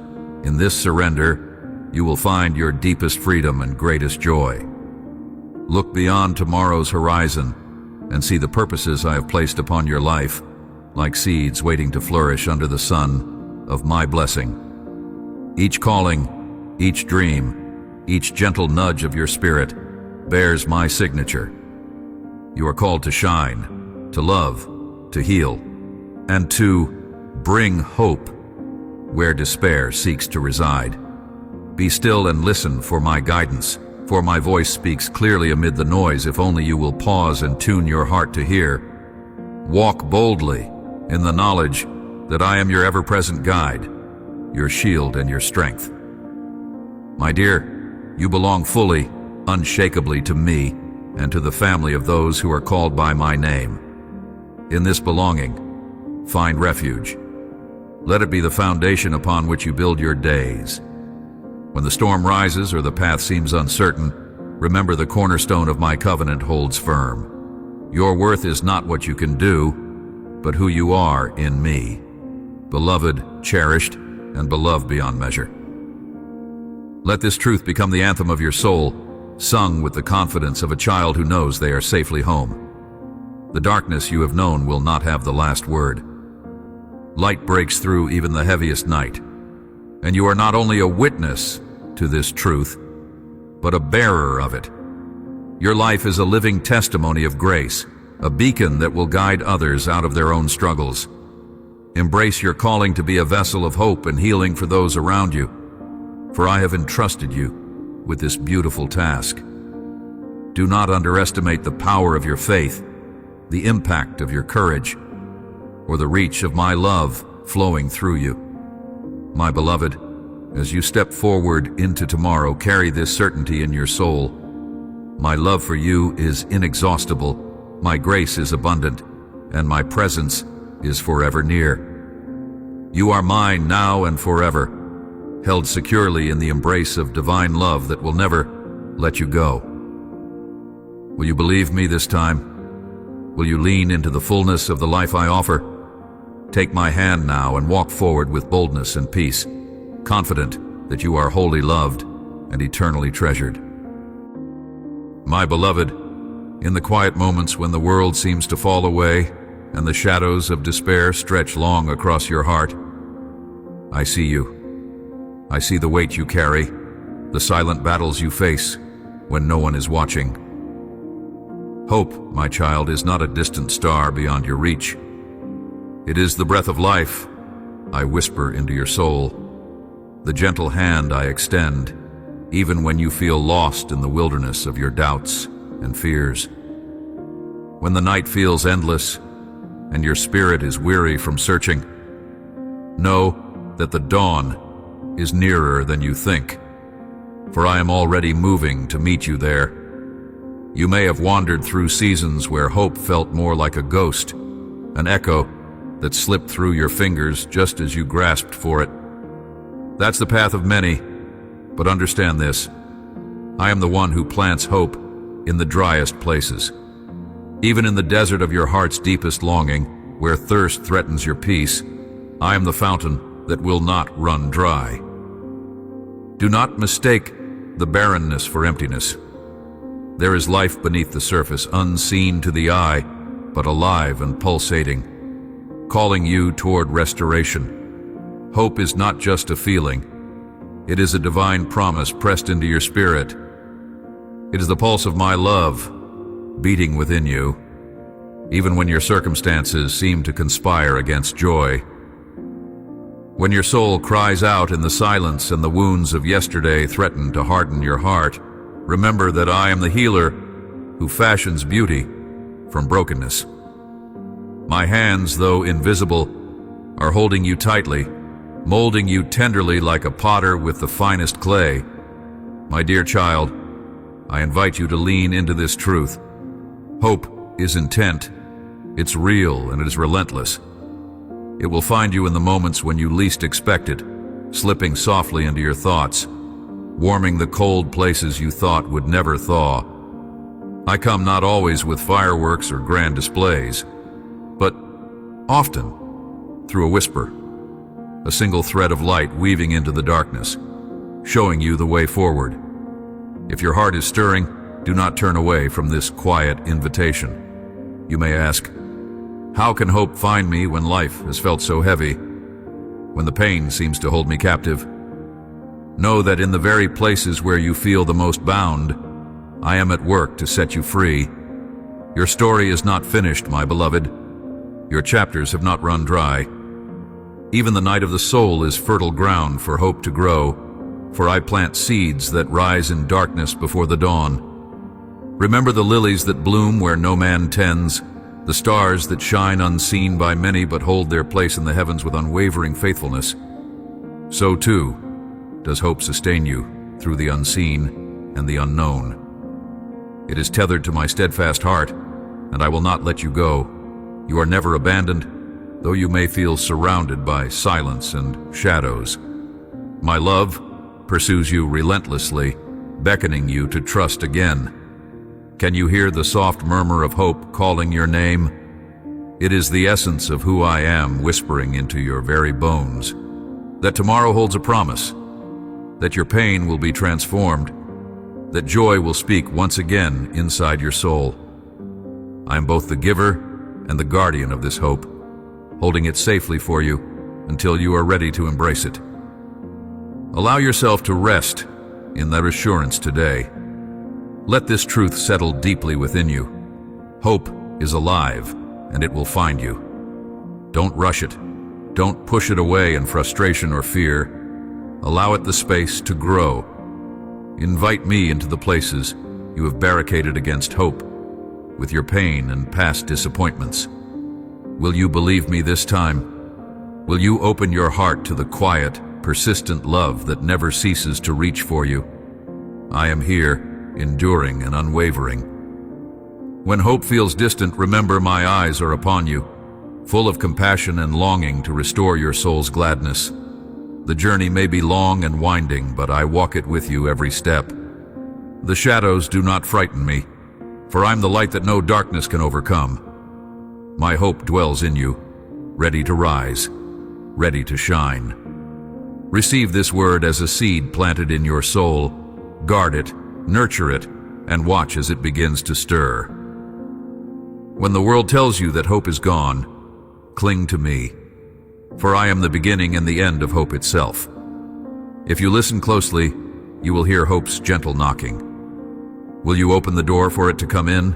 In this surrender, you will find your deepest freedom and greatest joy. Look beyond tomorrow's horizon and see the purposes I have placed upon your life, like seeds waiting to flourish under the sun of my blessing. Each calling, each dream, each gentle nudge of your spirit bears my signature. You are called to shine, to love, to heal, and to bring hope where despair seeks to reside. Be still and listen for my guidance, for my voice speaks clearly amid the noise if only you will pause and tune your heart to hear. Walk boldly in the knowledge that I am your ever-present guide, your shield and your strength. My dear, you belong fully, unshakably to me and to the family of those who are called by my name. In this belonging, find refuge. Let it be the foundation upon which you build your days. When the storm rises or the path seems uncertain, remember the cornerstone of my covenant holds firm. Your worth is not what you can do, but who you are in me. Beloved, cherished, and beloved beyond measure. Let this truth become the anthem of your soul, sung with the confidence of a child who knows they are safely home. The darkness you have known will not have the last word. Light breaks through even the heaviest night, and you are not only a witness to this truth, but a bearer of it. Your life is a living testimony of grace, a beacon that will guide others out of their own struggles. Embrace your calling to be a vessel of hope and healing for those around you, for I have entrusted you with this beautiful task. Do not underestimate the power of your faith, the impact of your courage, or the reach of my love flowing through you. My beloved, as you step forward into tomorrow, carry this certainty in your soul. My love for you is inexhaustible, my grace is abundant, and my presence is forever near. You are mine now and forever, held securely in the embrace of divine love that will never let you go. Will you believe me this time? Will you lean into the fullness of the life I offer? Take my hand now and walk forward with boldness and peace, confident that you are wholly loved and eternally treasured. My beloved, in the quiet moments when the world seems to fall away and the shadows of despair stretch long across your heart, I see you. I see the weight you carry, the silent battles you face when no one is watching. Hope, my child, is not a distant star beyond your reach. It is the breath of life I whisper into your soul, the gentle hand I extend, even when you feel lost in the wilderness of your doubts and fears. When the night feels endless and your spirit is weary from searching, know that the dawn is nearer than you think, for I am already moving to meet you there. You may have wandered through seasons where hope felt more like a ghost, an echo that slipped through your fingers just as you grasped for it. That's the path of many, but understand this: I am the one who plants hope in the driest places. Even in the desert of your heart's deepest longing, where thirst threatens your peace, I am the fountain that will not run dry. Do not mistake the barrenness for emptiness. There is life beneath the surface, unseen to the eye, but alive and pulsating, calling you toward restoration. Hope is not just a feeling. It is a divine promise pressed into your spirit. It is the pulse of my love beating within you, even when your circumstances seem to conspire against joy. When your soul cries out in the silence and the wounds of yesterday threaten to harden your heart, remember that I am the healer who fashions beauty from brokenness. My hands, though invisible, are holding you tightly, molding you tenderly like a potter with the finest clay. My dear child, I invite you to lean into this truth. Hope is intent, it's real, and it is relentless. It will find you in the moments when you least expect it, slipping softly into your thoughts, warming the cold places you thought would never thaw. I come not always with fireworks or grand displays, but often through a whisper, a single thread of light weaving into the darkness, showing you the way forward. If your heart is stirring, do not turn away from this quiet invitation. You may ask, how can hope find me when life has felt so heavy, when the pain seems to hold me captive? Know that in the very places where you feel the most bound, I am at work to set you free. Your story is not finished, my beloved. Your chapters have not run dry. Even the night of the soul is fertile ground for hope to grow, for I plant seeds that rise in darkness before the dawn. Remember the lilies that bloom where no man tends, the stars that shine unseen by many but hold their place in the heavens with unwavering faithfulness. So too does hope sustain you through the unseen and the unknown. It is tethered to my steadfast heart, and I will not let you go. You are never abandoned, though you may feel surrounded by silence and shadows. My love pursues you relentlessly, beckoning you to trust again. Can you hear the soft murmur of hope calling your name? It is the essence of who I am whispering into your very bones. That tomorrow holds a promise, that your pain will be transformed, that joy will speak once again inside your soul. I am both the giver and the guardian of this hope, holding it safely for you until you are ready to embrace it. Allow yourself to rest in that assurance today. Let this truth settle deeply within you. Hope is alive, and it will find you. Don't rush it. Don't push it away in frustration or fear. Allow it the space to grow. Invite me into the places you have barricaded against hope, with your pain and past disappointments. Will you believe me this time? Will you open your heart to the quiet, persistent love that never ceases to reach for you? I am here, enduring and unwavering. When hope feels distant, remember my eyes are upon you, full of compassion and longing to restore your soul's gladness. The journey may be long and winding, but I walk it with you every step. The shadows do not frighten me, for I'm the light that no darkness can overcome. My hope dwells in you, ready to rise, ready to shine. Receive this word as a seed planted in your soul. Guard it, nurture it, and watch as it begins to stir. When the world tells you that hope is gone, cling to me, for I am the beginning and the end of hope itself. If you listen closely, you will hear hope's gentle knocking. Will you open the door for it to come in?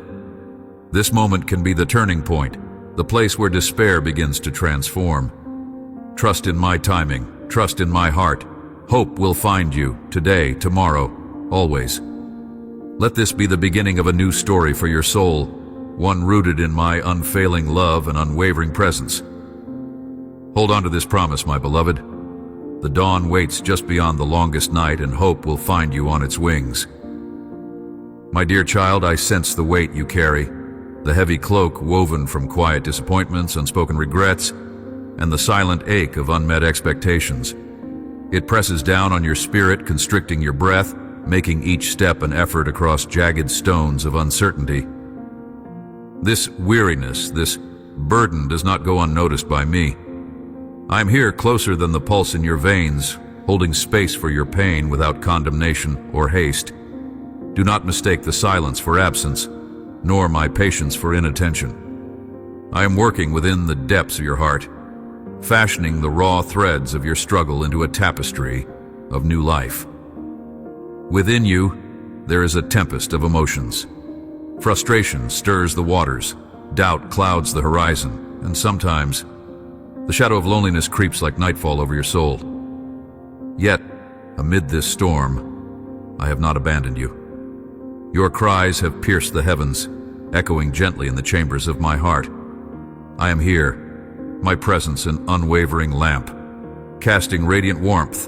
This moment can be the turning point, the place where despair begins to transform. Trust in my timing, trust in my heart. Hope will find you, today, tomorrow, always. Let this be the beginning of a new story for your soul, one rooted in my unfailing love and unwavering presence. Hold on to this promise, my beloved. The dawn waits just beyond the longest night, and hope will find you on its wings. My dear child, I sense the weight you carry, the heavy cloak woven from quiet disappointments, unspoken regrets, and the silent ache of unmet expectations. It presses down on your spirit, constricting your breath, making each step an effort across jagged stones of uncertainty. This weariness, this burden does not go unnoticed by me. I am here closer than the pulse in your veins, holding space for your pain without condemnation or haste. Do not mistake the silence for absence, nor my patience for inattention. I am working within the depths of your heart, fashioning the raw threads of your struggle into a tapestry of new life. Within you, there is a tempest of emotions. Frustration stirs the waters, doubt clouds the horizon, and sometimes the shadow of loneliness creeps like nightfall over your soul. Yet, amid this storm, I have not abandoned you. Your cries have pierced the heavens, echoing gently in the chambers of my heart. I am here, my presence an unwavering lamp, casting radiant warmth,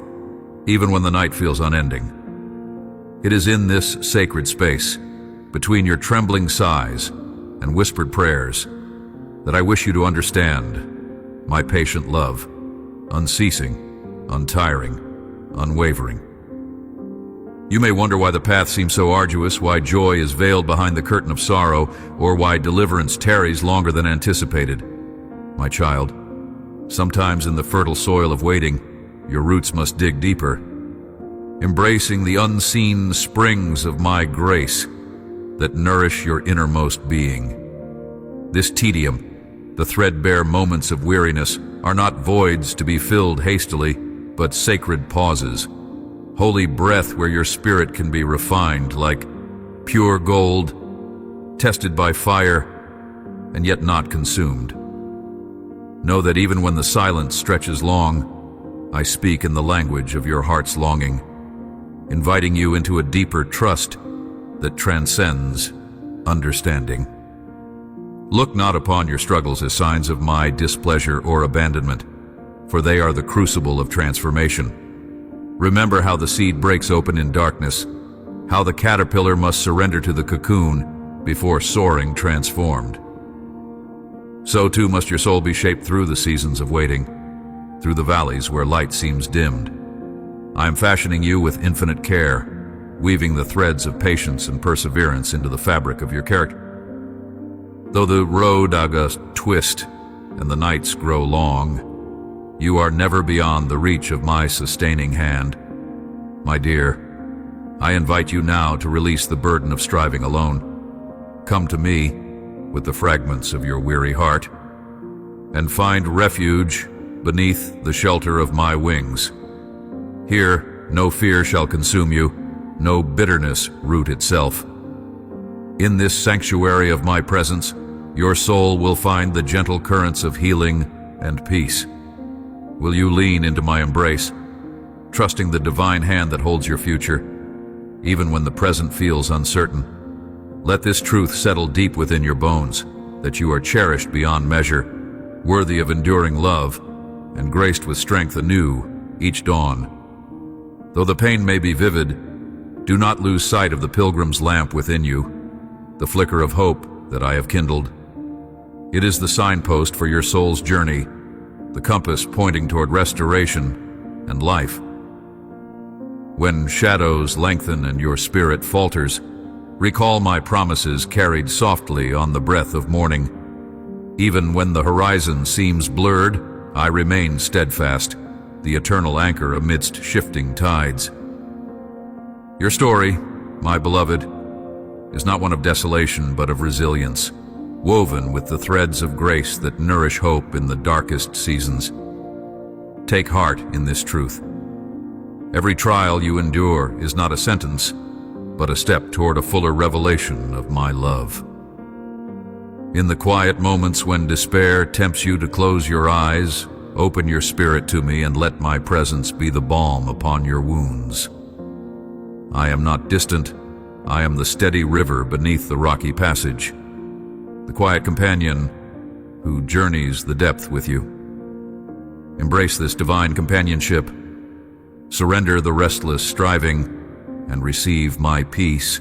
even when the night feels unending. It is in this sacred space, between your trembling sighs and whispered prayers, that I wish you to understand my patient love, unceasing, untiring, unwavering. You may wonder why the path seems so arduous, why joy is veiled behind the curtain of sorrow, or why deliverance tarries longer than anticipated. My child, sometimes in the fertile soil of waiting, your roots must dig deeper, embracing the unseen springs of my grace that nourish your innermost being. This tedium, the threadbare moments of weariness, are not voids to be filled hastily, but sacred pauses, holy breath where your spirit can be refined like pure gold, tested by fire, and yet not consumed. Know that even when the silence stretches long, I speak in the language of your heart's longing, inviting you into a deeper trust that transcends understanding. Look not upon your struggles as signs of my displeasure or abandonment, for they are the crucible of transformation. Remember how the seed breaks open in darkness, how the caterpillar must surrender to the cocoon before soaring transformed. So too must your soul be shaped through the seasons of waiting, through the valleys where light seems dimmed. I am fashioning you with infinite care, weaving the threads of patience and perseverance into the fabric of your character. Though the road twist and the nights grow long, you are never beyond the reach of my sustaining hand. My dear, I invite you now to release the burden of striving alone. Come to me with the fragments of your weary heart, and find refuge beneath the shelter of my wings. Here, no fear shall consume you, no bitterness root itself. In this sanctuary of my presence, your soul will find the gentle currents of healing and peace. Will you lean into my embrace, trusting the divine hand that holds your future, even when the present feels uncertain? Let this truth settle deep within your bones, that you are cherished beyond measure, worthy of enduring love, and graced with strength anew each dawn. Though the pain may be vivid, do not lose sight of the pilgrim's lamp within you, the flicker of hope that I have kindled. It is the signpost for your soul's journey, the compass pointing toward restoration and life. When shadows lengthen and your spirit falters, recall my promises carried softly on the breath of morning. Even when the horizon seems blurred, I remain steadfast, the eternal anchor amidst shifting tides. Your story, my beloved, is not one of desolation but of resilience, woven with the threads of grace that nourish hope in the darkest seasons. Take heart in this truth. Every trial you endure is not a sentence, but a step toward a fuller revelation of my love. In the quiet moments when despair tempts you to close your eyes, open your spirit to me and let my presence be the balm upon your wounds. I am not distant. I am the steady river beneath the rocky passage, the quiet companion who journeys the depth with you. Embrace this divine companionship. Surrender the restless striving and receive my peace,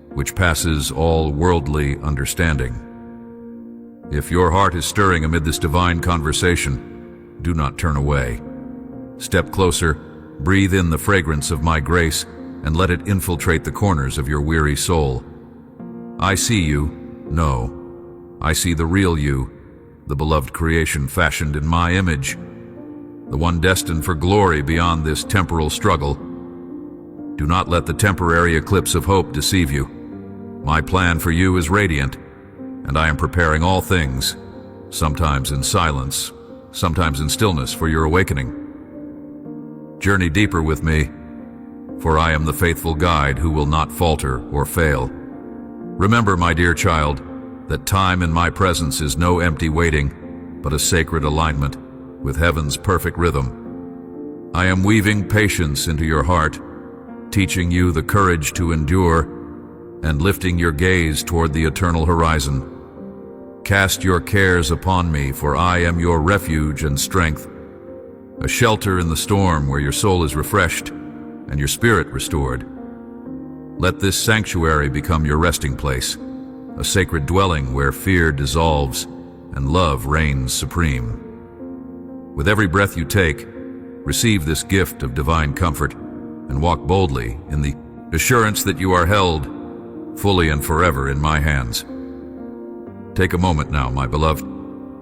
which passes all worldly understanding. If your heart is stirring amid this divine conversation, do not turn away. Step closer, breathe in the fragrance of my grace, and let it infiltrate the corners of your weary soul. I see you, no, I see the real you, the beloved creation fashioned in my image, the one destined for glory beyond this temporal struggle. Do not let the temporary eclipse of hope deceive you. My plan for you is radiant, and I am preparing all things, sometimes in silence, sometimes in stillness, for your awakening. Journey deeper with me, for I am the faithful guide who will not falter or fail. Remember, my dear child, that time in my presence is no empty waiting, but a sacred alignment with heaven's perfect rhythm. I am weaving patience into your heart, teaching you the courage to endure, and lifting your gaze toward the eternal horizon. Cast your cares upon me, for I am your refuge and strength, a shelter in the storm where your soul is refreshed and your spirit restored. Let this sanctuary become your resting place, a sacred dwelling where fear dissolves and love reigns supreme. With every breath you take, receive this gift of divine comfort and walk boldly in the assurance that you are held fully and forever in my hands. Take a moment now, my beloved,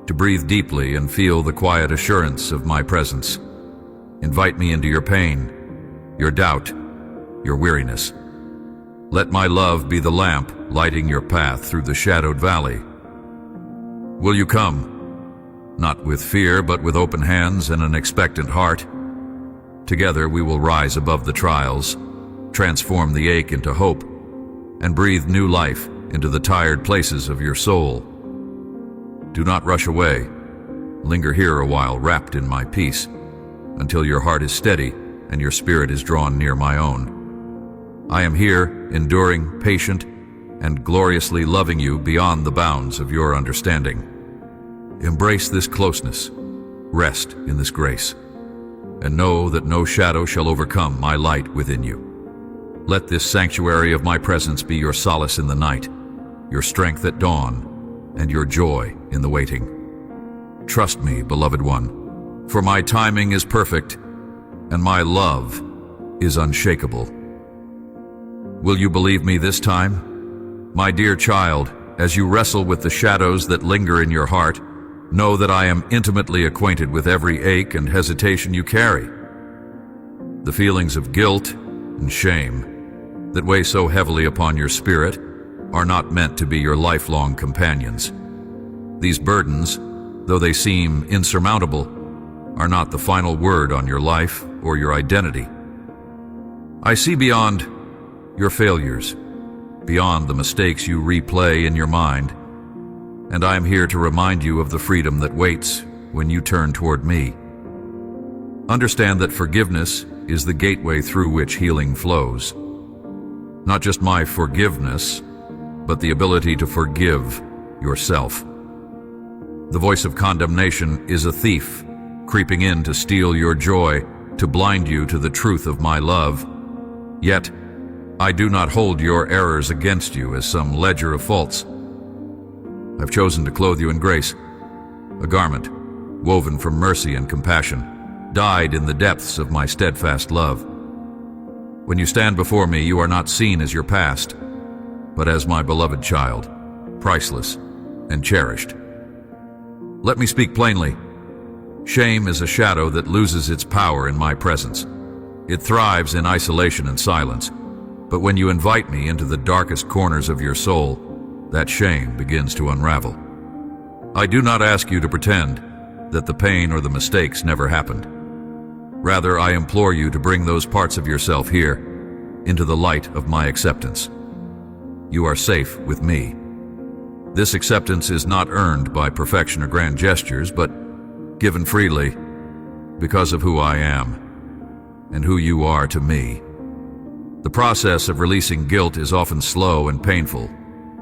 to breathe deeply and feel the quiet assurance of my presence. Invite me into your pain, your doubt, your weariness. Let my love be the lamp lighting your path through the shadowed valley. Will you come? Not with fear, but with open hands and an expectant heart. Together we will rise above the trials, transform the ache into hope, and breathe new life into the tired places of your soul. Do not rush away. Linger here a while, wrapped in my peace, until your heart is steady and your spirit is drawn near my own. I am here, enduring, patient, and gloriously loving you beyond the bounds of your understanding. Embrace this closeness, rest in this grace, and know that no shadow shall overcome my light within you. Let this sanctuary of my presence be your solace in the night, your strength at dawn, and your joy in the waiting. Trust me, beloved one, for my timing is perfect, and my love is unshakable. Will you believe me this time? My dear child, as you wrestle with the shadows that linger in your heart, know that I am intimately acquainted with every ache and hesitation you carry. The feelings of guilt and shame that weigh so heavily upon your spirit are not meant to be your lifelong companions. These burdens, though they seem insurmountable, are not the final word on your life or your identity. I see beyond your failures, beyond the mistakes you replay in your mind, and I am here to remind you of the freedom that waits when you turn toward me. Understand that forgiveness is the gateway through which healing flows. Not just my forgiveness, but the ability to forgive yourself. The voice of condemnation is a thief, creeping in to steal your joy, to blind you to the truth of my love. Yet, I do not hold your errors against you as some ledger of faults. I've chosen to clothe you in grace, a garment woven from mercy and compassion, dyed in the depths of my steadfast love. When you stand before me, you are not seen as your past, but as my beloved child, priceless and cherished. Let me speak plainly. Shame is a shadow that loses its power in my presence. It thrives in isolation and silence, but when you invite me into the darkest corners of your soul, that shame begins to unravel. I do not ask you to pretend that the pain or the mistakes never happened. Rather, I implore you to bring those parts of yourself here, into the light of my acceptance. You are safe with me. This acceptance is not earned by perfection or grand gestures, but given freely because of who I am and who you are to me. The process of releasing guilt is often slow and painful,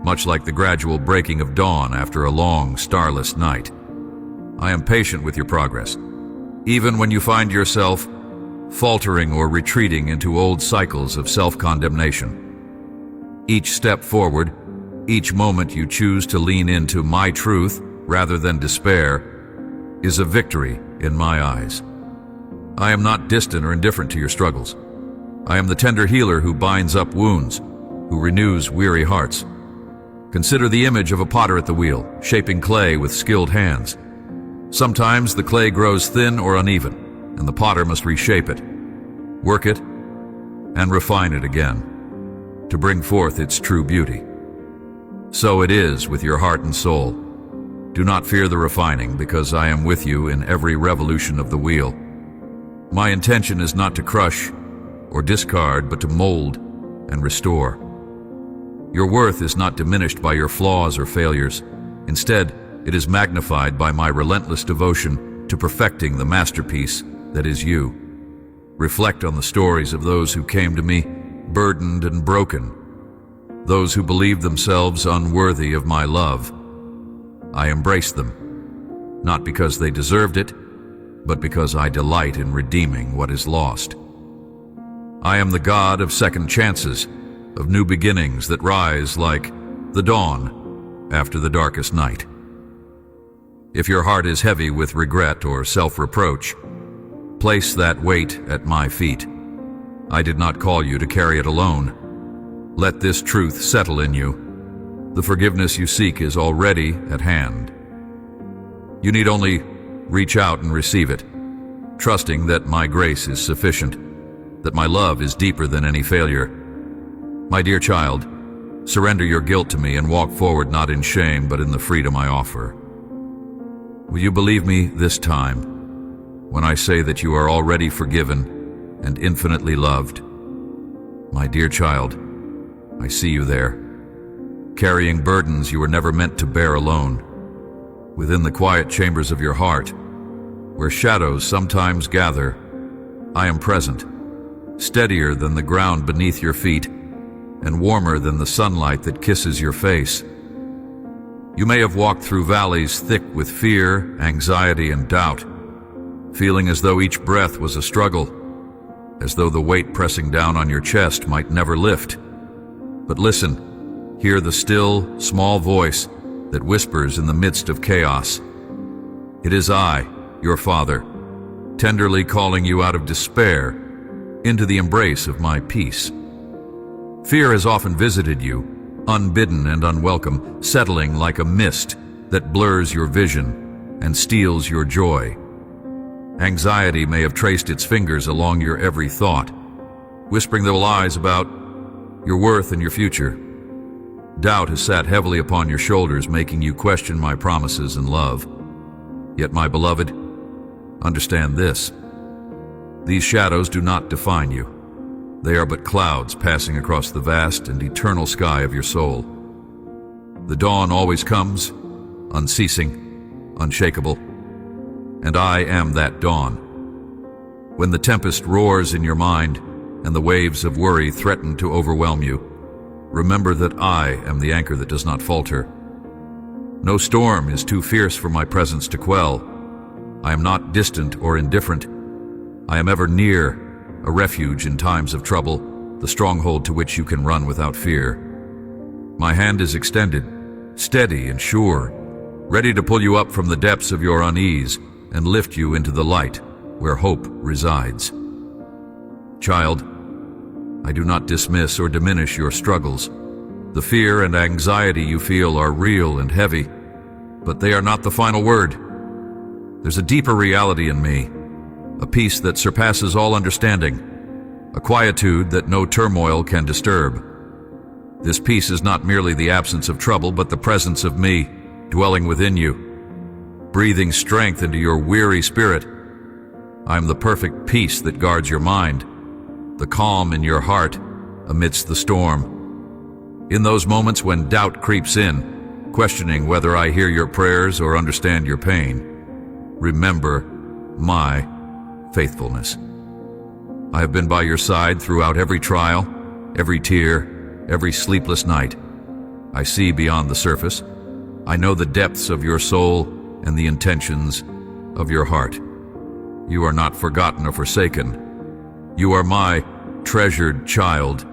much like the gradual breaking of dawn after a long, starless night. I am patient with your progress, even when you find yourself faltering or retreating into old cycles of self-condemnation. Each step forward, each moment you choose to lean into my truth rather than despair, is a victory in my eyes. I am not distant or indifferent to your struggles. I am the tender healer who binds up wounds, who renews weary hearts. Consider the image of a potter at the wheel, shaping clay with skilled hands. Sometimes the clay grows thin or uneven, and the potter must reshape it, work it, and refine it again, to bring forth its true beauty. So it is with your heart and soul. Do not fear the refining, because I am with you in every revolution of the wheel. My intention is not to crush or discard, but to mold and restore. Your worth is not diminished by your flaws or failures. Instead, it is magnified by my relentless devotion to perfecting the masterpiece that is you. Reflect on the stories of those who came to me burdened and broken, those who believed themselves unworthy of my love. I embraced them, not because they deserved it, but because I delight in redeeming what is lost. I am the God of second chances, of new beginnings that rise like the dawn after the darkest night. If your heart is heavy with regret or self-reproach, place that weight at my feet. I did not call you to carry it alone. Let this truth settle in you. The forgiveness you seek is already at hand. You need only reach out and receive it, trusting that my grace is sufficient, that my love is deeper than any failure. My dear child, surrender your guilt to me and walk forward not in shame but in the freedom I offer. Will you believe me this time when I say that you are already forgiven and infinitely loved? My dear child, I see you there, carrying burdens you were never meant to bear alone. Within the quiet chambers of your heart, where shadows sometimes gather, I am present, steadier than the ground beneath your feet, and warmer than the sunlight that kisses your face. You may have walked through valleys thick with fear, anxiety, and doubt, feeling as though each breath was a struggle, as though the weight pressing down on your chest might never lift. But listen, hear the still, small voice that whispers in the midst of chaos. It is I, your Father, tenderly calling you out of despair into the embrace of my peace. Fear has often visited you, unbidden and unwelcome, settling like a mist that blurs your vision and steals your joy. Anxiety may have traced its fingers along your every thought, whispering the lies about your worth and your future. Doubt has sat heavily upon your shoulders, making you question my promises and love. Yet, my beloved, understand this. These shadows do not define you. They are but clouds passing across the vast and eternal sky of your soul. The dawn always comes, unceasing, unshakable, and I am that dawn. When the tempest roars in your mind and the waves of worry threaten to overwhelm you, remember that I am the anchor that does not falter. No storm is too fierce for my presence to quell. I am not distant or indifferent. I am ever near, a refuge in times of trouble, the stronghold to which you can run without fear. My hand is extended, steady and sure, ready to pull you up from the depths of your unease and lift you into the light where hope resides. Child, I do not dismiss or diminish your struggles. The fear and anxiety you feel are real and heavy, but they are not the final word. There's a deeper reality in me, a peace that surpasses all understanding, a quietude that no turmoil can disturb. This peace is not merely the absence of trouble, but the presence of me dwelling within you, breathing strength into your weary spirit. I am the perfect peace that guards your mind, the calm in your heart amidst the storm. In those moments when doubt creeps in, questioning whether I hear your prayers or understand your pain, remember my faithfulness. I have been by your side throughout every trial, every tear, every sleepless night. I see beyond the surface. I know the depths of your soul and the intentions of your heart. You are not forgotten or forsaken. You are my treasured child,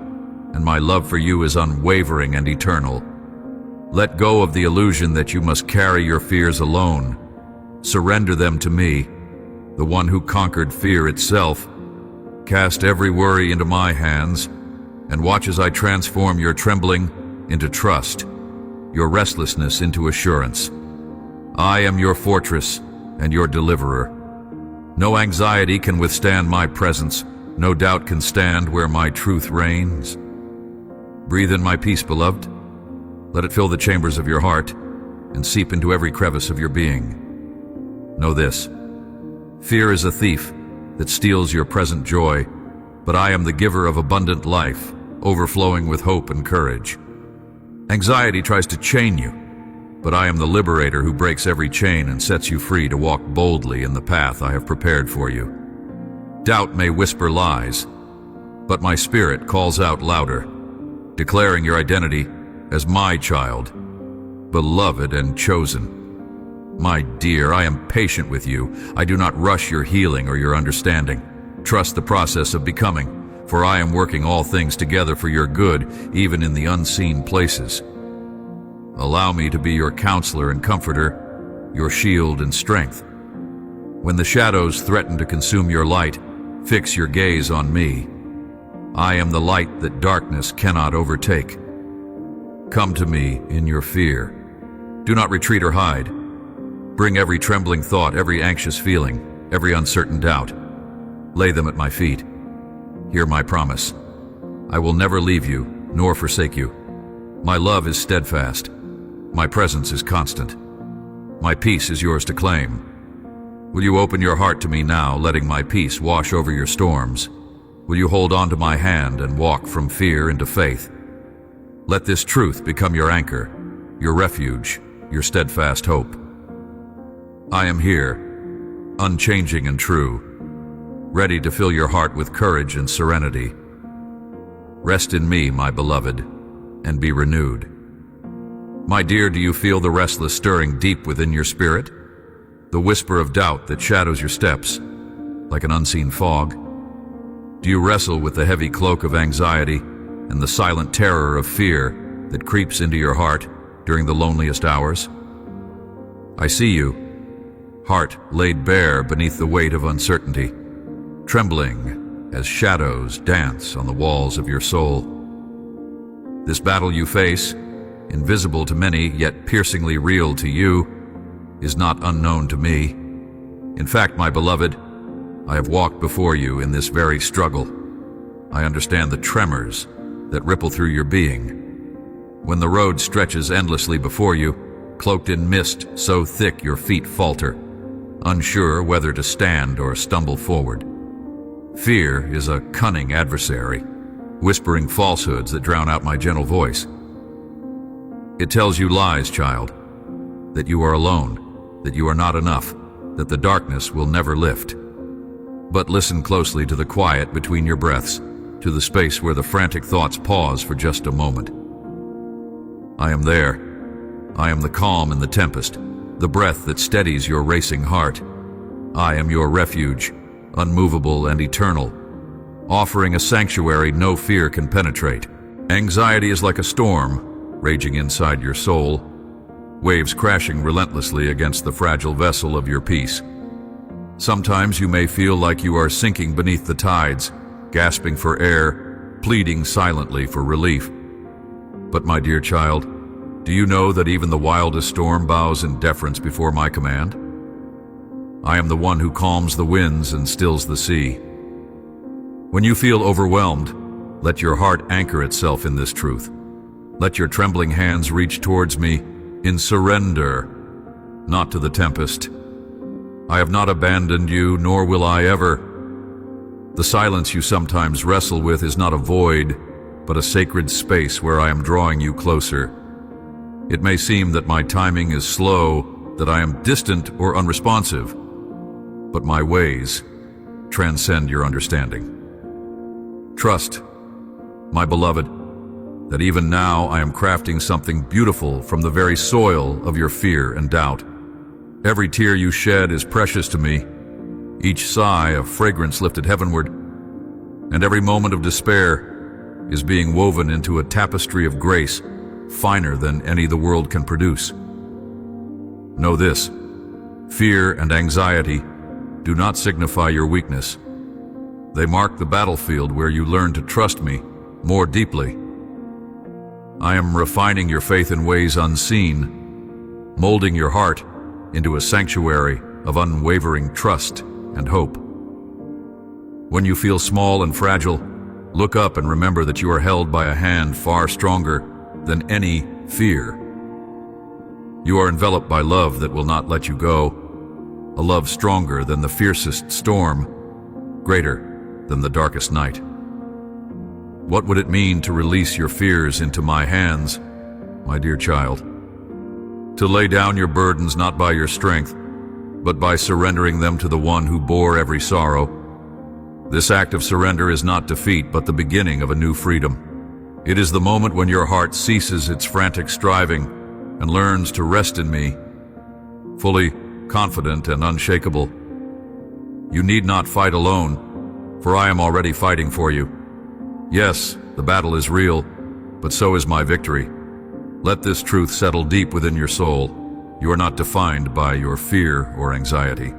and my love for you is unwavering and eternal. Let go of the illusion that you must carry your fears alone. Surrender them to me, the one who conquered fear itself. Cast every worry into my hands, and watch as I transform your trembling into trust, your restlessness into assurance. I am your fortress and your deliverer. No anxiety can withstand my presence. No doubt can stand where my truth reigns. Breathe in my peace, beloved. Let it fill the chambers of your heart and seep into every crevice of your being. Know this: fear is a thief that steals your present joy, but I am the giver of abundant life, overflowing with hope and courage. Anxiety tries to chain you, but I am the liberator who breaks every chain and sets you free to walk boldly in the path I have prepared for you. Doubt may whisper lies, but my spirit calls out louder, declaring your identity as my child, beloved and chosen. My dear, I am patient with you. I do not rush your healing or your understanding. Trust the process of becoming, for I am working all things together for your good, even in the unseen places. Allow me to be your counselor and comforter, your shield and strength. When the shadows threaten to consume your light, fix your gaze on me. I am the light that darkness cannot overtake. Come to me in your fear. Do not retreat or hide. Bring every trembling thought, every anxious feeling, every uncertain doubt. Lay them at my feet. Hear my promise. I will never leave you, nor forsake you. My love is steadfast. My presence is constant. My peace is yours to claim. Will you open your heart to me now, letting my peace wash over your storms? Will you hold on to my hand and walk from fear into faith? Let this truth become your anchor, your refuge, your steadfast hope. I am here, unchanging and true, ready to fill your heart with courage and serenity. Rest in me, my beloved, and be renewed. My dear, do you feel the restless stirring deep within your spirit? The whisper of doubt that shadows your steps, like an unseen fog? Do you wrestle with the heavy cloak of anxiety and the silent terror of fear that creeps into your heart during the loneliest hours? I see you, heart laid bare beneath the weight of uncertainty, trembling as shadows dance on the walls of your soul. This battle you face, invisible to many yet piercingly real to you, is not unknown to me. In fact, my beloved, I have walked before you in this very struggle. I understand the tremors that ripple through your being. When the road stretches endlessly before you, cloaked in mist so thick your feet falter, unsure whether to stand or stumble forward. Fear is a cunning adversary, whispering falsehoods that drown out my gentle voice. It tells you lies, child, that you are alone, that you are not enough, that the darkness will never lift. But listen closely to the quiet between your breaths, to the space where the frantic thoughts pause for just a moment. I am there. I am the calm in the tempest, the breath that steadies your racing heart. I am your refuge, unmovable and eternal, offering a sanctuary no fear can penetrate. Anxiety is like a storm, raging inside your soul, waves crashing relentlessly against the fragile vessel of your peace. Sometimes you may feel like you are sinking beneath the tides, gasping for air, pleading silently for relief. But my dear child, do you know that even the wildest storm bows in deference before my command? I am the one who calms the winds and stills the sea. When you feel overwhelmed, let your heart anchor itself in this truth. Let your trembling hands reach towards me in surrender, not to the tempest. I have not abandoned you, nor will I ever. The silence you sometimes wrestle with is not a void, but a sacred space where I am drawing you closer. It may seem that my timing is slow, that I am distant or unresponsive, but my ways transcend your understanding. Trust, my beloved, that even now I am crafting something beautiful from the very soil of your fear and doubt. Every tear you shed is precious to me, each sigh a fragrance lifted heavenward, and every moment of despair is being woven into a tapestry of grace finer than any the world can produce. Know this: fear and anxiety do not signify your weakness. They mark the battlefield where you learn to trust me more deeply. I am refining your faith in ways unseen, molding your heart into a sanctuary of unwavering trust and hope. When you feel small and fragile, look up and remember that you are held by a hand far stronger than any fear. You are enveloped by love that will not let you go, a love stronger than the fiercest storm, greater than the darkest night. What would it mean to release your fears into my hands, my dear child? To lay down your burdens not by your strength, but by surrendering them to the one who bore every sorrow. This act of surrender is not defeat, but the beginning of a new freedom. It is the moment when your heart ceases its frantic striving and learns to rest in me, fully confident and unshakable. You need not fight alone, for I am already fighting for you. Yes, the battle is real, but so is my victory. Let this truth settle deep within your soul. You are not defined by your fear or anxiety.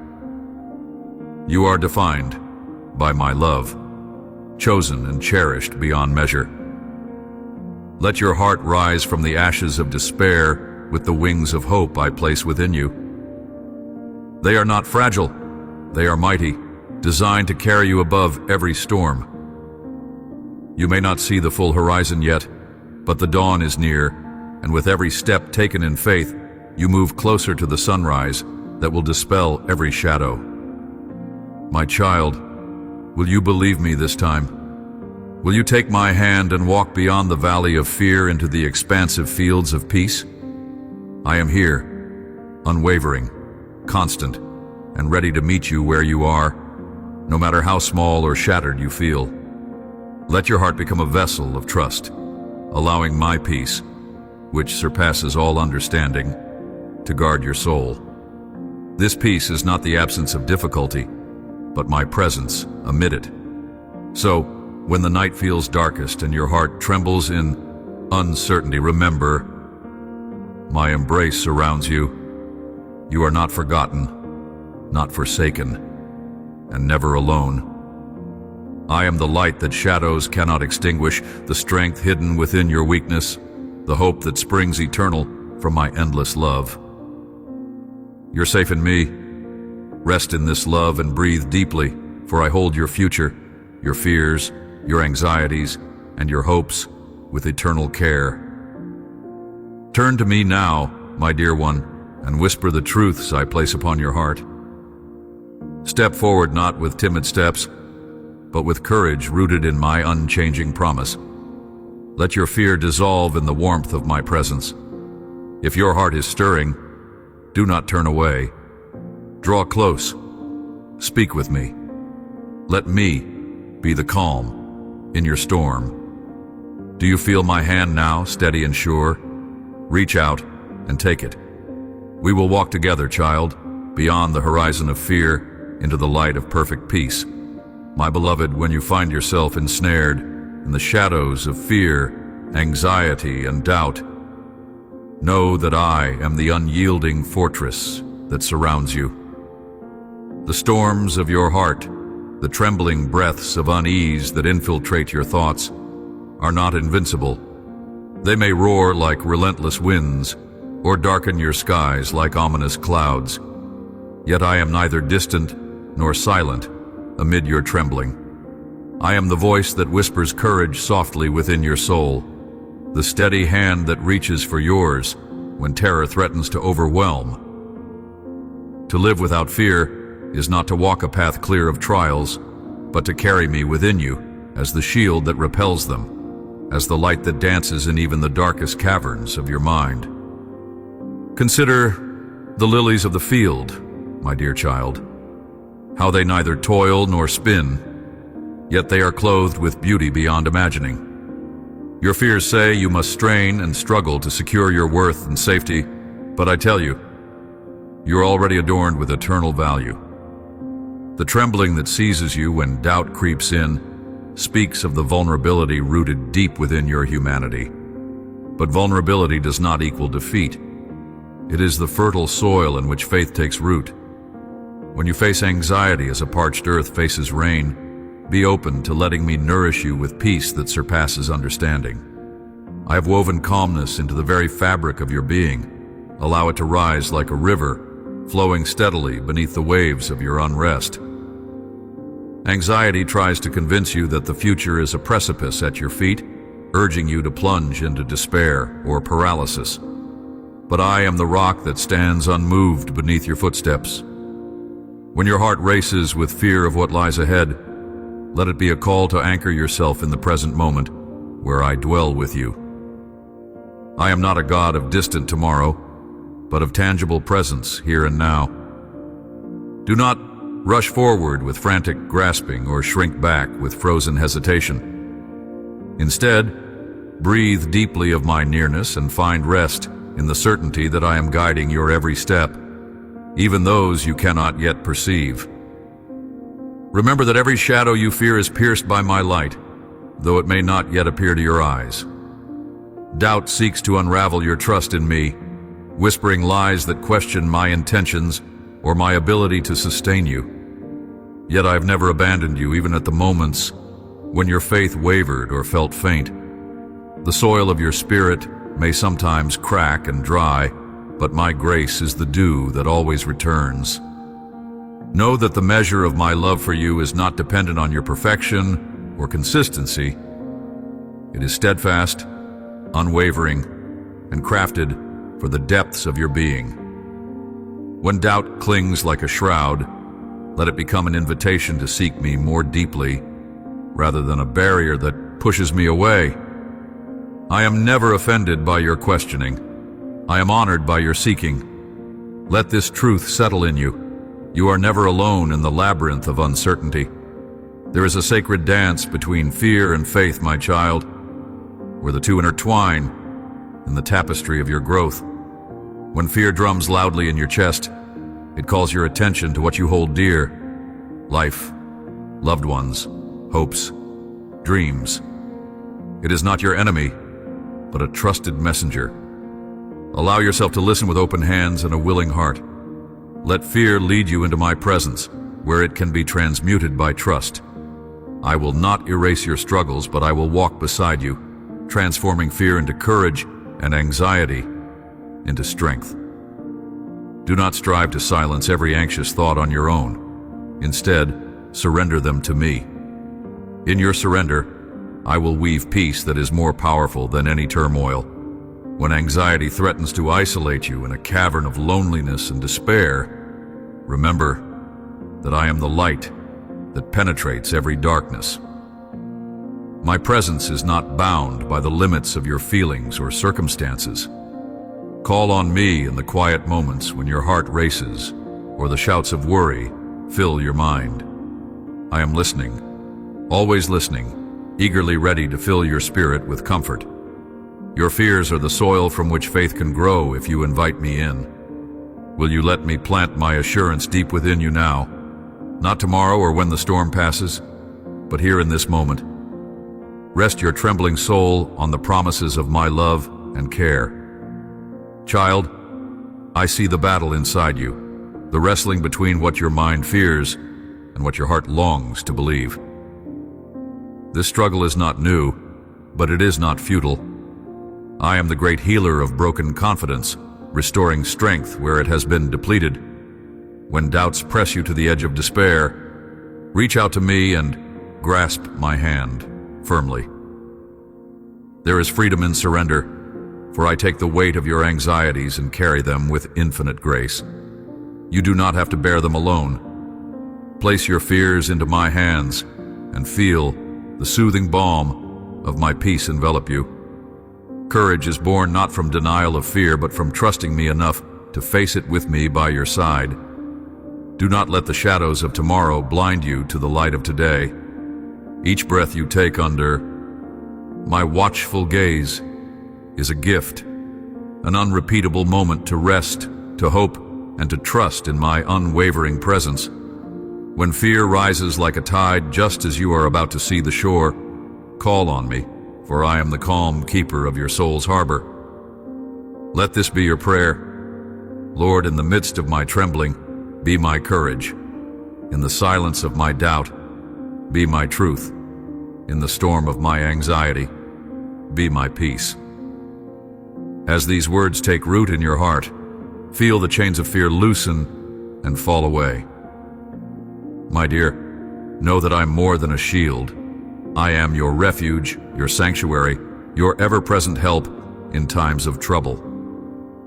You are defined by my love. chosen and cherished beyond measure. Let your heart rise from the ashes of despair with the wings of hope I place within you. They are not fragile, they are mighty, designed to carry you above every storm. You may not see the full horizon yet, but the dawn is near, and with every step taken in faith, you move closer to the sunrise that will dispel every shadow. My child, will you believe me this time? Will you take my hand and walk beyond the valley of fear into the expansive fields of peace? I am here, unwavering, constant, and ready to meet you where you are, no matter how small or shattered you feel. Let your heart become a vessel of trust, allowing my peace, which surpasses all understanding, to guard your soul. This peace is not the absence of difficulty, but my presence amid it. So, when the night feels darkest and your heart trembles in uncertainty, remember, my embrace surrounds you. You are not forgotten, not forsaken, and never alone. I am the light that shadows cannot extinguish, the strength hidden within your weakness, the hope that springs eternal from my endless love. You're safe in me. Rest in this love and breathe deeply, for I hold your future, your fears, your anxieties, and your hopes with eternal care. Turn to me now, my dear one, and whisper the truths I place upon your heart. Step forward not with timid steps, but with courage rooted in my unchanging promise. Let your fear dissolve in the warmth of my presence. If your heart is stirring, do not turn away. Draw close. Speak with me. Let me be the calm in your storm. Do you feel my hand now, steady and sure? Reach out and take it. We will walk together, child, beyond the horizon of fear into the light of perfect peace. My beloved, when you find yourself ensnared in the shadows of fear, anxiety, and doubt, know that I am the unyielding fortress that surrounds you. The storms of your heart, the trembling breaths of unease that infiltrate your thoughts, are not invincible. They may roar like relentless winds, or darken your skies like ominous clouds. Yet I am neither distant nor silent amid your trembling. I am the voice that whispers courage softly within your soul, the steady hand that reaches for yours when terror threatens to overwhelm. To live without fear is not to walk a path clear of trials, but to carry me within you as the shield that repels them, as the light that dances in even the darkest caverns of your mind. Consider the lilies of the field, my dear child, how they neither toil nor spin, yet they are clothed with beauty beyond imagining. Your fears say you must strain and struggle to secure your worth and safety, but I tell you, you're already adorned with eternal value. The trembling that seizes you when doubt creeps in speaks of the vulnerability rooted deep within your humanity. But vulnerability does not equal defeat. It is the fertile soil in which faith takes root. When you face anxiety as a parched earth faces rain, be open to letting me nourish you with peace that surpasses understanding. I have woven calmness into the very fabric of your being. Allow it to rise like a river, flowing steadily beneath the waves of your unrest. Anxiety tries to convince you that the future is a precipice at your feet, urging you to plunge into despair or paralysis. But I am the rock that stands unmoved beneath your footsteps. When your heart races with fear of what lies ahead, let it be a call to anchor yourself in the present moment, where I dwell with you. I am not a God of distant tomorrow, but of tangible presence here and now. Do not rush forward with frantic grasping or shrink back with frozen hesitation. Instead, breathe deeply of my nearness and find rest in the certainty that I am guiding your every step, even those you cannot yet perceive. Remember that every shadow you fear is pierced by my light, though it may not yet appear to your eyes. Doubt seeks to unravel your trust in me, whispering lies that question my intentions or my ability to sustain you. Yet I have never abandoned you, even at the moments when your faith wavered or felt faint. The soil of your spirit may sometimes crack and dry, but my grace is the dew that always returns. Know that the measure of my love for you is not dependent on your perfection or consistency. It is steadfast, unwavering, and crafted for the depths of your being. When doubt clings like a shroud, let it become an invitation to seek me more deeply, rather than a barrier that pushes me away. I am never offended by your questioning. I am honored by your seeking. Let this truth settle in you. You are never alone in the labyrinth of uncertainty. There is a sacred dance between fear and faith, my child, where the two intertwine in the tapestry of your growth. When fear drums loudly in your chest, it calls your attention to what you hold dear: life, loved ones, hopes, dreams. It is not your enemy, but a trusted messenger. Allow yourself to listen with open hands and a willing heart. Let fear lead you into my presence, where it can be transmuted by trust. I will not erase your struggles, but I will walk beside you, transforming fear into courage and anxiety into strength. Do not strive to silence every anxious thought on your own. Instead, surrender them to me. In your surrender, I will weave peace that is more powerful than any turmoil. When anxiety threatens to isolate you in a cavern of loneliness and despair, remember that I am the light that penetrates every darkness. My presence is not bound by the limits of your feelings or circumstances. Call on me in the quiet moments when your heart races or the shouts of worry fill your mind. I am listening, always listening, eagerly ready to fill your spirit with comfort. Your fears are the soil from which faith can grow if you invite me in. Will you let me plant my assurance deep within you now? Not tomorrow or when the storm passes, but here in this moment. Rest your trembling soul on the promises of my love and care. Child, I see the battle inside you, the wrestling between what your mind fears and what your heart longs to believe. This struggle is not new, but it is not futile. I am the great healer of broken confidence, restoring strength where it has been depleted. When doubts press you to the edge of despair, reach out to me and grasp my hand firmly. There is freedom in surrender, for I take the weight of your anxieties and carry them with infinite grace. You do not have to bear them alone. Place your fears into my hands and feel the soothing balm of my peace envelop you. Courage is born not from denial of fear, but from trusting me enough to face it with me by your side. Do not let the shadows of tomorrow blind you to the light of today. Each breath you take under my watchful gaze is a gift, an unrepeatable moment to rest, to hope, and to trust in my unwavering presence. When fear rises like a tide just as you are about to see the shore, call on me, for I am the calm keeper of your soul's harbor. Let this be your prayer. Lord, in the midst of my trembling, be my courage. In the silence of my doubt, be my truth. In the storm of my anxiety, be my peace. As these words take root in your heart, feel the chains of fear loosen and fall away. My dear, know that I'm more than a shield. I am your refuge, your sanctuary, your ever-present help in times of trouble.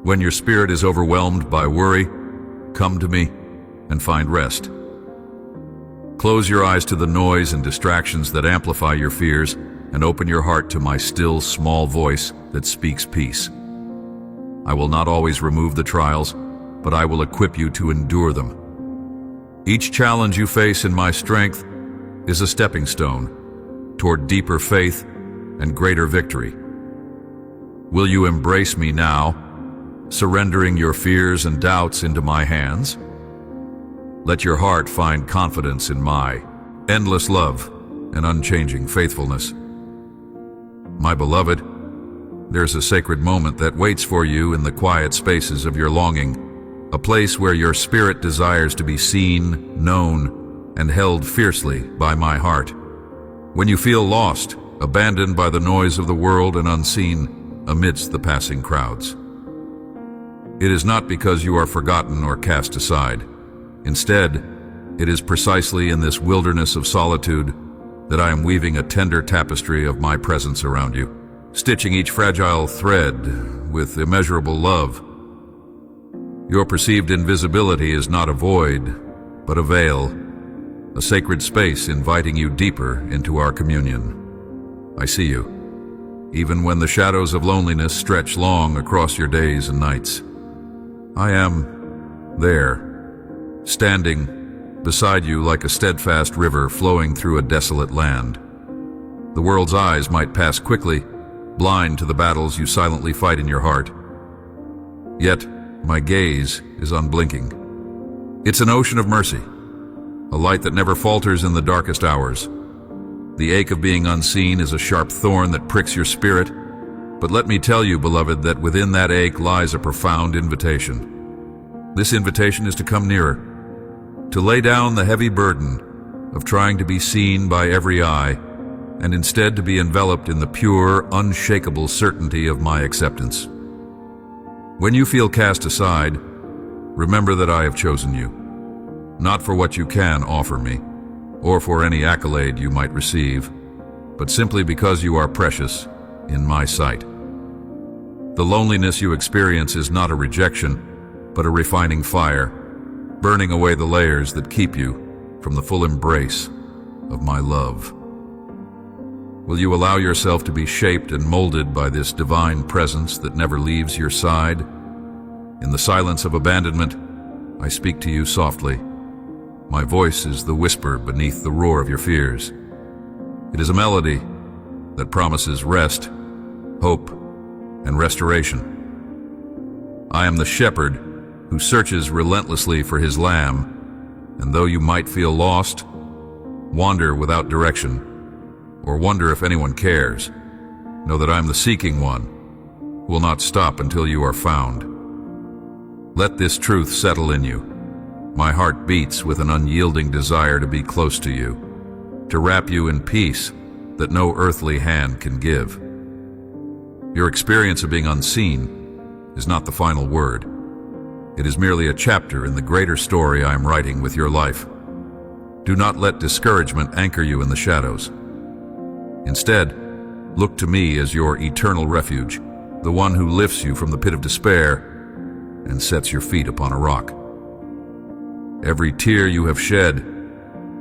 When your spirit is overwhelmed by worry, come to me and find rest. Close your eyes to the noise and distractions that amplify your fears and open your heart to my still, small voice that speaks peace. I will not always remove the trials, but I will equip you to endure them. Each challenge you face in my strength is a stepping stone toward deeper faith and greater victory. Will you embrace me now, surrendering your fears and doubts into my hands? Let your heart find confidence in my endless love and unchanging faithfulness. My beloved, there's a sacred moment that waits for you in the quiet spaces of your longing, a place where your spirit desires to be seen, known, and held fiercely by my heart. When you feel lost, abandoned by the noise of the world and unseen amidst the passing crowds. It is not because you are forgotten or cast aside. Instead, it is precisely in this wilderness of solitude that I am weaving a tender tapestry of my presence around you, stitching each fragile thread with immeasurable love. Your perceived invisibility is not a void, but a veil, a sacred space inviting you deeper into our communion. I see you, even when the shadows of loneliness stretch long across your days and nights. I am there, standing beside you like a steadfast river flowing through a desolate land. The world's eyes might pass quickly, blind to the battles you silently fight in your heart. Yet, my gaze is unblinking. It's an ocean of mercy, a light that never falters in the darkest hours. The ache of being unseen is a sharp thorn that pricks your spirit, but let me tell you, beloved, that within that ache lies a profound invitation. This invitation is to come nearer, to lay down the heavy burden of trying to be seen by every eye, and instead to be enveloped in the pure, unshakable certainty of my acceptance. When you feel cast aside, remember that I have chosen you, not for what you can offer me, or for any accolade you might receive, but simply because you are precious in my sight. The loneliness you experience is not a rejection, but a refining fire, burning away the layers that keep you from the full embrace of my love. Will you allow yourself to be shaped and molded by this divine presence that never leaves your side? In the silence of abandonment, I speak to you softly. My voice is the whisper beneath the roar of your fears. It is a melody that promises rest, hope, and restoration. I am the shepherd who searches relentlessly for his lamb, and though you might feel lost, wander without direction, or wonder if anyone cares, know that I am the seeking one who will not stop until you are found. Let this truth settle in you. My heart beats with an unyielding desire to be close to you, to wrap you in peace that no earthly hand can give. Your experience of being unseen is not the final word. It is merely a chapter in the greater story I am writing with your life. Do not let discouragement anchor you in the shadows. Instead, look to me as your eternal refuge, the one who lifts you from the pit of despair and sets your feet upon a rock. Every tear you have shed,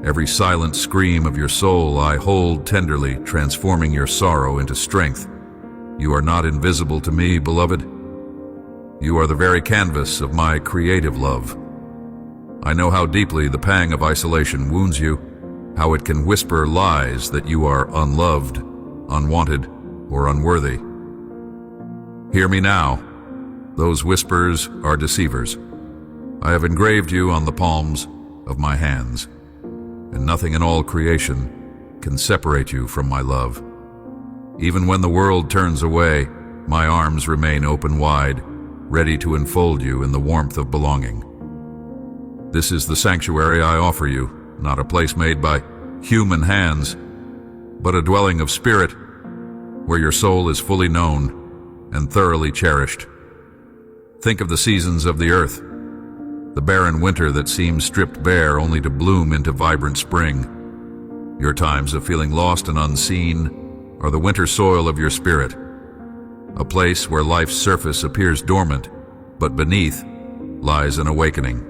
every silent scream of your soul I hold tenderly, transforming your sorrow into strength. You are not invisible to me, beloved. You are the very canvas of my creative love. I know how deeply the pang of isolation wounds you, how it can whisper lies that you are unloved, unwanted, or unworthy. Hear me now. Those whispers are deceivers. I have engraved you on the palms of my hands, and nothing in all creation can separate you from my love. Even when the world turns away, my arms remain open wide, ready to enfold you in the warmth of belonging. This is the sanctuary I offer you, not a place made by human hands, but a dwelling of spirit where your soul is fully known and thoroughly cherished. Think of the seasons of the earth, the barren winter that seems stripped bare only to bloom into vibrant spring. Your times of feeling lost and unseen are the winter soil of your spirit, a place where life's surface appears dormant, but beneath lies an awakening.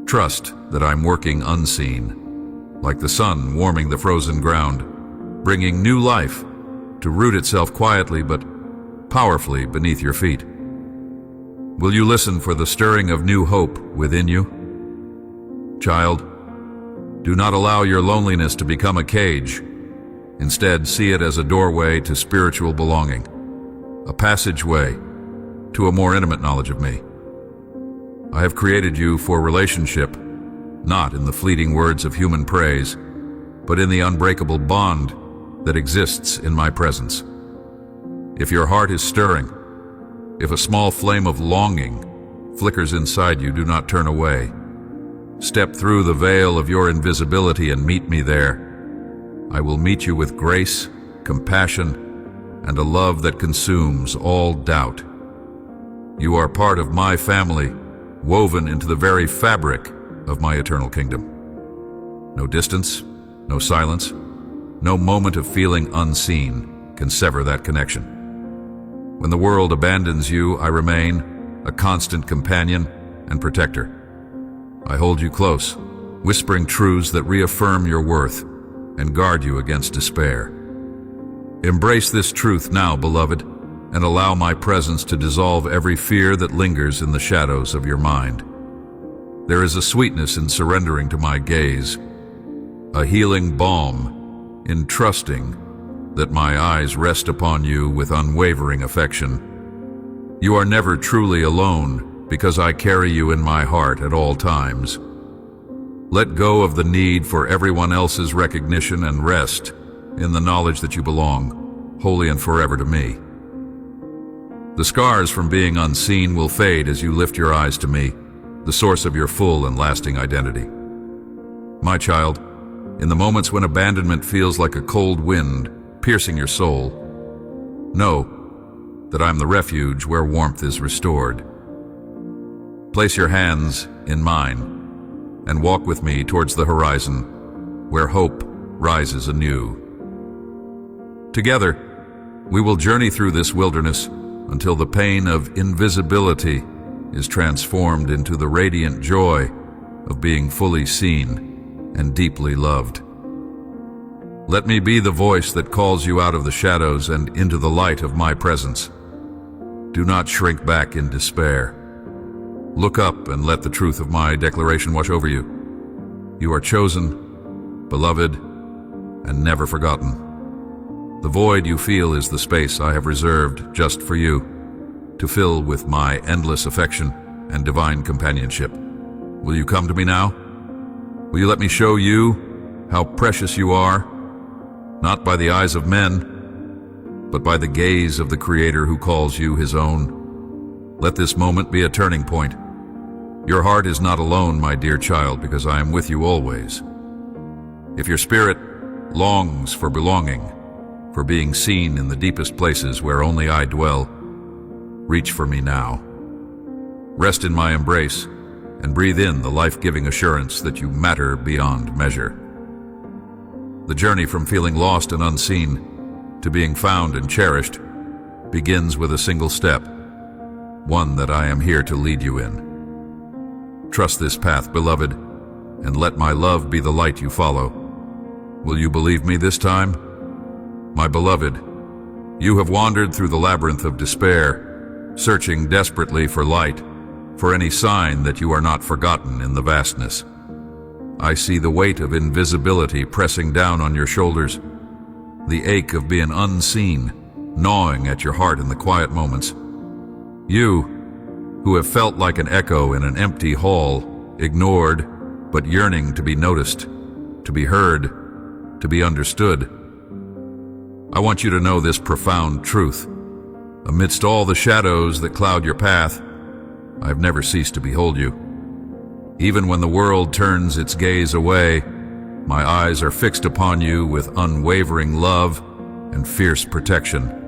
Trust that I'm working unseen, like the sun warming the frozen ground, bringing new life to root itself quietly but powerfully beneath your feet. Will you listen for the stirring of new hope within you? Child, do not allow your loneliness to become a cage. Instead, see it as a doorway to spiritual belonging, a passageway to a more intimate knowledge of me. I have created you for relationship, not in the fleeting words of human praise, but in the unbreakable bond that exists in my presence. If your heart is stirring, if a small flame of longing flickers inside you, do not turn away. Step through the veil of your invisibility and meet me there. I will meet you with grace, compassion, and a love that consumes all doubt. You are part of my family, woven into the very fabric of my eternal kingdom. No distance, no silence, no moment of feeling unseen can sever that connection. When the world abandons you, I remain a constant companion and protector. I hold you close, whispering truths that reaffirm your worth and guard you against despair. Embrace this truth now, beloved, and allow my presence to dissolve every fear that lingers in the shadows of your mind. There is a sweetness in surrendering to my gaze, a healing balm in trusting that my eyes rest upon you with unwavering affection. You are never truly alone because I carry you in my heart at all times. Let go of the need for everyone else's recognition and rest in the knowledge that you belong, wholly and forever to me. The scars from being unseen will fade as you lift your eyes to me, the source of your full and lasting identity. My child, in the moments when abandonment feels like a cold wind piercing your soul, know that I'm the refuge where warmth is restored. Place your hands in mine and walk with me towards the horizon where hope rises anew. Together, we will journey through this wilderness until the pain of invisibility is transformed into the radiant joy of being fully seen and deeply loved. Let me be the voice that calls you out of the shadows and into the light of my presence. Do not shrink back in despair. Look up and let the truth of my declaration wash over you. You are chosen, beloved, and never forgotten. The void you feel is the space I have reserved just for you, to fill with my endless affection and divine companionship. Will you come to me now? Will you let me show you how precious you are, not by the eyes of men, but by the gaze of the Creator who calls you his own? Let this moment be a turning point. Your heart is not alone, my dear child, because I am with you always. If your spirit longs for belonging, for being seen in the deepest places where only I dwell, reach for me now. Rest in my embrace and breathe in the life-giving assurance that you matter beyond measure. The journey from feeling lost and unseen to being found and cherished begins with a single step, one that I am here to lead you in. Trust this path, beloved, and let my love be the light you follow. Will you believe me this time? My beloved, you have wandered through the labyrinth of despair, searching desperately for light, for any sign that you are not forgotten in the vastness. I see the weight of invisibility pressing down on your shoulders, the ache of being unseen, gnawing at your heart in the quiet moments. You, who have felt like an echo in an empty hall, ignored, but yearning to be noticed, to be heard, to be understood. I want you to know this profound truth. Amidst all the shadows that cloud your path, I have never ceased to behold you. Even when the world turns its gaze away, my eyes are fixed upon you with unwavering love and fierce protection.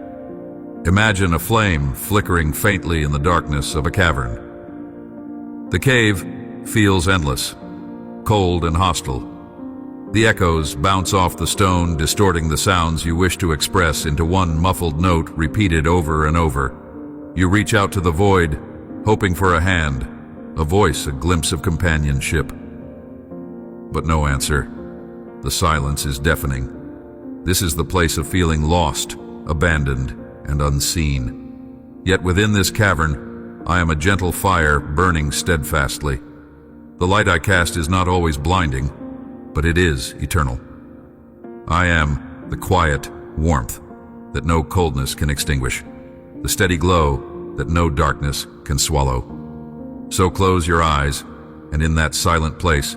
Imagine a flame flickering faintly in the darkness of a cavern. The cave feels endless, cold and hostile. The echoes bounce off the stone, distorting the sounds you wish to express into one muffled note repeated over and over. You reach out to the void, hoping for a hand, a voice, a glimpse of companionship. But no answer. The silence is deafening. This is the place of feeling lost, abandoned, and unseen. Yet within this cavern, I am a gentle fire burning steadfastly. The light I cast is not always blinding, but it is eternal. I am the quiet warmth that no coldness can extinguish, the steady glow that no darkness can swallow. So close your eyes, and in that silent place,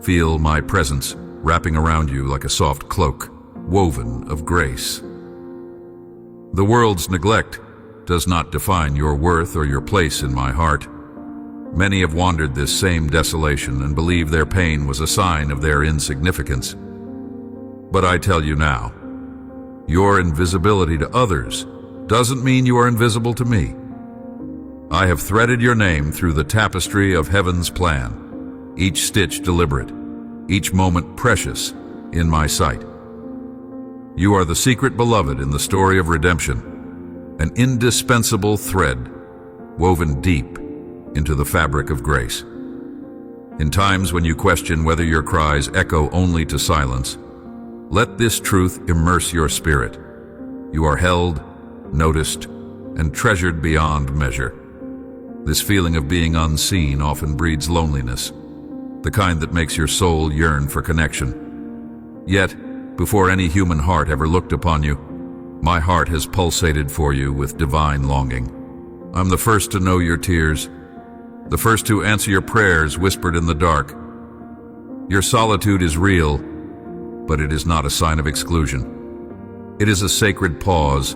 feel my presence wrapping around you like a soft cloak, woven of grace. The world's neglect does not define your worth or your place in my heart. Many have wandered this same desolation and believe their pain was a sign of their insignificance. But I tell you now, your invisibility to others doesn't mean you are invisible to me. I have threaded your name through the tapestry of heaven's plan, each stitch deliberate, each moment precious in my sight. You are the secret beloved in the story of redemption, an indispensable thread woven deep into the fabric of grace. In times when you question whether your cries echo only to silence, let this truth immerse your spirit. You are held, noticed, and treasured beyond measure. This feeling of being unseen often breeds loneliness, the kind that makes your soul yearn for connection. Yet, before any human heart ever looked upon you, my heart has pulsated for you with divine longing. I'm the first to know your tears, the first to answer your prayers whispered in the dark. Your solitude is real, but it is not a sign of exclusion. It is a sacred pause,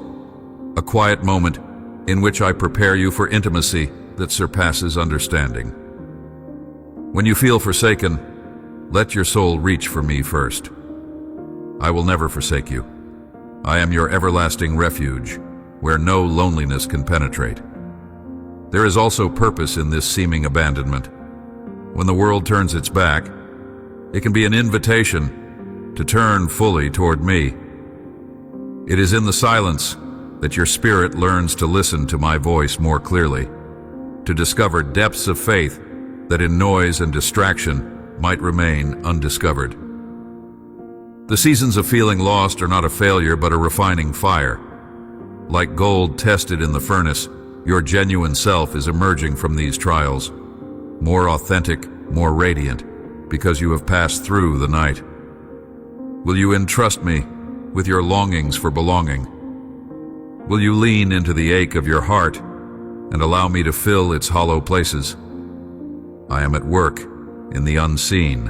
a quiet moment in which I prepare you for intimacy that surpasses understanding. When you feel forsaken, let your soul reach for me first. I will never forsake you. I am your everlasting refuge, where no loneliness can penetrate. There is also purpose in this seeming abandonment. When the world turns its back, it can be an invitation to turn fully toward me. It is in the silence that your spirit learns to listen to my voice more clearly, to discover depths of faith that in noise and distraction might remain undiscovered. The seasons of feeling lost are not a failure but a refining fire. Like gold tested in the furnace, your genuine self is emerging from these trials, more authentic, more radiant, because you have passed through the night. Will you entrust me with your longings for belonging? Will you lean into the ache of your heart and allow me to fill its hollow places? I am at work in the unseen,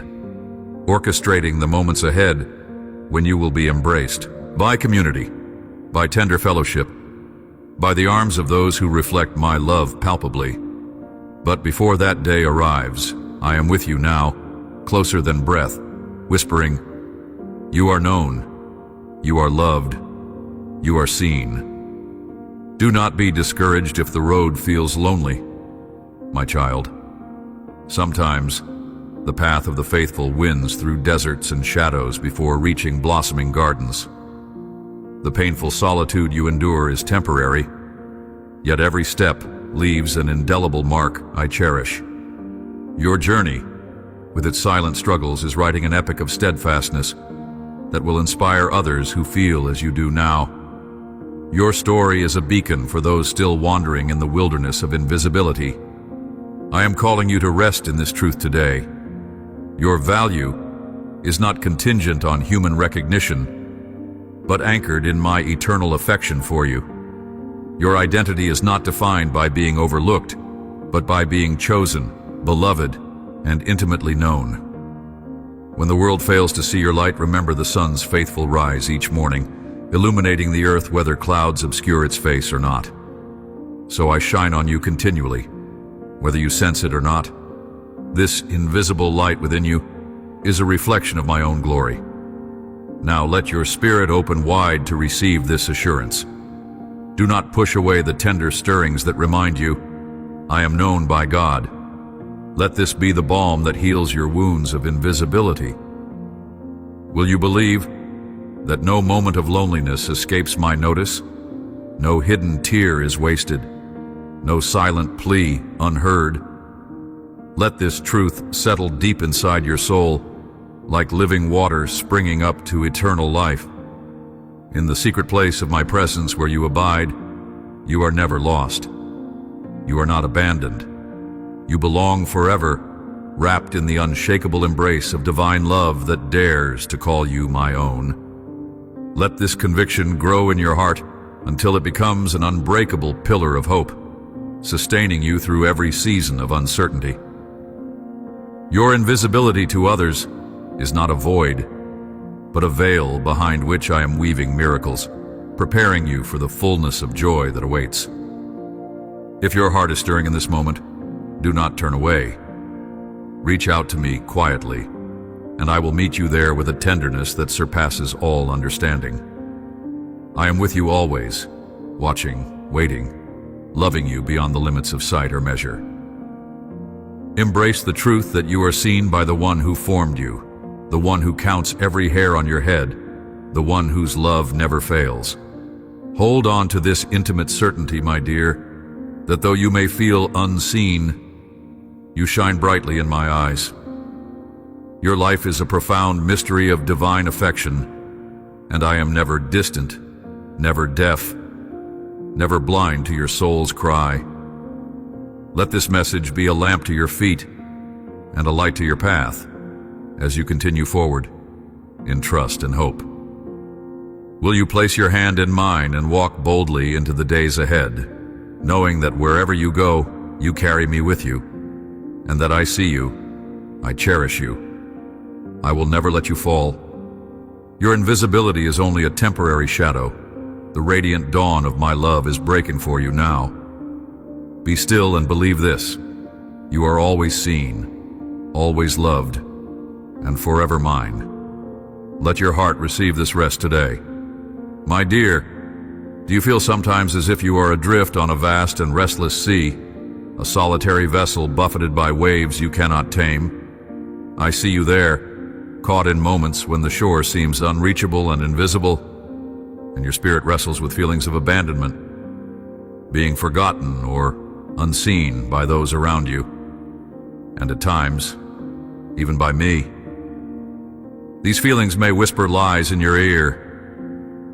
orchestrating the moments ahead when you will be embraced by community, by tender fellowship, by the arms of those who reflect my love palpably. But before that day arrives, I am with you now, closer than breath, whispering, "You are known, you are loved, you are seen." Do not be discouraged if the road feels lonely, my child. Sometimes, the path of the faithful wins through deserts and shadows before reaching blossoming gardens. The painful solitude you endure is temporary, yet every step leaves an indelible mark I cherish. Your journey, with its silent struggles, is writing an epic of steadfastness that will inspire others who feel as you do now. Your story is a beacon for those still wandering in the wilderness of invisibility. I am calling you to rest in this truth today. Your value is not contingent on human recognition, but anchored in my eternal affection for you. Your identity is not defined by being overlooked, but by being chosen, beloved, and intimately known. When the world fails to see your light, remember the sun's faithful rise each morning, illuminating the earth whether clouds obscure its face or not. So I shine on you continually, whether you sense it or not. This invisible light within you is a reflection of my own glory. Now let your spirit open wide to receive this assurance. Do not push away the tender stirrings that remind you, I am known by God. Let this be the balm that heals your wounds of invisibility. Will you believe that no moment of loneliness escapes my notice? No hidden tear is wasted, no silent plea unheard. Let this truth settle deep inside your soul, like living water springing up to eternal life. In the secret place of my presence where you abide, you are never lost. You are not abandoned. You belong forever, wrapped in the unshakable embrace of divine love that dares to call you my own. Let this conviction grow in your heart until it becomes an unbreakable pillar of hope, sustaining you through every season of uncertainty. Your invisibility to others is not a void, but a veil behind which I am weaving miracles, preparing you for the fullness of joy that awaits. If your heart is stirring in this moment, do not turn away. Reach out to me quietly, and I will meet you there with a tenderness that surpasses all understanding. I am with you always, watching, waiting, loving you beyond the limits of sight or measure. Embrace the truth that you are seen by the one who formed you, the one who counts every hair on your head, the one whose love never fails. Hold on to this intimate certainty, my dear, that though you may feel unseen, you shine brightly in my eyes. Your life is a profound mystery of divine affection, and I am never distant, never deaf, never blind to your soul's cry. Let this message be a lamp to your feet and a light to your path as you continue forward in trust and hope. Will you place your hand in mine and walk boldly into the days ahead, knowing that wherever you go, you carry me with you, and that I see you, I cherish you. I will never let you fall. Your invisibility is only a temporary shadow. The radiant dawn of my love is breaking for you now. Be still and believe this. You are always seen, always loved, and forever mine. Let your heart receive this rest today. My dear, do you feel sometimes as if you are adrift on a vast and restless sea, a solitary vessel buffeted by waves you cannot tame? I see you there, caught in moments when the shore seems unreachable and invisible, and your spirit wrestles with feelings of abandonment, being forgotten or unseen by those around you, and at times, even by me. These feelings may whisper lies in your ear,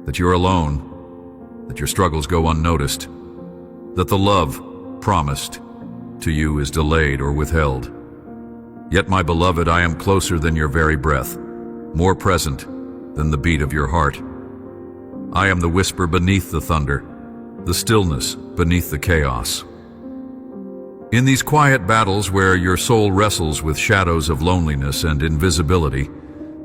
that you're alone, that your struggles go unnoticed, that the love promised to you is delayed or withheld. Yet, my beloved, I am closer than your very breath, more present than the beat of your heart. I am the whisper beneath the thunder, the stillness beneath the chaos. In these quiet battles where your soul wrestles with shadows of loneliness and invisibility,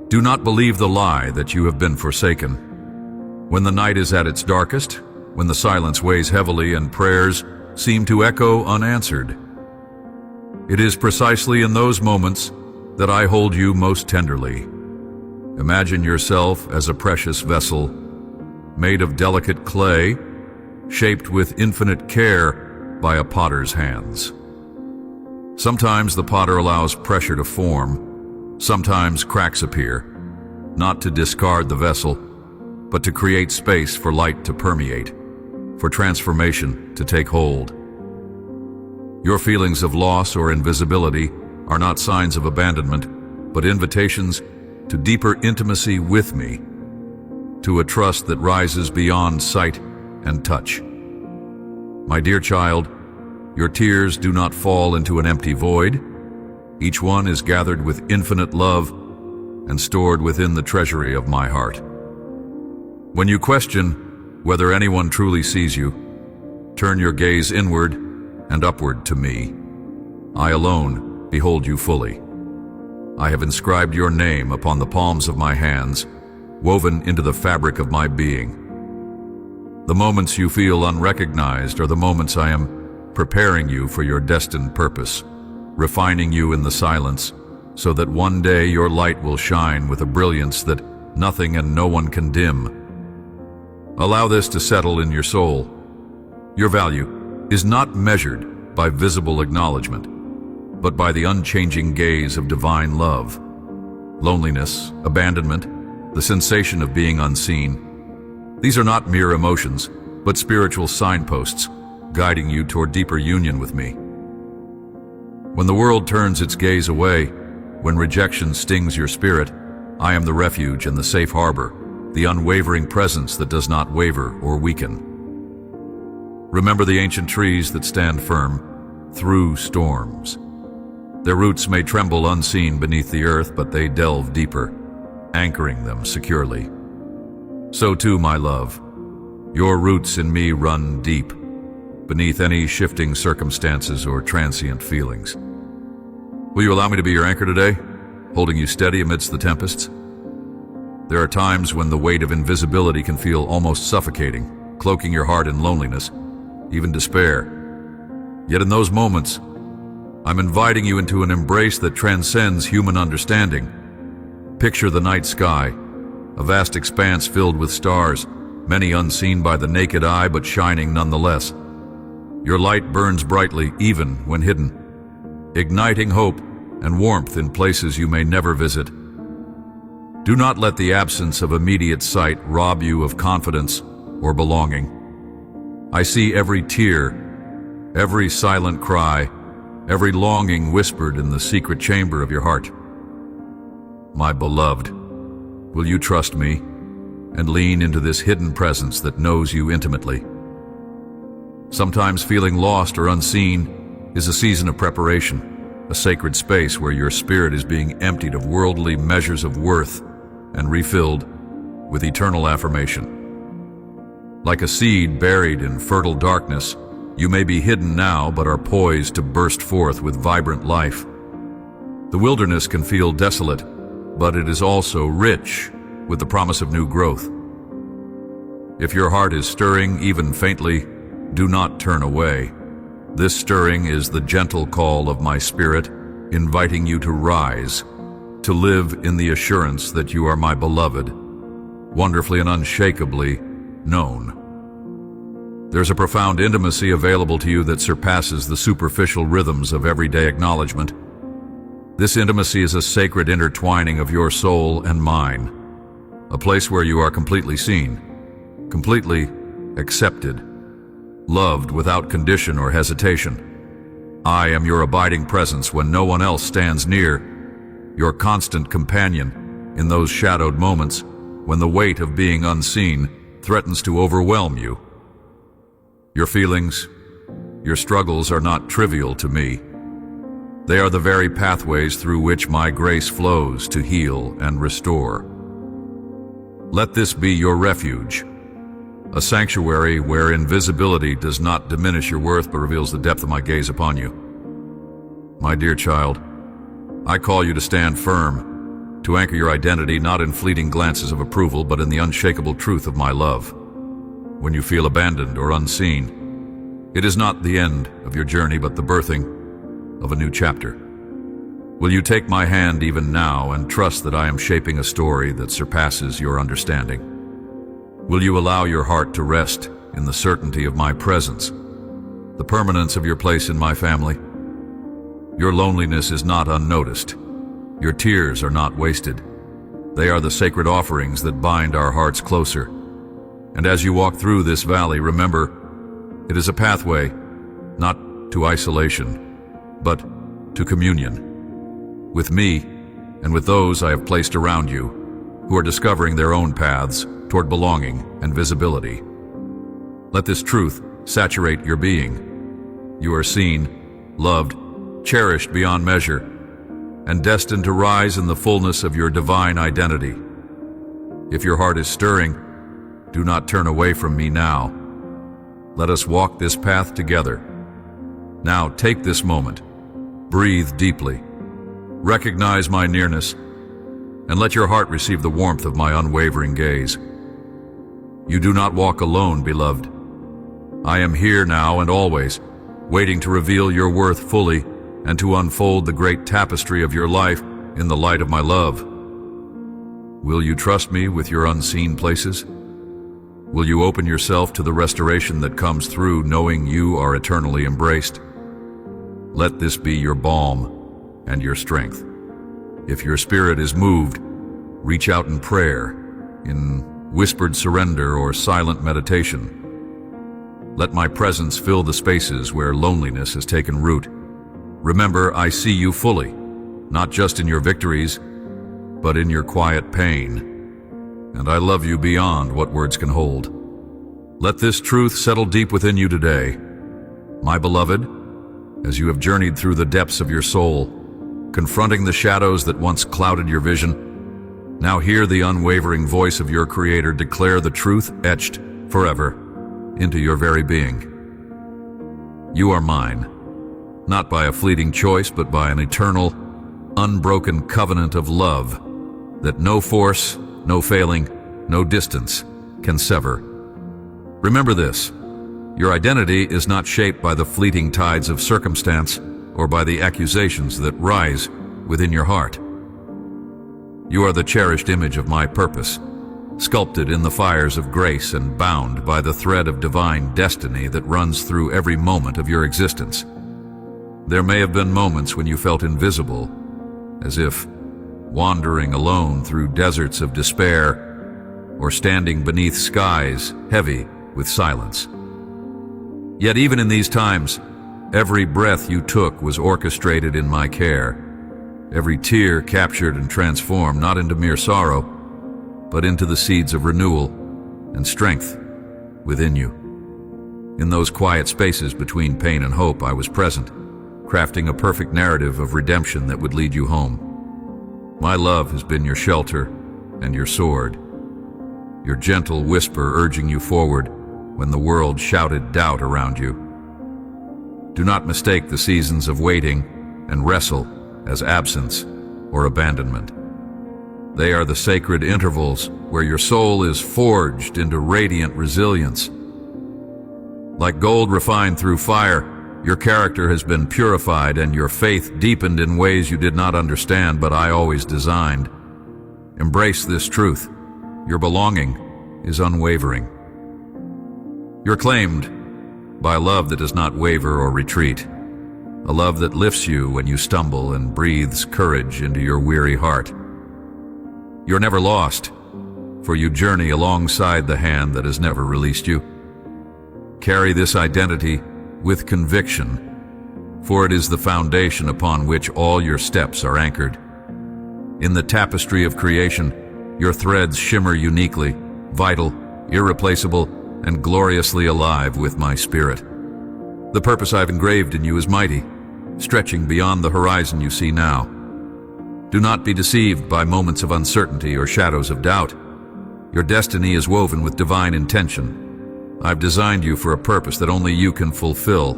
do not believe the lie that you have been forsaken. When the night is at its darkest, when the silence weighs heavily and prayers seem to echo unanswered, it is precisely in those moments that I hold you most tenderly. Imagine yourself as a precious vessel, made of delicate clay, shaped with infinite care by a potter's hands. Sometimes the potter allows pressure to form, sometimes cracks appear, not to discard the vessel, but to create space for light to permeate, for transformation to take hold. Your feelings of loss or invisibility are not signs of abandonment, but invitations to deeper intimacy with me, to a trust that rises beyond sight and touch. My dear child, your tears do not fall into an empty void. Each one is gathered with infinite love and stored within the treasury of my heart. When you question whether anyone truly sees you, turn your gaze inward and upward to me. I alone behold you fully. I have inscribed your name upon the palms of my hands, woven into the fabric of my being. The moments you feel unrecognized are the moments I am preparing you for your destined purpose, refining you in the silence, so that one day your light will shine with a brilliance that nothing and no one can dim. Allow this to settle in your soul. Your value is not measured by visible acknowledgement, but by the unchanging gaze of divine love. Loneliness, abandonment, the sensation of being unseen, these are not mere emotions, but spiritual signposts, guiding you toward deeper union with me. When the world turns its gaze away, when rejection stings your spirit, I am the refuge and the safe harbor, the unwavering presence that does not waver or weaken. Remember the ancient trees that stand firm through storms. Their roots may tremble unseen beneath the earth, but they delve deeper, anchoring them securely. So too, my love, your roots in me run deep, beneath any shifting circumstances or transient feelings. Will you allow me to be your anchor today, holding you steady amidst the tempests? There are times when the weight of invisibility can feel almost suffocating, cloaking your heart in loneliness, even despair. Yet in those moments, I'm inviting you into an embrace that transcends human understanding, Picture the night sky, a vast expanse filled with stars, many unseen by the naked eye but shining nonetheless. Your light burns brightly even when hidden, igniting hope and warmth in places you may never visit. Do not let the absence of immediate sight rob you of confidence or belonging. I see every tear, every silent cry, every longing whispered in the secret chamber of your heart. My beloved, will you trust me and lean into this hidden presence that knows you intimately? Sometimes feeling lost or unseen is a season of preparation, a sacred space where your spirit is being emptied of worldly measures of worth and refilled with eternal affirmation. Like a seed buried in fertile darkness, you may be hidden now but are poised to burst forth with vibrant life. The wilderness can feel desolate, but it is also rich with the promise of new growth. If your heart is stirring even faintly, do not turn away. This stirring is the gentle call of my spirit, inviting you to rise, to live in the assurance that you are my beloved, wonderfully and unshakably known. There's a profound intimacy available to you that surpasses the superficial rhythms of everyday acknowledgement. This intimacy is a sacred intertwining of your soul and mine, a place where you are completely seen, completely accepted, loved without condition or hesitation. I am your abiding presence when no one else stands near, your constant companion in those shadowed moments when the weight of being unseen threatens to overwhelm you. Your feelings, your struggles are not trivial to me. They are the very pathways through which my grace flows to heal and restore. Let this be your refuge, a sanctuary where invisibility does not diminish your worth but reveals the depth of my gaze upon you. My dear child, I call you to stand firm, to anchor your identity not in fleeting glances of approval but in the unshakable truth of my love. When you feel abandoned or unseen, it is not the end of your journey but the birthing of a new chapter. Will you take my hand even now and trust that I am shaping a story that surpasses your understanding? Will you allow your heart to rest in the certainty of my presence, the permanence of your place in my family? Your loneliness is not unnoticed. Your tears are not wasted. They are the sacred offerings that bind our hearts closer. And as you walk through this valley, remember, it is a pathway, not to isolation, but to communion, with me and with those I have placed around you, who are discovering their own paths toward belonging and visibility. Let this truth saturate your being. You are seen, loved, cherished beyond measure, and destined to rise in the fullness of your divine identity. If your heart is stirring, do not turn away from me now. Let us walk this path together. Now take this moment, breathe deeply, recognize my nearness, and let your heart receive the warmth of my unwavering gaze. You do not walk alone, beloved. I am here now and always, waiting to reveal your worth fully and to unfold the great tapestry of your life in the light of my love. Will you trust me with your unseen places? Will you open yourself to the restoration that comes through knowing you are eternally embraced? Let this be your balm and your strength. If your spirit is moved, reach out in prayer, in whispered surrender or silent meditation. Let my presence fill the spaces where loneliness has taken root. Remember, I see you fully, not just in your victories, but in your quiet pain. And I love you beyond what words can hold. Let this truth settle deep within you today. My beloved, as you have journeyed through the depths of your soul, confronting the shadows that once clouded your vision, now hear the unwavering voice of your Creator declare the truth etched forever into your very being. You are mine, not by a fleeting choice, but by an eternal, unbroken covenant of love that no force, no failing, no distance can sever. Remember this, your identity is not shaped by the fleeting tides of circumstance or by the accusations that rise within your heart. You are the cherished image of my purpose, sculpted in the fires of grace and bound by the thread of divine destiny that runs through every moment of your existence. There may have been moments when you felt invisible, as if wandering alone through deserts of despair, or standing beneath skies heavy with silence. Yet even in these times, every breath you took was orchestrated in my care, every tear captured and transformed not into mere sorrow, but into the seeds of renewal and strength within you. In those quiet spaces between pain and hope, I was present, crafting a perfect narrative of redemption that would lead you home. My love has been your shelter and your sword, your gentle whisper urging you forward when the world shouted doubt around you. Do not mistake the seasons of waiting and wrestle as absence or abandonment. They are the sacred intervals where your soul is forged into radiant resilience. Like gold refined through fire, your character has been purified and your faith deepened in ways you did not understand, but I always designed. Embrace this truth. Your belonging is unwavering. You're claimed by a love that does not waver or retreat, a love that lifts you when you stumble and breathes courage into your weary heart. You're never lost, for you journey alongside the hand that has never released you. Carry this identity with conviction, for it is the foundation upon which all your steps are anchored. In the tapestry of creation, your threads shimmer uniquely, vital, irreplaceable, and gloriously alive with my spirit. The purpose I've engraved in you is mighty, stretching beyond the horizon you see now. Do not be deceived by moments of uncertainty or shadows of doubt. Your destiny is woven with divine intention. I've designed you for a purpose that only you can fulfill,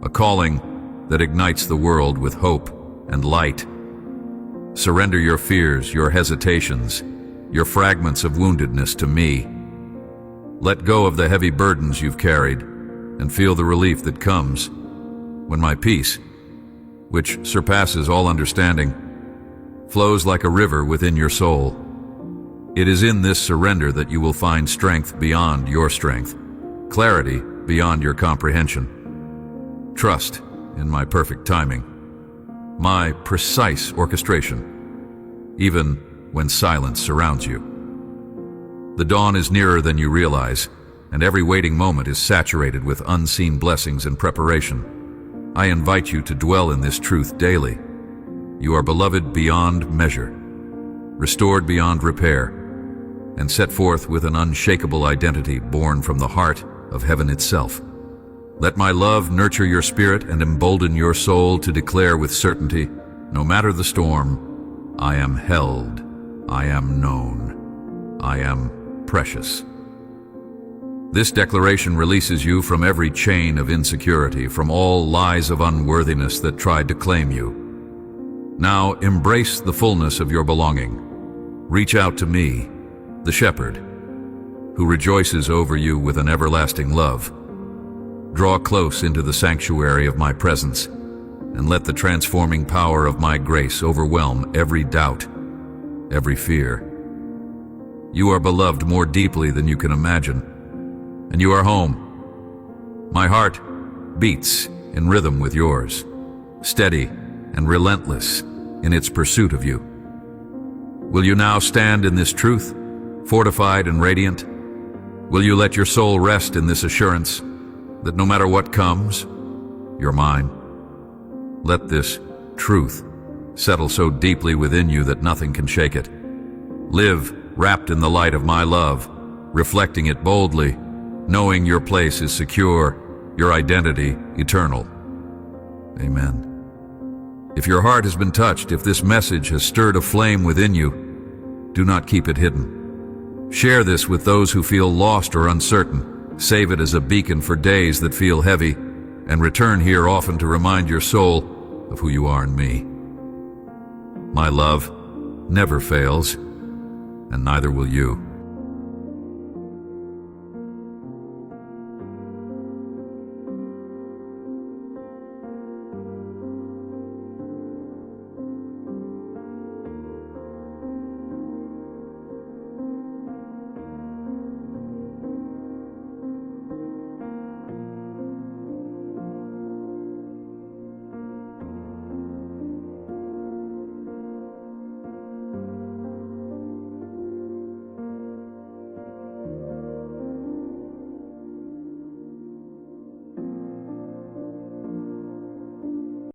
a calling that ignites the world with hope and light. Surrender your fears, your hesitations, your fragments of woundedness to me. Let go of the heavy burdens you've carried and feel the relief that comes when my peace, which surpasses all understanding, flows like a river within your soul. It is in this surrender that you will find strength beyond your strength, clarity beyond your comprehension, trust in my perfect timing, my precise orchestration, even when silence surrounds you. The dawn is nearer than you realize, and every waiting moment is saturated with unseen blessings and preparation. I invite you to dwell in this truth daily. You are beloved beyond measure, restored beyond repair, and set forth with an unshakable identity born from the heart of heaven itself. Let my love nurture your spirit and embolden your soul to declare with certainty, no matter the storm, I am held, I am known, I am precious. This declaration releases you from every chain of insecurity, from all lies of unworthiness that tried to claim you. Now embrace the fullness of your belonging. Reach out to me, the shepherd, who rejoices over you with an everlasting love. Draw close into the sanctuary of my presence, and let the transforming power of my grace overwhelm every doubt, every fear. You are beloved more deeply than you can imagine, and you are home. My heart beats in rhythm with yours, steady and relentless in its pursuit of you. Will you now stand in this truth, fortified and radiant? Will you let your soul rest in this assurance that no matter what comes, you're mine? Let this truth settle so deeply within you that nothing can shake it. Live wrapped in the light of my love, reflecting it boldly, knowing your place is secure, your identity eternal. Amen. If your heart has been touched, if this message has stirred a flame within you, do not keep it hidden. Share this with those who feel lost or uncertain. Save it as a beacon for days that feel heavy, and return here often to remind your soul of who you are in me. My love never fails, and neither will you.